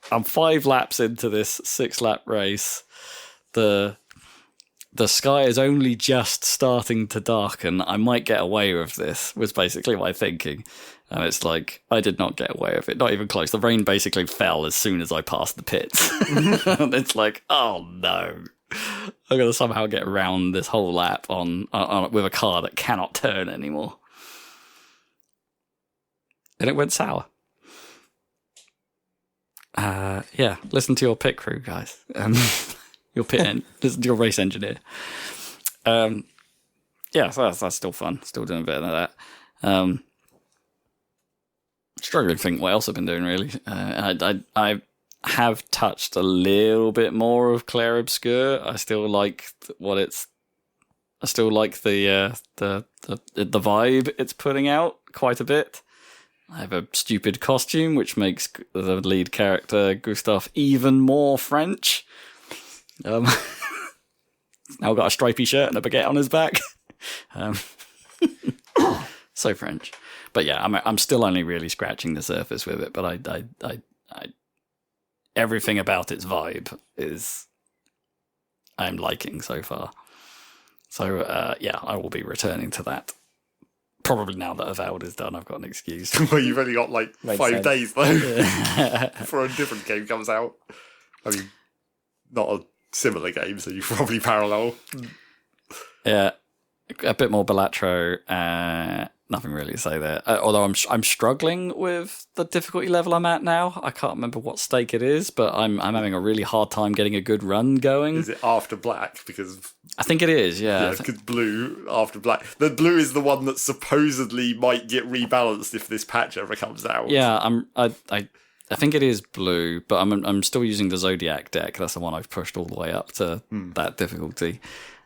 Speaker 4: I'm 5 laps into this 6-lap race. The sky is only just starting to darken. I might get away with this, was basically my thinking. And it's like, I did not get away with it. Not even close. The rain basically fell as soon as I passed the pits. And it's like, oh no. I'm going to somehow get around this whole lap on with a car that cannot turn anymore. And it went sour. Listen to your pit crew, guys. Listen to your race engineer. So that's still fun. Still doing better than that. Struggling to think what else I've been doing, really. I have touched a little bit more of Clair Obscur. I still like I still like the vibe it's putting out quite a bit. I have a stupid costume, which makes the lead character, Gustav, even more French. Now got a stripy shirt and a baguette on his back. So French. But yeah, I'm still only really scratching the surface with it, but I everything about its vibe I'm liking so far. So I will be returning to that. Probably now that Avowed is done, I've got an excuse.
Speaker 3: Well, you've only got like
Speaker 5: Makes
Speaker 3: 5
Speaker 5: sense.
Speaker 3: days though before a different game comes out. I mean, not a similar game, so you probably parallel.
Speaker 4: Yeah, a bit more Balatro, nothing really to say there. Although I'm struggling with the difficulty level I'm at now. I can't remember what stake it is, but I'm having a really hard time getting a good run going.
Speaker 3: Is it after black? Because
Speaker 4: I think it is. Yeah.
Speaker 3: because blue after black. The blue is the one that supposedly might get rebalanced if this patch ever comes out.
Speaker 4: Yeah. I think it is blue, but I'm still using the Zodiac deck. That's the one I've pushed all the way up to that difficulty,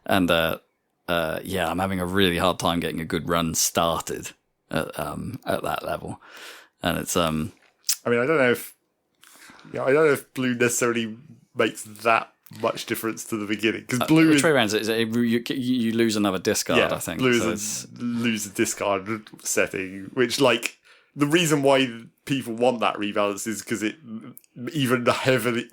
Speaker 4: and I'm having a really hard time getting a good run started at that level, and it's I
Speaker 3: mean, I don't know if blue necessarily makes that much difference to the beginning, because blue is...
Speaker 4: rounds, you lose another discard, I think.
Speaker 3: Blue lose a discard setting, which, like, the reason why people want that rebalance is because it even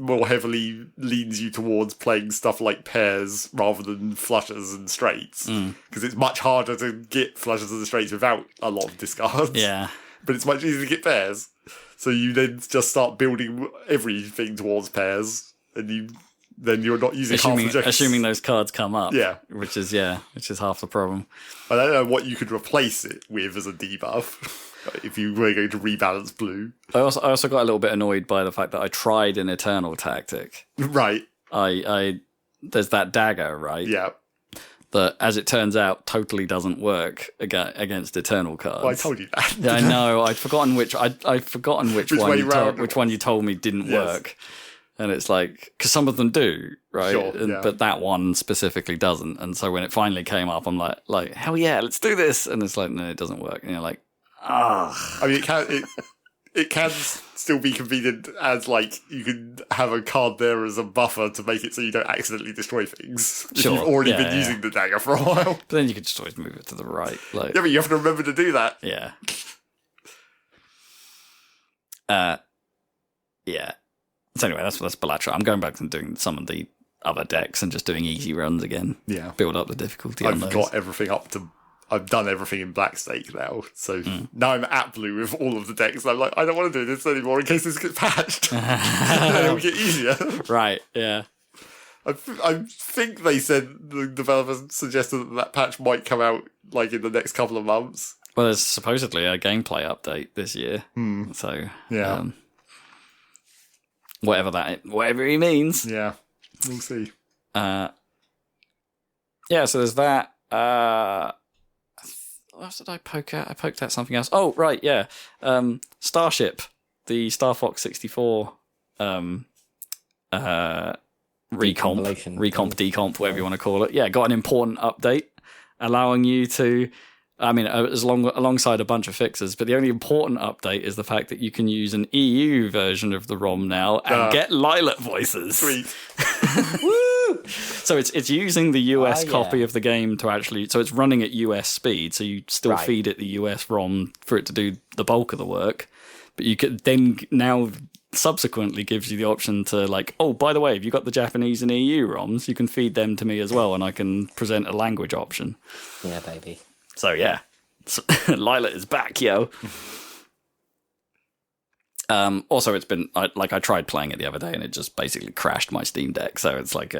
Speaker 3: more heavily leans you towards playing stuff like pairs rather than flushes and straights, because it's much harder to get flushes and straights without a lot of discards.
Speaker 4: Yeah.
Speaker 3: But it's much easier to get pairs. So you then just start building everything towards pairs, and then you're not using
Speaker 4: assuming those cards come up.
Speaker 3: Yeah.
Speaker 4: Which is half the problem.
Speaker 3: I don't know what you could replace it with as a debuff if you were going to rebalance blue.
Speaker 4: I also got a little bit annoyed by the fact that I tried an Eternal tactic.
Speaker 3: Right.
Speaker 4: There's that dagger, right?
Speaker 3: Yeah.
Speaker 4: That, as it turns out, totally doesn't work against Eternal cards.
Speaker 3: Well, I told you that.
Speaker 4: Yeah, I know. I'd forgotten which one you told me didn't work. And it's like, because some of them do, right?
Speaker 3: Sure,
Speaker 4: but that one specifically doesn't. And so when it finally came up, I'm like, hell yeah, let's do this. And it's like, no, it doesn't work. And you're like, ah.
Speaker 3: I mean, it can still be convenient as, like, you can have a card there as a buffer to make it so you don't accidentally destroy things.
Speaker 4: Sure.
Speaker 3: If you've already been using the dagger for a while.
Speaker 4: But then you could just always move it to the right. Like,
Speaker 3: yeah, but you have to remember to do that.
Speaker 4: Yeah. Yeah. So anyway, that's Balatro. I'm going back and doing some of the other decks and just doing easy runs again.
Speaker 3: Yeah.
Speaker 4: Build up the difficulty on those.
Speaker 3: I've done everything in black stake now. So now I'm at blue with all of the decks. I'm like, I don't want to do this anymore in case this gets patched. It'll get easier.
Speaker 4: Right, yeah.
Speaker 3: I think they said, the developers suggested that patch might come out like in the next couple of months.
Speaker 4: Well, there's supposedly a gameplay update this year. So,
Speaker 3: yeah.
Speaker 4: Whatever he means.
Speaker 3: Yeah, we'll see.
Speaker 4: So there's that. What else did I poke at? I poked at something else. Oh, right, yeah. Starship, the Star Fox 64 recomp, decomp, whatever you want to call it. Yeah, got an important update allowing you to... alongside a bunch of fixes, but the only important update is the fact that you can use an EU version of the ROM now and get Lilac voices.
Speaker 3: Sweet.
Speaker 5: Woo!
Speaker 4: So it's using the US copy of the game to actually... So it's running at US speed, so you still feed it the US ROM for it to do the bulk of the work. But you could then now subsequently gives you the option to, like, oh, by the way, if you've got the Japanese and EU ROMs, you can feed them to me as well, and I can present a language option.
Speaker 5: Yeah, baby.
Speaker 4: So yeah, Lilac is back, yo. Also, it's been I tried playing it the other day and it just basically crashed my Steam Deck. So it's like,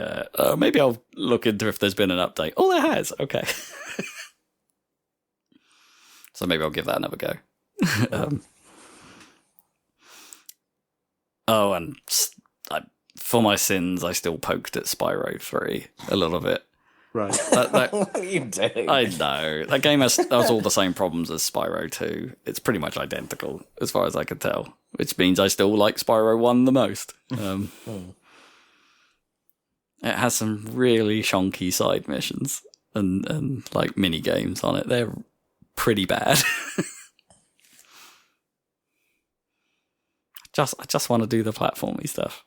Speaker 4: maybe I'll look into if there's been an update. Oh, there has. Okay. So maybe I'll give that another go. And for my sins, I still poked at Spyro 3 a little bit.
Speaker 3: Right.
Speaker 5: What are you doing?
Speaker 4: I know. That game has all the same problems as Spyro 2. It's pretty much identical, as far as I can tell. Which means I still like Spyro 1 the most. It has some really shonky side missions and like mini games on it. They're pretty bad. I just want to do the platformy stuff.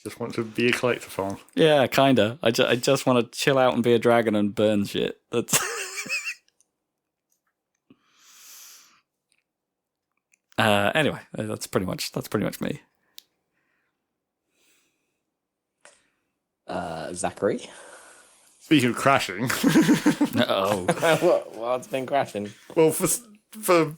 Speaker 3: Just want to be a collectathon.
Speaker 4: Yeah, kinda. I just want to chill out and be a dragon and burn shit. That's anyway. That's pretty much me.
Speaker 5: Zachary.
Speaker 3: Speaking of crashing,
Speaker 4: Oh,
Speaker 5: What's been crashing?
Speaker 3: well, for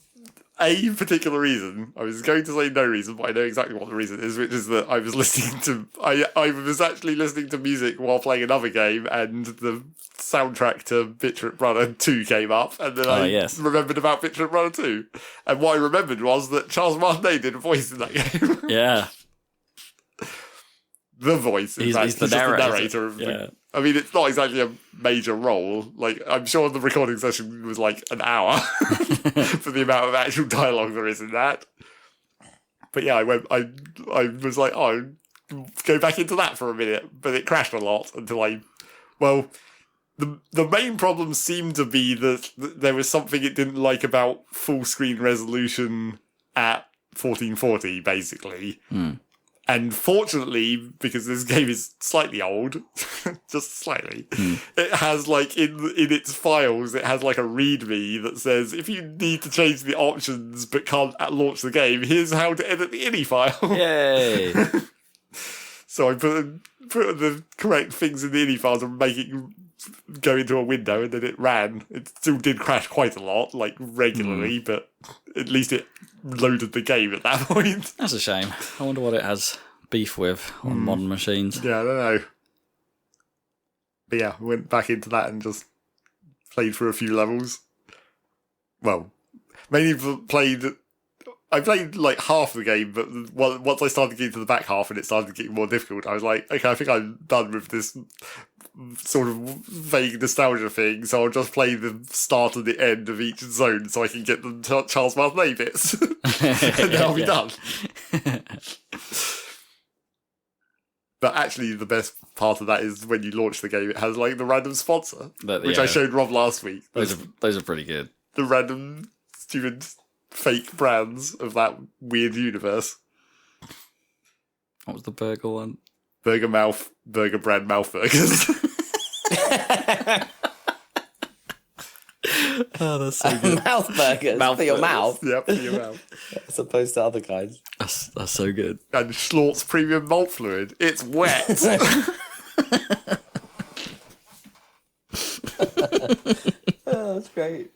Speaker 3: a particular reason. I was going to say no reason, but I know exactly what the reason is, which is that I was listening to... I was actually listening to music while playing another game, and the soundtrack to Bit Runner 2 came up, and then I remembered about Bit Runner 2. And what I remembered was that Charles Martinet did a voice in that game.
Speaker 4: Yeah.
Speaker 3: The voice.
Speaker 4: He's the narrator. Of the,
Speaker 3: I mean, it's not exactly a major role. Like, I'm sure the recording session was like an hour for the amount of actual dialogue there is in that. But yeah, I was like, oh, go back into that for a minute, but it crashed a lot until the main problem seemed to be that there was something it didn't like about full screen resolution at 1440, basically. And fortunately, because this game is slightly old, just slightly, it has like in its files, it has like a README that says, if you need to change the options but can't launch the game, here's how to edit the INI file.
Speaker 4: Yay!
Speaker 3: So I put the correct things in the INI files and make it go into a window, and then it ran. It still did crash quite a lot, like regularly, but at least it loaded the game at that point.
Speaker 4: That's a shame. I wonder what it has beef with on modern machines.
Speaker 3: Yeah, I don't know. But yeah, went back into that and just played for a few levels. Well, mainly I played like half the game, but once I started getting to the back half and it started getting more difficult, I was like, okay, I think I'm done with this sort of vague nostalgia thing, so I'll just play the start and the end of each zone so I can get the Charles Martinet bits. And then I'll be done. But actually, the best part of that is when you launch the game, it has like the random sponsor, which I showed Rob last week.
Speaker 4: Those are pretty good.
Speaker 3: The random stupid fake brands of that weird universe.
Speaker 4: What was the burger one?
Speaker 3: Burger brand mouth burgers.
Speaker 4: Oh, that's so good.
Speaker 5: Mouth burgers for your mouth.
Speaker 3: Yep, for your mouth.
Speaker 5: As opposed to other kinds.
Speaker 4: That's so good.
Speaker 3: And Schlort's premium malt fluid. It's wet.
Speaker 5: Oh, that's great.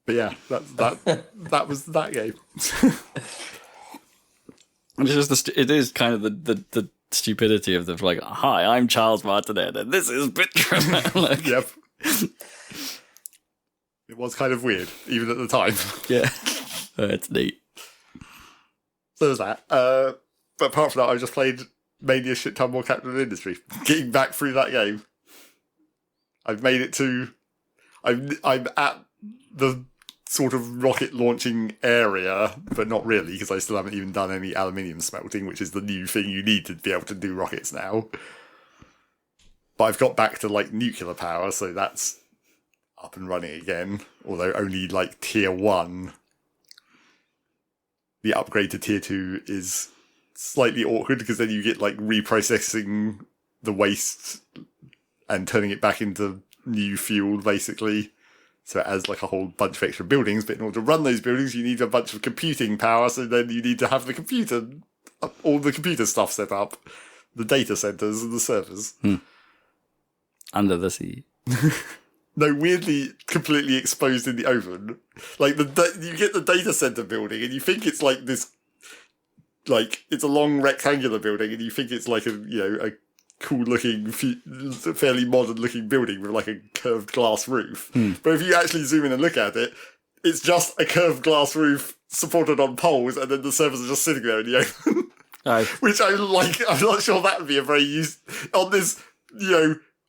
Speaker 3: But yeah, that was that game.
Speaker 4: It's just it is kind of the stupidity of the like, hi, I'm Charles Martinet, and this is Bit. Like,
Speaker 3: Yep. It was kind of weird, even at the time.
Speaker 4: Yeah. It's neat.
Speaker 3: So there's that. But apart from that, I just played mainly a shit ton more Captain of Industry. Getting back through that game. I've made it to... I'm at the sort of rocket launching area, but not really, because I still haven't even done any aluminium smelting, which is the new thing you need to be able to do rockets now. But I've got back to like nuclear power, so that's up and running again, although only like tier 1. The upgrade to tier 2 is slightly awkward because then you get like reprocessing the waste and turning it back into new fuel, basically. So it has like a whole bunch of extra buildings, but in order to run those buildings, you need a bunch of computing power, so then you need to have the computer, all the computer stuff set up, the data centers and the servers.
Speaker 4: Under the sea.
Speaker 3: No, weirdly completely exposed in the oven. Like, you get the data center building, and you think it's like this, like, it's a long rectangular building, and you think it's like a cool-looking, fairly modern-looking building with, like, a curved glass roof. But if you actually zoom in and look at it, it's just a curved glass roof supported on poles, and then the servers are just sitting there in the oven. Which I'm not sure that would be a very on this,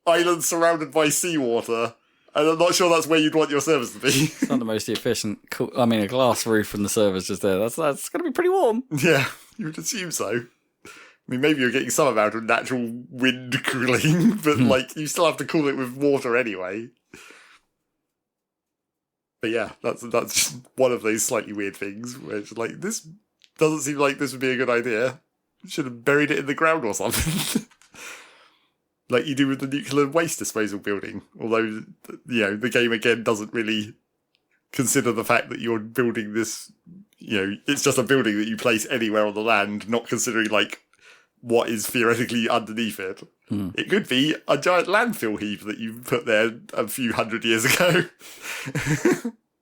Speaker 3: island surrounded by seawater. And I'm not sure that's where you'd want your servers to be.
Speaker 4: It's not the most efficient. I mean, a glass roof and the servers just there. That's going to be pretty warm.
Speaker 3: Yeah, you would assume so. I mean, maybe you're getting some amount of natural wind cooling, but you still have to cool it with water anyway. But yeah, that's just one of those slightly weird things where it's like, this doesn't seem like this would be a good idea. Should have buried it in the ground or something. Like you do with the nuclear waste disposal building. Although, the game again doesn't really consider the fact that you're building this, it's just a building that you place anywhere on the land, not considering what is theoretically underneath it. It could be a giant landfill heap that you put there a few hundred years ago.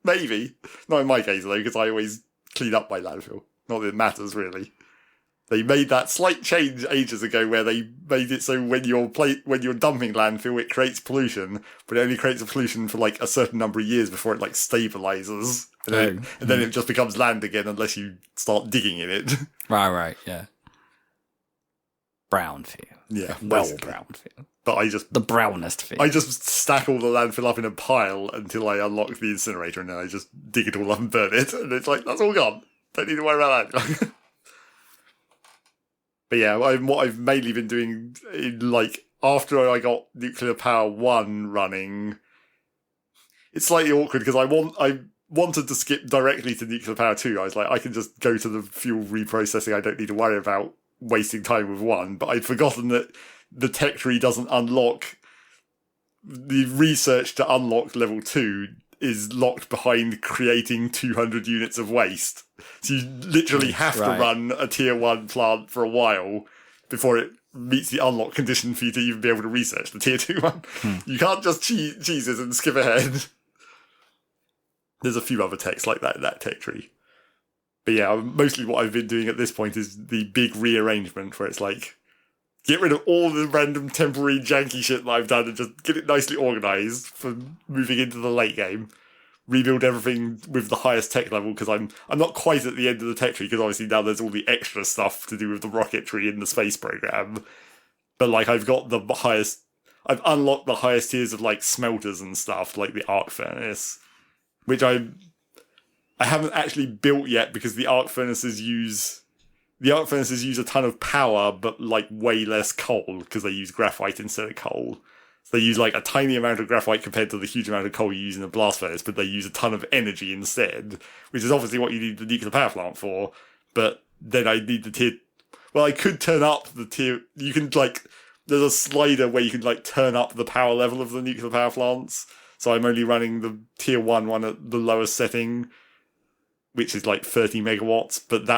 Speaker 3: Maybe. Not in my case, though, because I always clean up my landfill. Not that it matters, really. They made that slight change ages ago where they made it so when you're dumping landfill, it creates pollution, but it only creates a pollution for like a certain number of years before it like stabilizes. And then it just becomes land again unless you start digging in it.
Speaker 4: Right, yeah. Brown field.
Speaker 3: Yeah.
Speaker 4: Well,
Speaker 3: basically.
Speaker 4: brown field.
Speaker 3: But
Speaker 4: The brownest field.
Speaker 3: I just stack all the landfill up in a pile until I unlock the incinerator, and then I just dig it all up and burn it, and it's like, that's all gone. Don't need to worry about that. But yeah, what I've mainly been doing, like, after I got Nuclear Power 1 running, it's slightly awkward because I wanted to skip directly to Nuclear Power 2. I was like, I can just go to the fuel reprocessing. I don't need to worry about wasting time with 1. But I'd forgotten that the tech tree doesn't unlock. The research to unlock level 2 is locked behind creating 200 units of waste. So you literally have to run a tier 1 plant for a while before it meets the unlock condition for you to even be able to research the tier 2 one. You can't just cheese it and skip ahead. There's a few other techs like that in that tech tree. But yeah, mostly what I've been doing at this point is the big rearrangement where it's like, get rid of all the random temporary janky shit that I've done and just get it nicely organised for moving into the late game. Rebuild everything with the highest tech level because I'm not quite at the end of the tech tree because obviously now there's all the extra stuff to do with the rocketry in the space program. But like I've unlocked the highest tiers of like smelters and stuff like the arc furnace, which I haven't actually built yet because the arc furnaces use a ton of power, but like way less coal because they use graphite instead of coal. So they use like a tiny amount of graphite compared to the huge amount of coal you use in a blast furnace, but they use a ton of energy instead, which is obviously what you need the nuclear power plant for. But then I need the tier. Well, I could turn up the tier. You can like, there's a slider where you can like turn up the power level of the nuclear power plants. So I'm only running the tier 1 one at the lowest setting, which is like 30 megawatts, but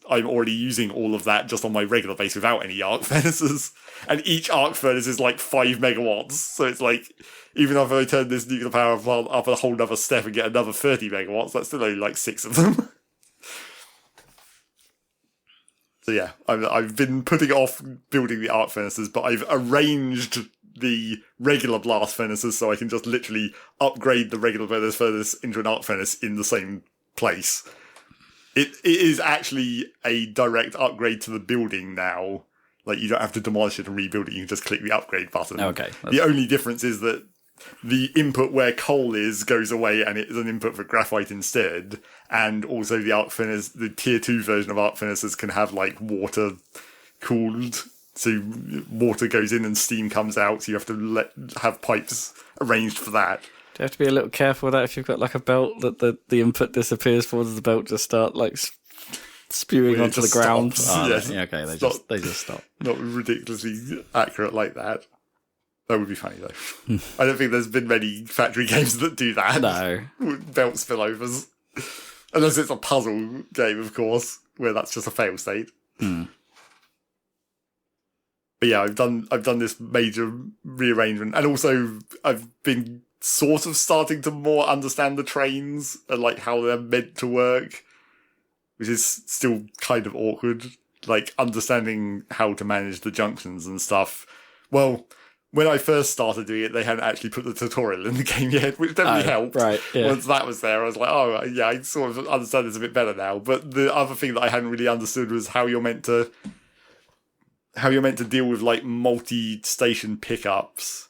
Speaker 3: I'm already using all of that just on my regular base without any arc furnaces. And each arc furnace is like 5 megawatts. So it's like, even if I turn this nuclear power plant up a whole other step and get another 30 megawatts, that's still only like 6 of them. So yeah, I've been putting off building the arc furnaces, but I've arranged the regular blast furnaces so I can just literally upgrade the regular furnace into an arc furnace in the same place. It is actually a direct upgrade to the building now. Like, you don't have to demolish it and rebuild it, you can just click the upgrade button.
Speaker 4: Okay.
Speaker 3: The only difference is that the input where coal is goes away and it is an input for graphite instead. And also the arc furnace, the tier 2 version of arc furnaces can have like water cooled. So water goes in and steam comes out, so you have to have pipes arranged for that.
Speaker 4: Do you have to be a little careful with that if you've got like a belt that the input disappears for? Does the belt just start like spewing onto the ground?
Speaker 3: Oh, yes.
Speaker 4: Yeah, okay, they just stop.
Speaker 3: Not ridiculously accurate like that. That would be funny though. I don't think there's been many factory games that do that.
Speaker 4: No.
Speaker 3: Belt spillovers. Unless it's a puzzle game, of course, where that's just a fail state. But yeah, I've done this major rearrangement, and also I've been sort of starting to more understand the trains and like how they're meant to work, which is still kind of awkward. Like understanding how to manage the junctions and stuff. Well, when I first started doing it, they hadn't actually put the tutorial in the game yet, which definitely helped.
Speaker 4: Right, yeah.
Speaker 3: Once that was there, I was like, oh yeah, I sort of understand this a bit better now. But the other thing that I hadn't really understood was how you're meant to deal with like multi-station pickups.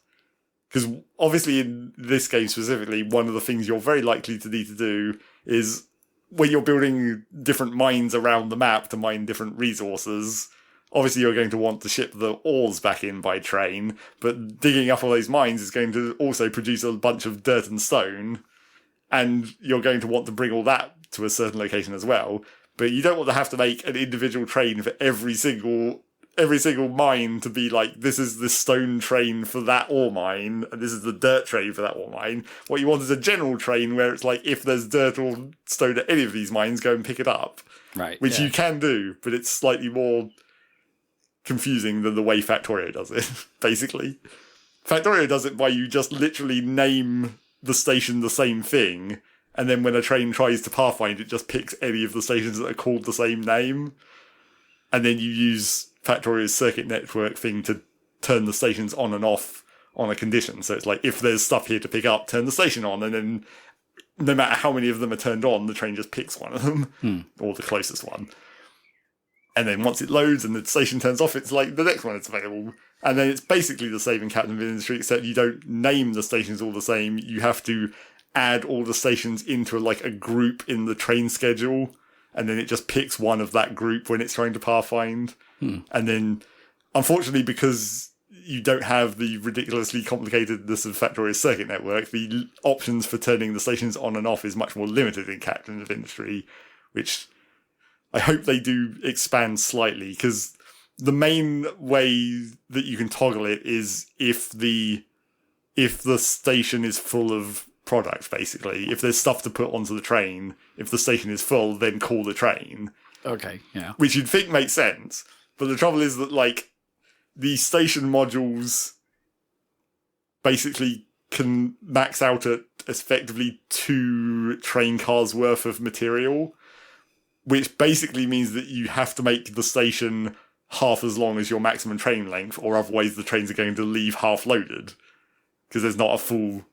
Speaker 3: Because obviously in this game specifically, one of the things you're very likely to need to do is when you're building different mines around the map to mine different resources, obviously you're going to want to ship the ores back in by train, but digging up all those mines is going to also produce a bunch of dirt and stone, and you're going to want to bring all that to a certain location as well. But you don't want to have to make an individual train for every single mine to be like, this is the stone train for that ore mine, and this is the dirt train for that ore mine. What you want is a general train where it's like, if there's dirt or stone at any of these mines, go and pick it up.
Speaker 4: Right.
Speaker 3: Which you can do, but it's slightly more confusing than the way Factorio does it, basically. Factorio does it by you just literally name the station the same thing, and then when a train tries to pathfind, it just picks any of the stations that are called the same name, and then you use Factorial's circuit network thing to turn the stations on and off on a condition. So it's like, if there's stuff here to pick up, turn the station on, and then no matter how many of them are turned on, the train just picks one of them, or the closest one. And then once it loads and the station turns off, it's like the next one is available. And then it's basically the same in Captain of Industry, except you don't name the stations all the same. You have to add all the stations into a group in the train schedule, and then it just picks one of that group when it's trying to pathfind. And then, unfortunately, because you don't have the ridiculously complicatedness of Factorial's circuit network, the options for turning the stations on and off is much more limited in Captain of Industry, which I hope they do expand slightly, because the main way that you can toggle it is if the station is full of product, basically. If there's stuff to put onto the train, if the station is full, then call the train.
Speaker 4: Okay, yeah.
Speaker 3: Which you'd think makes sense. But the trouble is that, the station modules basically can max out at effectively 2 train cars worth of material, which basically means that you have to make the station half as long as your maximum train length, or otherwise the trains are going to leave half loaded. Because there's not a full...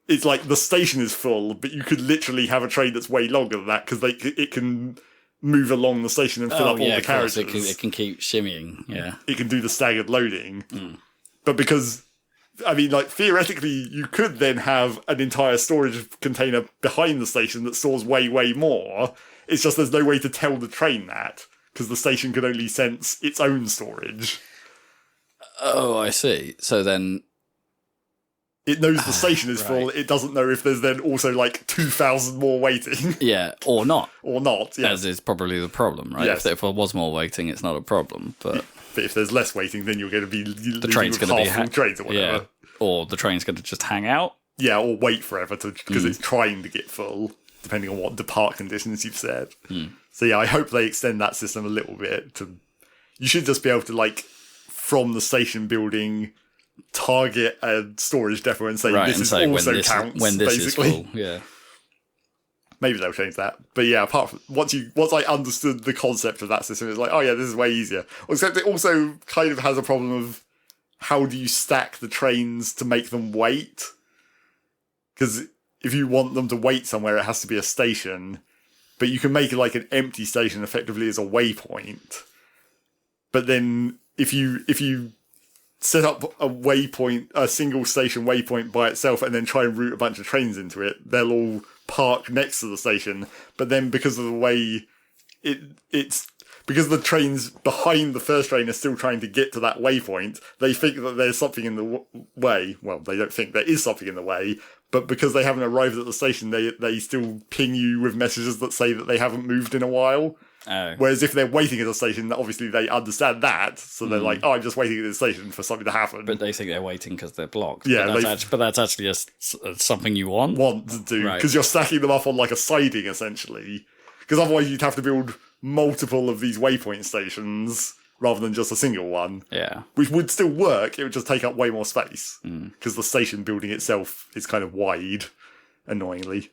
Speaker 3: It's like the station is full, but you could literally have a train that's way longer than that, because it can move along the station and fill up all the carriages.
Speaker 4: It can keep shimmying, yeah.
Speaker 3: It can do the staggered loading. But because, theoretically, you could then have an entire storage container behind the station that stores way, way more. It's just there's no way to tell the train that, because the station can only sense its own storage.
Speaker 4: Oh, I see. So then...
Speaker 3: It knows the station is full. It doesn't know if there's then also 2,000 more waiting.
Speaker 4: Yeah, or not.
Speaker 3: Or not, yes.
Speaker 4: As is probably the problem, right?
Speaker 3: Yes.
Speaker 4: If there was more waiting, it's not a problem. But
Speaker 3: if there's less waiting, then you're going to be
Speaker 4: the train's going to be
Speaker 3: full trains or whatever.
Speaker 4: Yeah. Or the train's going to just hang out.
Speaker 3: Yeah, or wait forever because it's trying to get full, depending on what depart conditions you've said. So yeah, I hope they extend that system a little bit. You should just be able to, from the station building, target a storage depot and say this is also counts
Speaker 4: when this
Speaker 3: basically.
Speaker 4: Is full. Yeah,
Speaker 3: maybe they'll change that. But yeah, apart from once I understood the concept of that system, it's like, oh yeah, this is way easier. Except it also kind of has a problem of how do you stack the trains to make them wait? Because if you want them to wait somewhere, it has to be a station. But you can make it an empty station effectively as a waypoint. But then if you set up a single station waypoint by itself and then try and route a bunch of trains into it, they'll all park next to the station. But then because of the way because the trains behind the first train are still trying to get to that waypoint, they think that there's something in the way. Well, they don't think there is something in the way, but because they haven't arrived at the station, they still ping you with messages that say that they haven't moved in a while.
Speaker 4: Oh.
Speaker 3: Whereas if they're waiting at a station, obviously they understand that, so they're like, "Oh, I'm just waiting at the station for something to happen."
Speaker 4: But they think they're waiting because they're blocked.
Speaker 3: Yeah,
Speaker 4: but that's actually something you want
Speaker 3: to do,
Speaker 4: right?
Speaker 3: Because you're stacking them up on a siding essentially. Because otherwise, you'd have to build multiple of these waypoint stations rather than just a single one.
Speaker 4: Yeah,
Speaker 3: which would still work. It would just take up way more space because the station building itself is kind of wide. Annoyingly.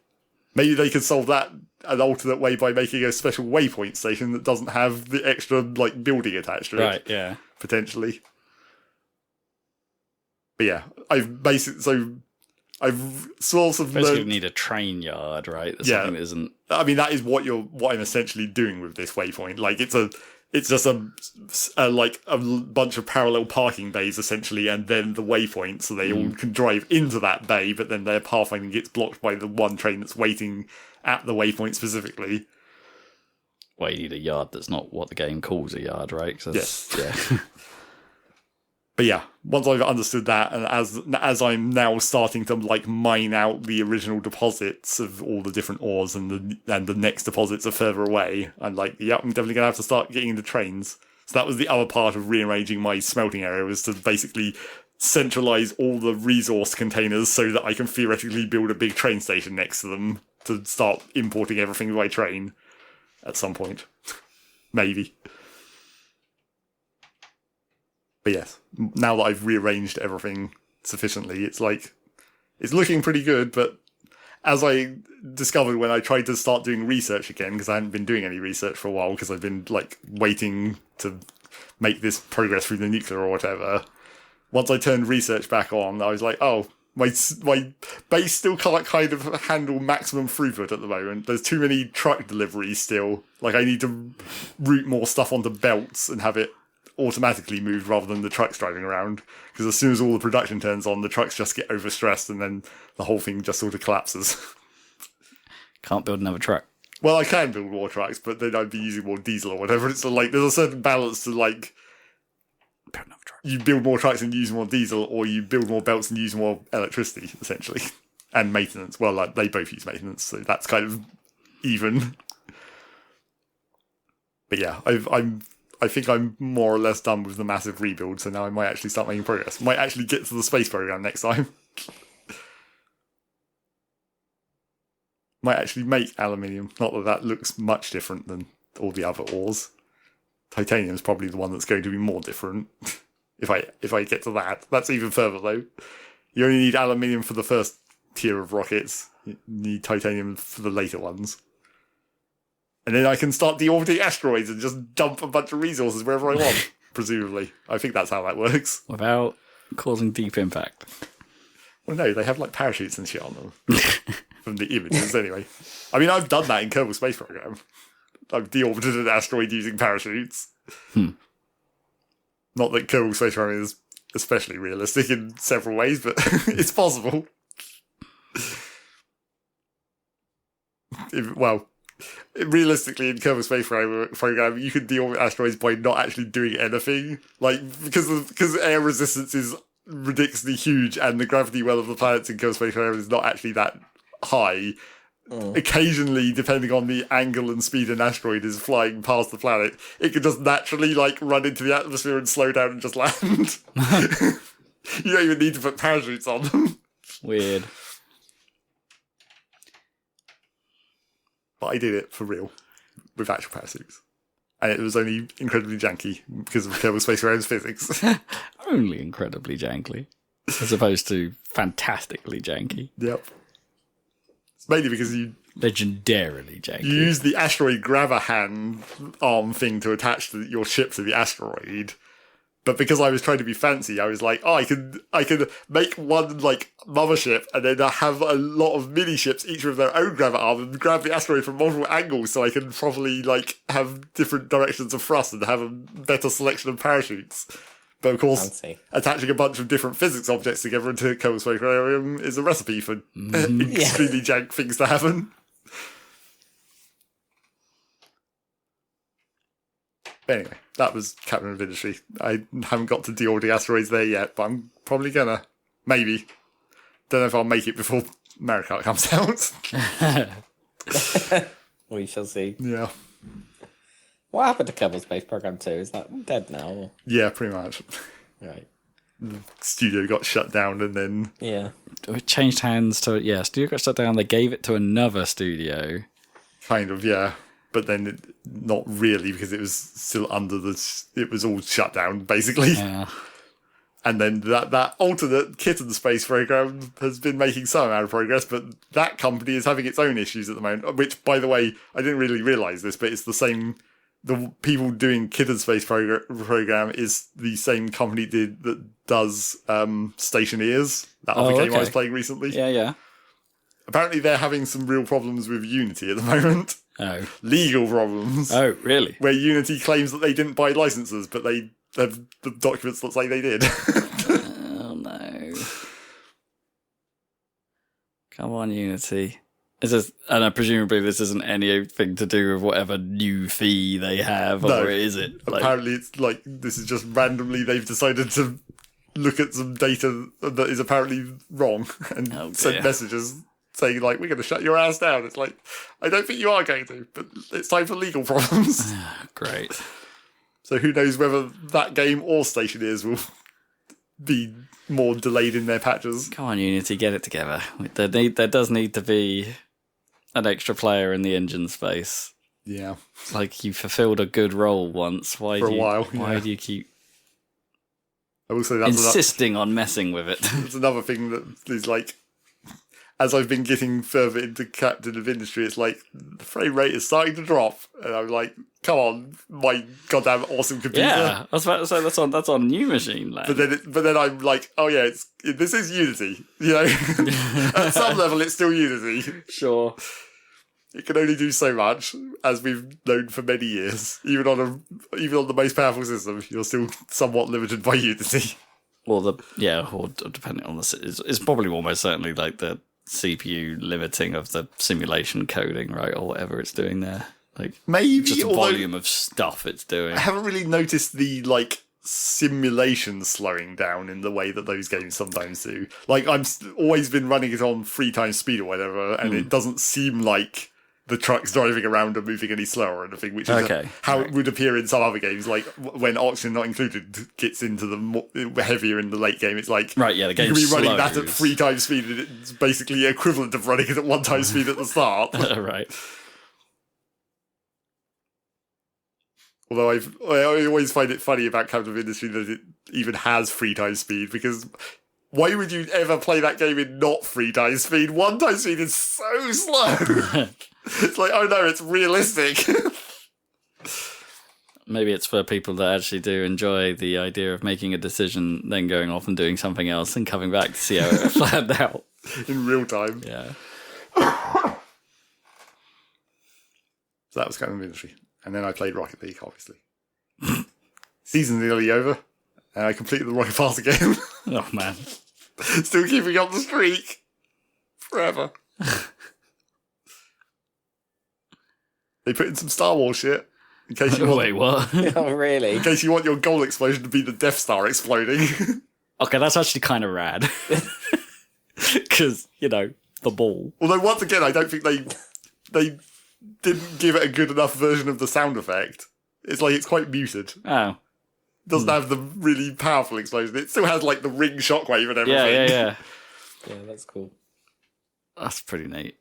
Speaker 3: Maybe they could solve that an alternate way by making a special waypoint station that doesn't have the extra building attached to it.
Speaker 4: Right, yeah.
Speaker 3: Potentially. But yeah, I've sort of
Speaker 4: basically need a train yard, right? That's something that isn't.
Speaker 3: I mean, that is what I'm essentially doing with this waypoint. It's just a bunch of parallel parking bays essentially, and then the waypoint, so they all can drive into that bay, but then their pathfinding gets blocked by the one train that's waiting at the waypoint specifically.
Speaker 4: Well, you need a yard that's not what the game calls a yard, right?
Speaker 3: Yes.
Speaker 4: Yeah.
Speaker 3: But yeah, once I've understood that, and as I'm now starting to mine out the original deposits of all the different ores, and the next deposits are further away, I'm I'm definitely gonna have to start getting into trains. So that was the other part of rearranging my smelting area, was to basically centralize all the resource containers so that I can theoretically build a big train station next to them to start importing everything by train at some point, maybe. But yes, now that I've rearranged everything sufficiently, it's looking pretty good, but as I discovered when I tried to start doing research again, because I hadn't been doing any research for a while, because I've been like waiting to make this progress through the nuclear or whatever. Once I turned research back on, I was like, oh, my base still can't kind of handle maximum throughput at the moment. There's too many truck deliveries still. Like, I need to route more stuff onto belts and have it automatically moved rather than the trucks driving around. Because as soon as all the production turns on, the trucks just get overstressed and then the whole thing just sort of collapses.
Speaker 4: Can't build another truck.
Speaker 3: Well, I can build more trucks, but then I'd be using more diesel or whatever. It's like, there's a certain balance to like,
Speaker 4: Build another truck.
Speaker 3: you build more trucks and use more diesel, or you build more belts and use more electricity, essentially. And maintenance. Well, like, they both use maintenance, so that's kind of even. But yeah, I think I'm more or less done with the massive rebuild, so now I might actually start making progress. Might actually get to the space program next time. Might actually make aluminium. Not that that looks much different than all the other ores. Titanium's probably the one that's going to be more different. if I get to that. That's even further though. You only need aluminium for the first tier of rockets. You need titanium for the later ones. And then I can start deorbiting asteroids and just dump a bunch of resources wherever I want, presumably. I think that's how that works.
Speaker 4: Without causing deep impact.
Speaker 3: Well, no, they have like parachutes and shit on them. From the images, anyway. I mean, I've done that in Kerbal Space Program. I've deorbited an asteroid using parachutes. Not that Kerbal Space Program is especially realistic in several ways, but it's possible. Realistically, in Kerbal Space Program, you can deorbit asteroids by not actually doing anything. Like, because air resistance is ridiculously huge, and the gravity well of the planets in Kerbal Space Program is not actually that high. Occasionally, depending on the angle and speed an asteroid is flying past the planet, it can just naturally like run into the atmosphere and slow down and just land. You don't even need to put parachutes on them.
Speaker 4: Weird.
Speaker 3: But I did it for real with actual parachutes. And it was only incredibly janky because of Kerbal Space Program's physics.
Speaker 4: Only incredibly janky. As opposed to fantastically janky.
Speaker 3: Yep. It's mainly because you
Speaker 4: Legendarily janky.
Speaker 3: you use the asteroid grabber hand arm thing to attach your ship to the asteroid. But because I was trying to be fancy, I was like, oh, I could make one like mothership and then have a lot of mini ships, each with their own grabber arm, and grab the asteroid from multiple angles, so I can properly like have different directions of thrust and have a better selection of parachutes. But of course,
Speaker 5: Fancy.
Speaker 3: attaching a bunch of different physics objects together into Kerbal Space Program is a recipe for extremely jank things to happen. But anyway, that was Captain of Industry. I haven't got to deorbiting asteroids there yet, but I'm probably gonna. Maybe. Don't know if I'll make it before Marikart comes out.
Speaker 5: We shall see.
Speaker 3: Yeah.
Speaker 5: What happened to Kerbal Space Program 2? Is that dead now? Or?
Speaker 3: Yeah, pretty much.
Speaker 5: Right.
Speaker 3: Studio got shut down and then...
Speaker 5: Yeah.
Speaker 4: It changed hands to... Yeah, studio got shut down. They gave it to another studio.
Speaker 3: Kind of, yeah. But then not really, because it was still under the... It was all shut down, basically.
Speaker 4: Yeah.
Speaker 3: And then that alternate Kitten Space Program has been making some amount of progress, but that company is having its own issues at the moment, which, by the way, I didn't really realise this, but it's the same... The people doing Kitten Space Program is the same company that does Stationeers, that other game I was playing recently.
Speaker 4: Yeah.
Speaker 3: Apparently they're having some real problems with Unity at the moment.
Speaker 4: Oh.
Speaker 3: Legal problems.
Speaker 4: Oh, really?
Speaker 3: Where Unity claims that they didn't buy licenses, but they have the documents that say they did.
Speaker 4: Oh, no. Come on, Unity. And presumably this isn't anything to do with whatever new fee they have, or is it?
Speaker 3: Apparently it's like, this is just randomly they've decided to look at some data that is apparently wrong and send messages saying, like, we're going to shut your ass down. It's like, I don't think you are going to, but it's time for legal problems.
Speaker 4: Great.
Speaker 3: So who knows whether that game or Stationeers will be more delayed in their patches.
Speaker 4: Come on, Unity, get it together. There does need to be an extra player in the engine space.
Speaker 3: Yeah.
Speaker 4: Like, you fulfilled a good role once. Why do you keep
Speaker 3: I will say that's
Speaker 4: insisting on messing with it?
Speaker 3: It's another thing that is like, as I've been getting further into Captain of Industry, it's like the frame rate is starting to drop, and I'm like, come on, my goddamn awesome computer.
Speaker 4: Yeah, I was about to say that's on new machine land.
Speaker 3: But then I'm like, oh yeah, this is Unity. You know, at some level, it's still Unity.
Speaker 4: Sure.
Speaker 3: It can only do so much, as we've known for many years. Even on the most powerful system, you're still somewhat limited by Unity.
Speaker 4: Or depending on it's probably almost certainly like the CPU limiting of the simulation coding, right, or whatever it's doing there. Like
Speaker 3: maybe
Speaker 4: just the volume of stuff it's doing.
Speaker 3: I haven't really noticed the simulation slowing down in the way that those games sometimes do. Like I've always been running it on 3 times speed or whatever, and it doesn't seem like the trucks driving around are moving any slower or anything, which is how it would appear in some other games. Like when Oxygen Not Included gets into the heavier in the late game, it's like
Speaker 4: the game
Speaker 3: you can be running
Speaker 4: slows.
Speaker 3: that at 3 times speed, and it's basically equivalent of running it at 1 time speed at the start.
Speaker 4: Right.
Speaker 3: Although I always find it funny about Captain of Industry that it even has 3 times speed, because why would you ever play that game in not 3 times speed? 1 time speed is so slow. It's like, oh no, it's realistic.
Speaker 4: Maybe it's for people that actually do enjoy the idea of making a decision, then going off and doing something else and coming back to see how it planned out.
Speaker 3: In real time.
Speaker 4: Yeah.
Speaker 3: So that was Captain of Industry. And then I played Rocket League, obviously. Season's nearly over. And I completed the Rocket Pass again.
Speaker 4: Oh, man.
Speaker 3: Still keeping up the streak. Forever. They put in some Star Wars shit. In case you want,
Speaker 4: Wait, what?
Speaker 5: Oh, really?
Speaker 3: in case you want your goal explosion to be the Death Star exploding.
Speaker 4: Okay, that's actually kind of rad. Because, the ball.
Speaker 3: Although, once again, I don't think they didn't give it a good enough version of the sound effect. It's like, it's quite muted.
Speaker 4: Oh.
Speaker 3: Doesn't have the really powerful explosion. It still has, like, the ring shockwave and everything.
Speaker 4: Yeah.
Speaker 5: Yeah, that's cool.
Speaker 4: That's pretty neat.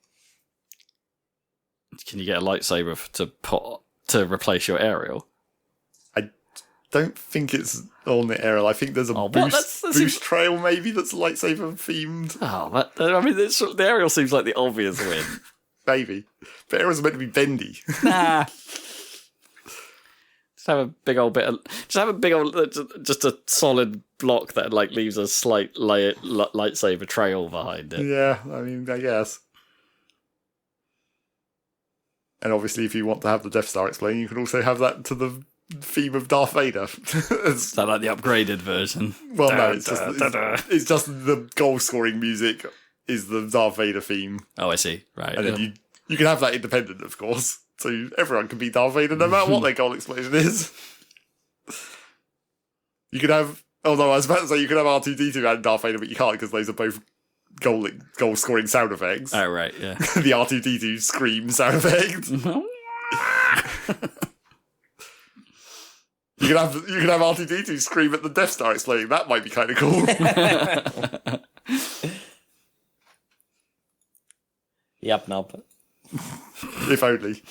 Speaker 4: Can you get a lightsaber to replace your aerial?
Speaker 3: I don't think it's on the aerial. I think there's a boost trail maybe that's lightsaber themed.
Speaker 4: Oh, the aerial seems like the obvious win.
Speaker 3: Maybe. But aerials are meant to be bendy.
Speaker 4: Nah. Just have a big old just a solid block that leaves a slight lightsaber trail behind it.
Speaker 3: Yeah, I mean, I guess. And obviously, if you want to have the Death Star exploding, you can also have that to the theme of Darth Vader.
Speaker 4: Is that like the upgraded version?
Speaker 3: Well, no, it's just the goal-scoring music is the Darth Vader theme.
Speaker 4: Oh, I see. Right.
Speaker 3: And then you can have that independent, of course. So everyone can be Darth Vader no matter what their goal explosion is. You could have... Oh, no, I was about to say you could have R2-D2 and Darth Vader, but you can't because those are both goal-scoring sound effects.
Speaker 4: Oh, right, yeah.
Speaker 3: The R2-D2 scream sound effect. You can have R2-D2 scream at the Death Star exploding. That might be kind of cool.
Speaker 5: Yup, nope.
Speaker 3: If only.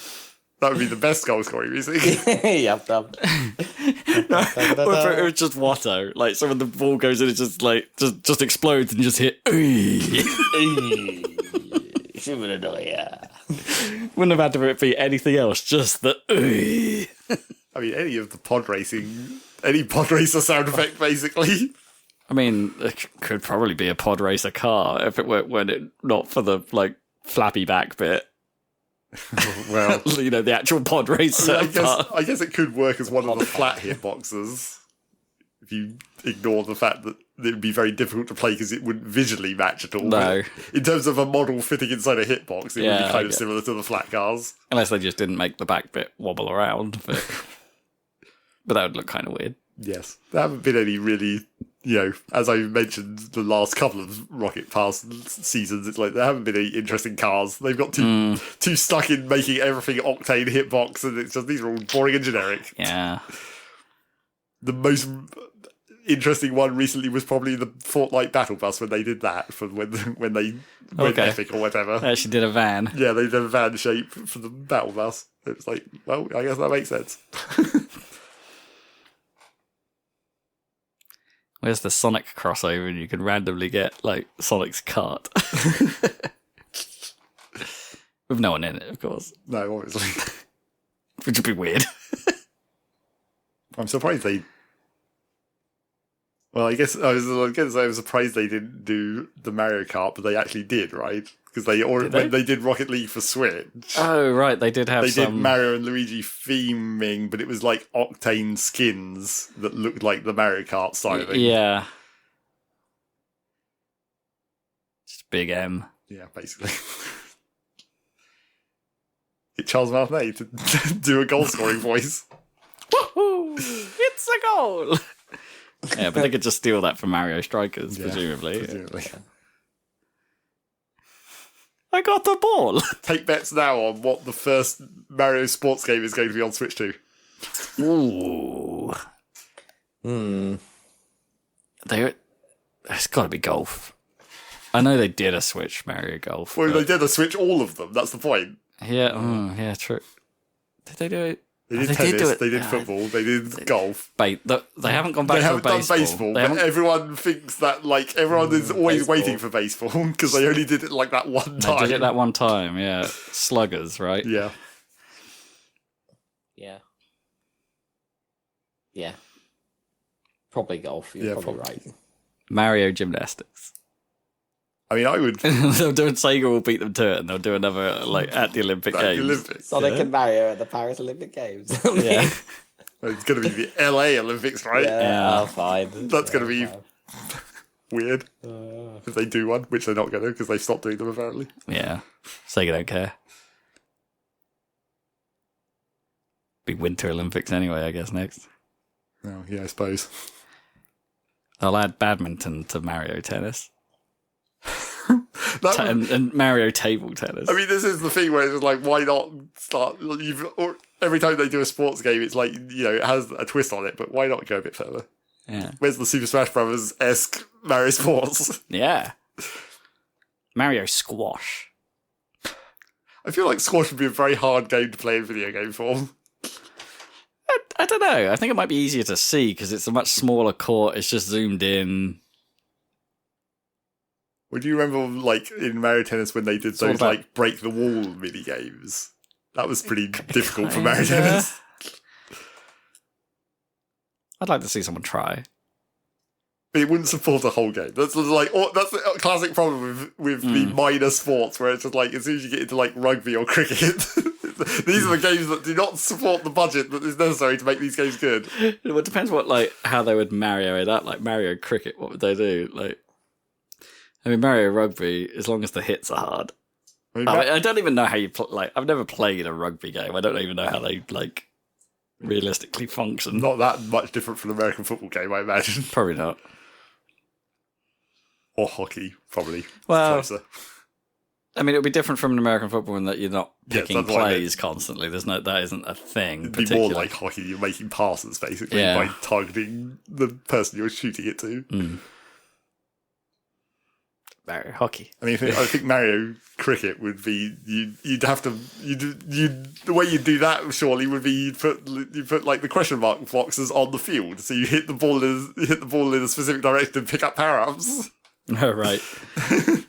Speaker 3: That would be the best goal-scoring music.
Speaker 5: Yup, nope.
Speaker 4: Or if it was just Watto. So when the ball goes in, it just explodes and you just hit. Wouldn't have had to be anything else, just the.
Speaker 3: I mean, any pod racer sound effect, basically.
Speaker 4: I mean, it could probably be a pod racer car if it weren't not for the flappy back bit.
Speaker 3: Well,
Speaker 4: the actual pod racer.
Speaker 3: I guess it could work as one of the flat hitboxes if you ignore the fact that it would be very difficult to play because it wouldn't visually match at all.
Speaker 4: No.
Speaker 3: In terms of a model fitting inside a hitbox, it would be kind of similar to the flat cars.
Speaker 4: Unless they just didn't make the back bit wobble around, but that would look kind of weird.
Speaker 3: Yes, there haven't been any really. As I mentioned, the last couple of Rocket Pass seasons, it's like there haven't been any interesting cars. They've got too stuck in making everything octane hitbox, and it's just these are all boring and generic.
Speaker 4: Yeah.
Speaker 3: The most interesting one recently was probably the Fortnite Battle Bus when they did that for when they went epic or whatever.
Speaker 4: They actually did a van.
Speaker 3: Yeah, they did a van shape for the Battle Bus. It was like, well, I guess that makes sense.
Speaker 4: Where's the Sonic crossover and you can randomly get, like, Sonic's cart? With no one in it, of course.
Speaker 3: No, obviously.
Speaker 4: Which would be weird.
Speaker 3: I'm surprised they... Well, I guess I was surprised they didn't do the Mario Kart, but they actually did, right? Because when they did Rocket League for Switch.
Speaker 4: Oh, right, they did have
Speaker 3: did Mario and Luigi theming, but it was like Octane skins that looked like the Mario Kart styling.
Speaker 4: Yeah. Just big M.
Speaker 3: Yeah, basically. Get Charles Martinet to do a goal scoring voice.
Speaker 4: Woohoo! It's a goal! Yeah, but they could just steal that from Mario Strikers, presumably. I got the ball!
Speaker 3: Take bets now on what the first Mario sports game is going to be on Switch 2.
Speaker 4: Ooh. It's got to be golf. I know they did a Switch Mario Golf.
Speaker 3: Well, they did a Switch all of them, that's the point.
Speaker 4: Yeah, true. Did they do it?
Speaker 3: They did tennis, they did football, they did golf.
Speaker 4: They haven't gone back to baseball.
Speaker 3: They haven't done baseball, but everyone thinks that, like, everyone is always waiting for baseball because they only did it, like, that one time.
Speaker 4: They did it that one time, yeah. Sluggers, right?
Speaker 3: Yeah.
Speaker 5: Yeah. Probably golf, you're probably right.
Speaker 4: Mario Gymnastics.
Speaker 3: I mean, I would...
Speaker 4: They'll do it, Sega will beat them to it, and they'll do another, like, at the Olympic Games.
Speaker 3: Olympics.
Speaker 5: Sonic and Mario at the Paris Olympic Games.
Speaker 4: Yeah.
Speaker 3: It's going to be the LA Olympics, right?
Speaker 5: Yeah. Oh, fine.
Speaker 3: That's going to be weird if they do one, which they're not going to because they stopped doing them, apparently.
Speaker 4: Yeah. Sega don't care. Be Winter Olympics anyway, I guess, next.
Speaker 3: Oh, yeah, I suppose.
Speaker 4: I'll add badminton to Mario Tennis.
Speaker 3: That
Speaker 4: and Mario Table Tennis.
Speaker 3: I mean, this is the thing where it's just like, why not start... every time they do a sports game, it's like, it has a twist on it, but why not go a bit further?
Speaker 4: Yeah.
Speaker 3: Where's the Super Smash Bros.-esque Mario Sports?
Speaker 4: Yeah. Mario Squash.
Speaker 3: I feel like squash would be a very hard game to play in video game form.
Speaker 4: I don't know. I think it might be easier to see because it's a much smaller court. It's just zoomed in.
Speaker 3: Well, do you remember, like, in Mario Tennis when they did those, like, break the wall mini games? That was pretty difficult for Mario Tennis.
Speaker 4: I'd like to see someone try.
Speaker 3: But it wouldn't support a whole game. That's like that's the classic problem with the minor sports, where it's just like as soon as you get into like rugby or cricket, these are the games that do not support the budget that is necessary to make these games good.
Speaker 4: Well, it depends how they would Mario it up. Like Mario Cricket, what would they do? Like, I mean, Mario Rugby, as long as the hits are hard. I don't even know how you play. I've never played a rugby game. I don't even know how they realistically function.
Speaker 3: Not that much different from an American football game, I imagine.
Speaker 4: Probably not.
Speaker 3: Or hockey, probably.
Speaker 4: Well,
Speaker 3: closer.
Speaker 4: I mean, it would be different from an American football in that you're not picking
Speaker 3: that's what I
Speaker 4: plays constantly. That isn't a thing.
Speaker 3: It'd be more like hockey. You're making passes, basically, by targeting the person you're shooting it to.
Speaker 4: Mario Hockey.
Speaker 3: I mean, I think Mario Cricket would be you'd have to the way you do that surely would be you put like the question mark boxes on the field, so you hit the ball in a specific direction and pick up power ups.
Speaker 4: Oh right. I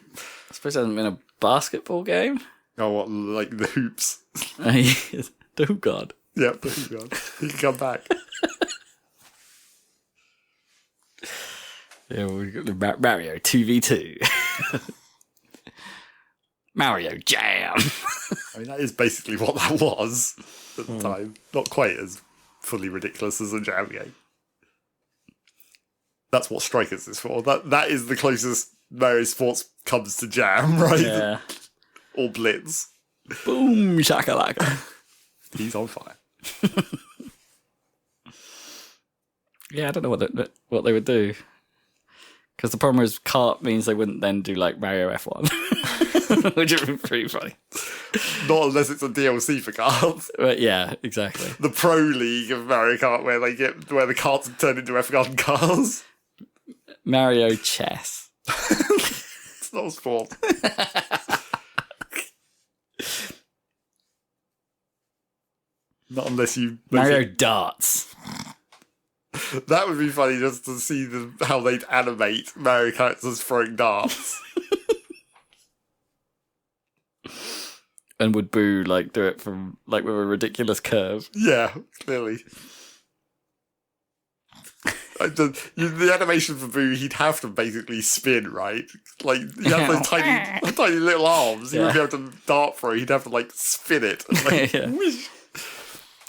Speaker 4: suppose it hasn't been a basketball game.
Speaker 3: Oh, what, like the hoops?
Speaker 4: Oh God.
Speaker 3: Yeah, the hoop god. He can come back.
Speaker 4: Yeah, we got Mario 2v2. Mario Jam.
Speaker 3: I mean, that is basically what that was at the time. Not quite as fully ridiculous as a jam game. That's what Strikers is for. That is the closest Mario Sports comes to jam, right?
Speaker 4: Yeah.
Speaker 3: Or Blitz.
Speaker 4: Boom shakalaka.
Speaker 3: He's on fire.
Speaker 4: Yeah, I don't know what they would do. Because the problem is kart means they wouldn't then do like Mario F1. Which would be pretty funny.
Speaker 3: Not unless it's a DLC for carts.
Speaker 4: But yeah, exactly.
Speaker 3: The Pro League of Mario Kart where the carts turn into F1 cars.
Speaker 4: Mario Chess.
Speaker 3: It's not a sport. Not unless you...
Speaker 4: Mario Darts.
Speaker 3: That would be funny just to see how they'd animate Mario characters throwing darts.
Speaker 4: And would Boo like do it from like with a ridiculous curve?
Speaker 3: Yeah, clearly. The animation for Boo, he'd have to basically spin, right? Like, he has those tiny little arms. He wouldn't be able to dart throw. He'd have to, like, spin it. And, like, whoosh.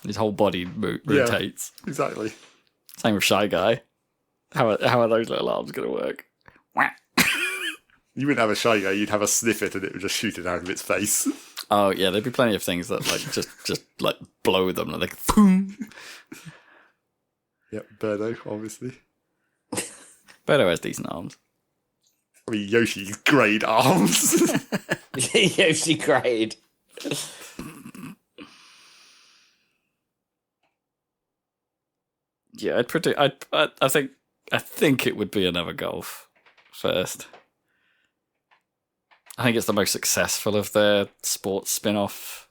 Speaker 4: His whole body rotates.
Speaker 3: Yeah, exactly.
Speaker 4: Same with Shy Guy. How are those little arms going to work?
Speaker 3: You wouldn't have a Shy Guy, you'd have a Sniffet and it would just shoot it out of its face.
Speaker 4: Oh, yeah, there'd be plenty of things that, like, just like, blow them. And like, boom.
Speaker 3: Yep, Birdo, obviously.
Speaker 4: Birdo has decent arms.
Speaker 3: I mean, Yoshi's great arms.
Speaker 5: Yoshi grade.
Speaker 4: Yeah, I'd predict. I think it would be another Golf first. I think it's the most successful of their sports spin-off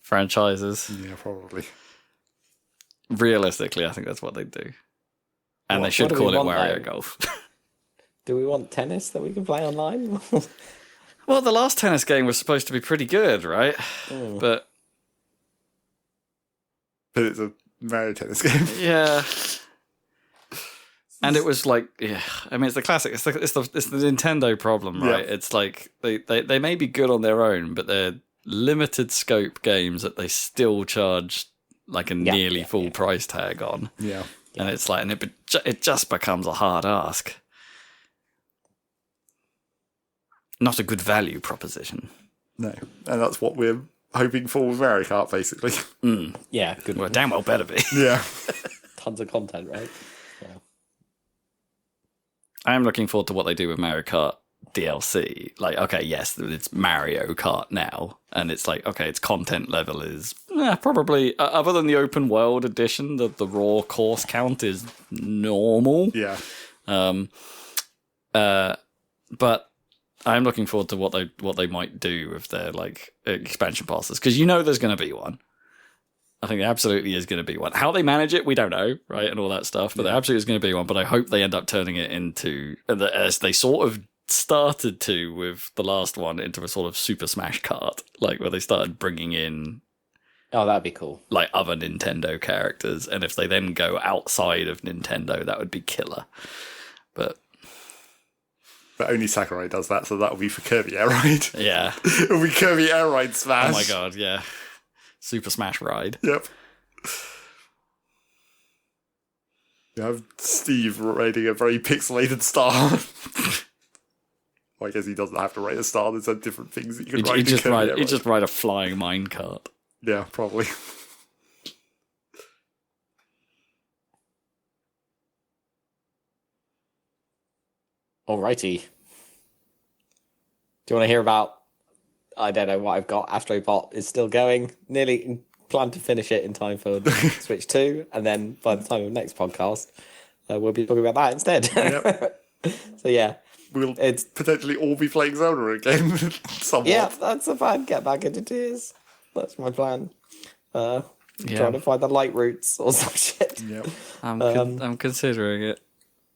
Speaker 4: franchises.
Speaker 3: Yeah, probably.
Speaker 4: Realistically, I think that's what they'd do. And
Speaker 5: What-
Speaker 4: they should
Speaker 5: what do we
Speaker 4: call it
Speaker 5: want,
Speaker 4: Wario
Speaker 5: though?
Speaker 4: Golf.
Speaker 5: Do we want tennis that we can play online?
Speaker 4: Well, the last tennis game was supposed to be pretty good, right? But
Speaker 3: But it's a Mario Tennis game.
Speaker 4: yeah. And it was like, yeah, I mean, it's the classic. It's the Nintendo problem, right?
Speaker 3: Yeah.
Speaker 4: It's like they may be good on their own, but they're limited scope games that they still charge like a nearly full price tag on.
Speaker 3: Yeah.
Speaker 4: And it's like, and it just becomes a hard ask. Not a good value proposition.
Speaker 3: No. And that's what we're hoping for with Mario Kart, basically.
Speaker 5: Yeah, good.
Speaker 4: Well, damn well better be.
Speaker 3: Yeah.
Speaker 5: Tons of content, right?
Speaker 4: I am looking forward to what they do with Mario Kart DLC. Like, okay, yes, it's Mario Kart now, and it's like, okay, its content level is probably, other than the open world edition, the raw course count is normal.
Speaker 3: Yeah.
Speaker 4: But I'm looking forward to what they might do with their like expansion passes, because you know there's going to be one. I think there absolutely is going to be one. How they manage it, we don't know, right, and all that stuff. But there absolutely is going to be one. But I hope they end up turning it into, as they sort of started to with the last one, into a sort of Super Smash Kart, like where they started bringing in
Speaker 5: Oh, that'd be cool.
Speaker 4: like other Nintendo characters, and if they then go outside of Nintendo, that would be killer. But
Speaker 3: only Sakurai does that, so that'll be for Kirby Air Ride.
Speaker 4: yeah,
Speaker 3: It'll be Kirby Air Ride Smash.
Speaker 4: oh my god, yeah, Super Smash Ride.
Speaker 3: Yep. You have Steve raiding a very pixelated star. Well, I guess he doesn't have to raid a star. There's different things that you can ride.
Speaker 4: He'd just ride a flying minecart.
Speaker 3: Yeah, probably.
Speaker 5: Alrighty. Do you want to hear about? I don't know what I've got. Astro Bot is still going. Nearly plan to finish it in time for Switch 2, and then by the time of next podcast, we'll be talking about that instead.
Speaker 3: Yep.
Speaker 5: So yeah,
Speaker 3: We'll
Speaker 5: it's
Speaker 3: potentially all be playing Zelda again. Somewhat.
Speaker 5: yeah, that's the plan. Get back into tears. That's my plan. Trying to find the light routes or some shit.
Speaker 3: Yep.
Speaker 4: I'm considering it.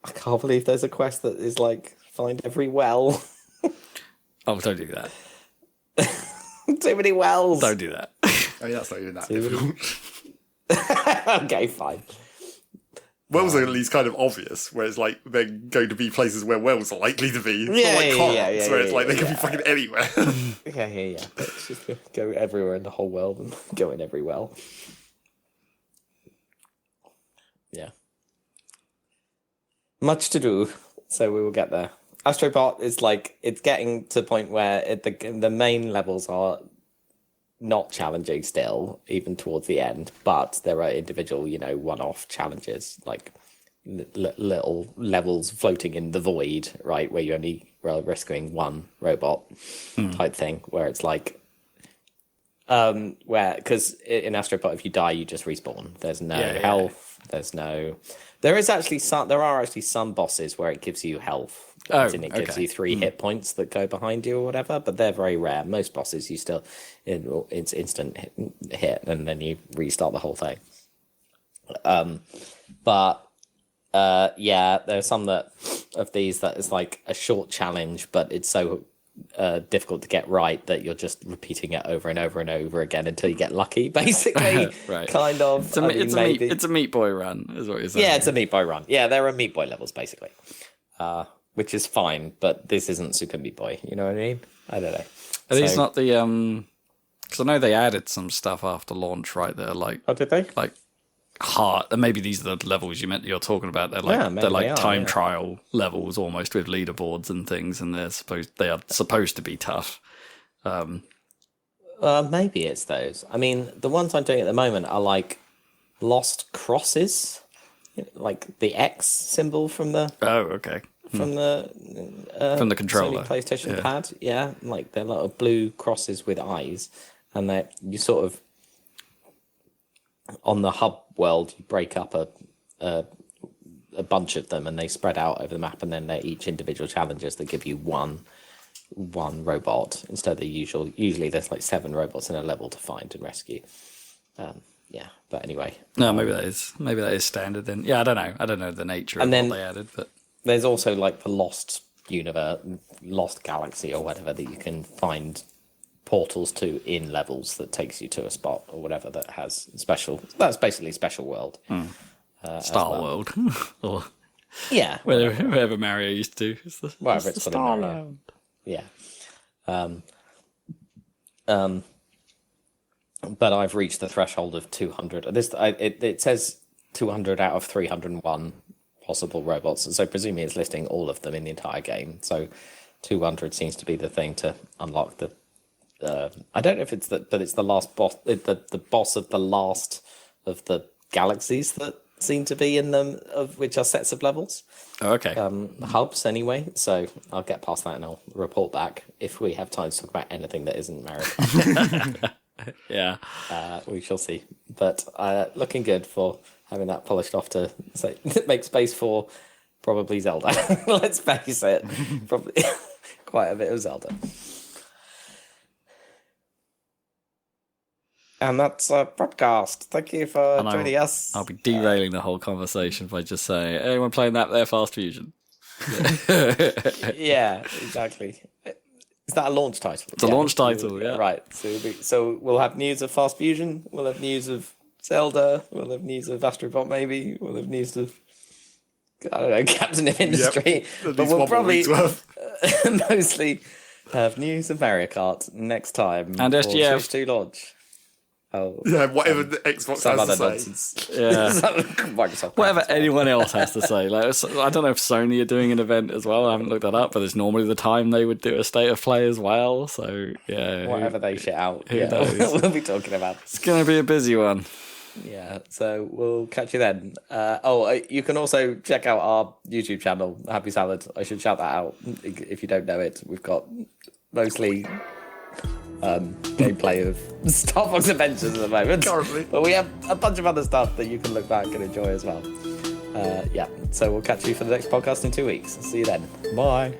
Speaker 5: I can't believe there's a quest that is like find every well.
Speaker 4: Oh, don't do that.
Speaker 5: Too many wells.
Speaker 4: Don't do that.
Speaker 3: I mean, that's not even that difficult.
Speaker 5: Okay, fine.
Speaker 3: Wells are at least kind of obvious, where it's like they're going to be places where wells are likely to be. It's not
Speaker 5: Yeah,
Speaker 3: like
Speaker 5: yeah,
Speaker 3: cars,
Speaker 5: yeah,
Speaker 3: where it's
Speaker 5: yeah,
Speaker 3: like they
Speaker 5: yeah.
Speaker 3: could be fucking anywhere.
Speaker 5: Yeah. Let's just go everywhere in the whole world and go in every well. Yeah. Much to do, so we will get there. Astrobot is like, it's getting to the point where the main levels are not challenging still, even towards the end, but there are individual, one-off challenges, like little levels floating in the void, right, where you only risking one robot type thing, where it's like, because in Astrobot, if you die, you just respawn. There's no health. There's no. There are actually some bosses where it gives you health. And it gives you 3 hit points that go behind you or whatever, but they're very rare. Most bosses, you still it's instant hit, and then you restart the whole thing. But Yeah, there's some of these that is like a short challenge, but it's so difficult to get right that you're just repeating it over and over and over again until you get lucky, basically.
Speaker 4: Right.
Speaker 5: Kind of.
Speaker 4: It's a Meat Boy run, is what you're saying.
Speaker 5: Yeah, it's a Meat Boy run. Yeah, there are Meat Boy levels, basically. Which is fine, but this isn't Super Meat Boy. You know what I mean? I don't know.
Speaker 4: Are these not the because I know they added some stuff after launch, right? They're like,
Speaker 5: Oh, did they?
Speaker 4: like hard, and maybe these are the levels you're talking about. They're like
Speaker 5: Yeah, maybe they are,
Speaker 4: time
Speaker 5: yeah.
Speaker 4: trial levels almost with leaderboards and things, and they are supposed to be tough.
Speaker 5: Maybe it's those. I mean, the ones I'm doing at the moment are like lost crosses, like the X symbol from the
Speaker 4: Okay.
Speaker 5: from the
Speaker 4: controller.
Speaker 5: Sony PlayStation pad. Yeah, like they're little blue crosses with eyes, and they you sort of on the hub world you break up a bunch of them, and they spread out over the map, and then they're each individual challenges that give you one robot instead of the usual. Usually there's like 7 robots in a level to find and rescue. Yeah, but anyway.
Speaker 4: No, maybe that is standard then. Yeah, I don't know the nature of
Speaker 5: then-
Speaker 4: what they added, but
Speaker 5: There's also like the Lost Universe, Lost Galaxy or whatever that you can find portals to in levels that takes you to a spot or whatever that has special. That's basically special world.
Speaker 4: Star World or
Speaker 5: Yeah,
Speaker 4: whatever Mario used to do.
Speaker 5: whatever it's called in
Speaker 4: Star
Speaker 5: Mario.
Speaker 4: World.
Speaker 5: Yeah. But I've reached the threshold of 200. It says 200 out of 301 possible robots, and so presumably it's listing all of them in the entire game. So 200 seems to be the thing to unlock the. I don't know if it's but it's the last boss, the boss of the last of the galaxies that seem to be in them, of which are sets of levels.
Speaker 4: Oh, okay.
Speaker 5: Hubs anyway, so I'll get past that and I'll report back if we have time to talk about anything that isn't Mario.
Speaker 4: Yeah.
Speaker 5: We shall see, but looking good for having that polished off to say make space for probably Zelda. Let's face it, probably quite a bit of Zelda. And that's a podcast. Thank you for joining us.
Speaker 4: I'll be derailing the whole conversation by just saying, anyone playing that there Fast Fusion?
Speaker 5: Yeah, exactly. Is that a launch title?
Speaker 4: It's a launch title, yeah.
Speaker 5: Right. So we'll have news of Fast Fusion. We'll have news of Zelda. We'll have news of Astro Bot. Maybe we'll have news of I don't know, Captain of Industry.
Speaker 3: At
Speaker 5: But
Speaker 3: least
Speaker 5: we'll
Speaker 3: one more
Speaker 5: probably
Speaker 3: week's worth.
Speaker 5: mostly have news of Mario Kart next time
Speaker 4: And
Speaker 5: for
Speaker 4: SGF.
Speaker 5: Switch 2 launch. Oh,
Speaker 3: Yeah, whatever the Xbox
Speaker 5: some
Speaker 3: has
Speaker 5: other
Speaker 3: to say.
Speaker 5: nonsense.
Speaker 4: Yeah.
Speaker 5: Microsoft.
Speaker 4: Whatever anyone else has to say. Like, I don't know if Sony are doing an event as well. I haven't looked that up, but it's normally the time they would do a state of play as well. So, yeah.
Speaker 5: Whatever they shit out.
Speaker 4: who
Speaker 5: Yeah,
Speaker 4: knows?
Speaker 5: we'll be talking about.
Speaker 4: It's going to be a busy one.
Speaker 5: Yeah, so we'll catch you then. You can also check out our YouTube channel, Happy Salad. I should shout that out if you don't know it. We've got mostly gameplay of Star Fox Adventures at the moment.
Speaker 3: Currently.
Speaker 5: But we have a bunch of other stuff that you can look back and enjoy as well. Yeah, so we'll catch you for the next podcast in 2 weeks. See you then. Bye.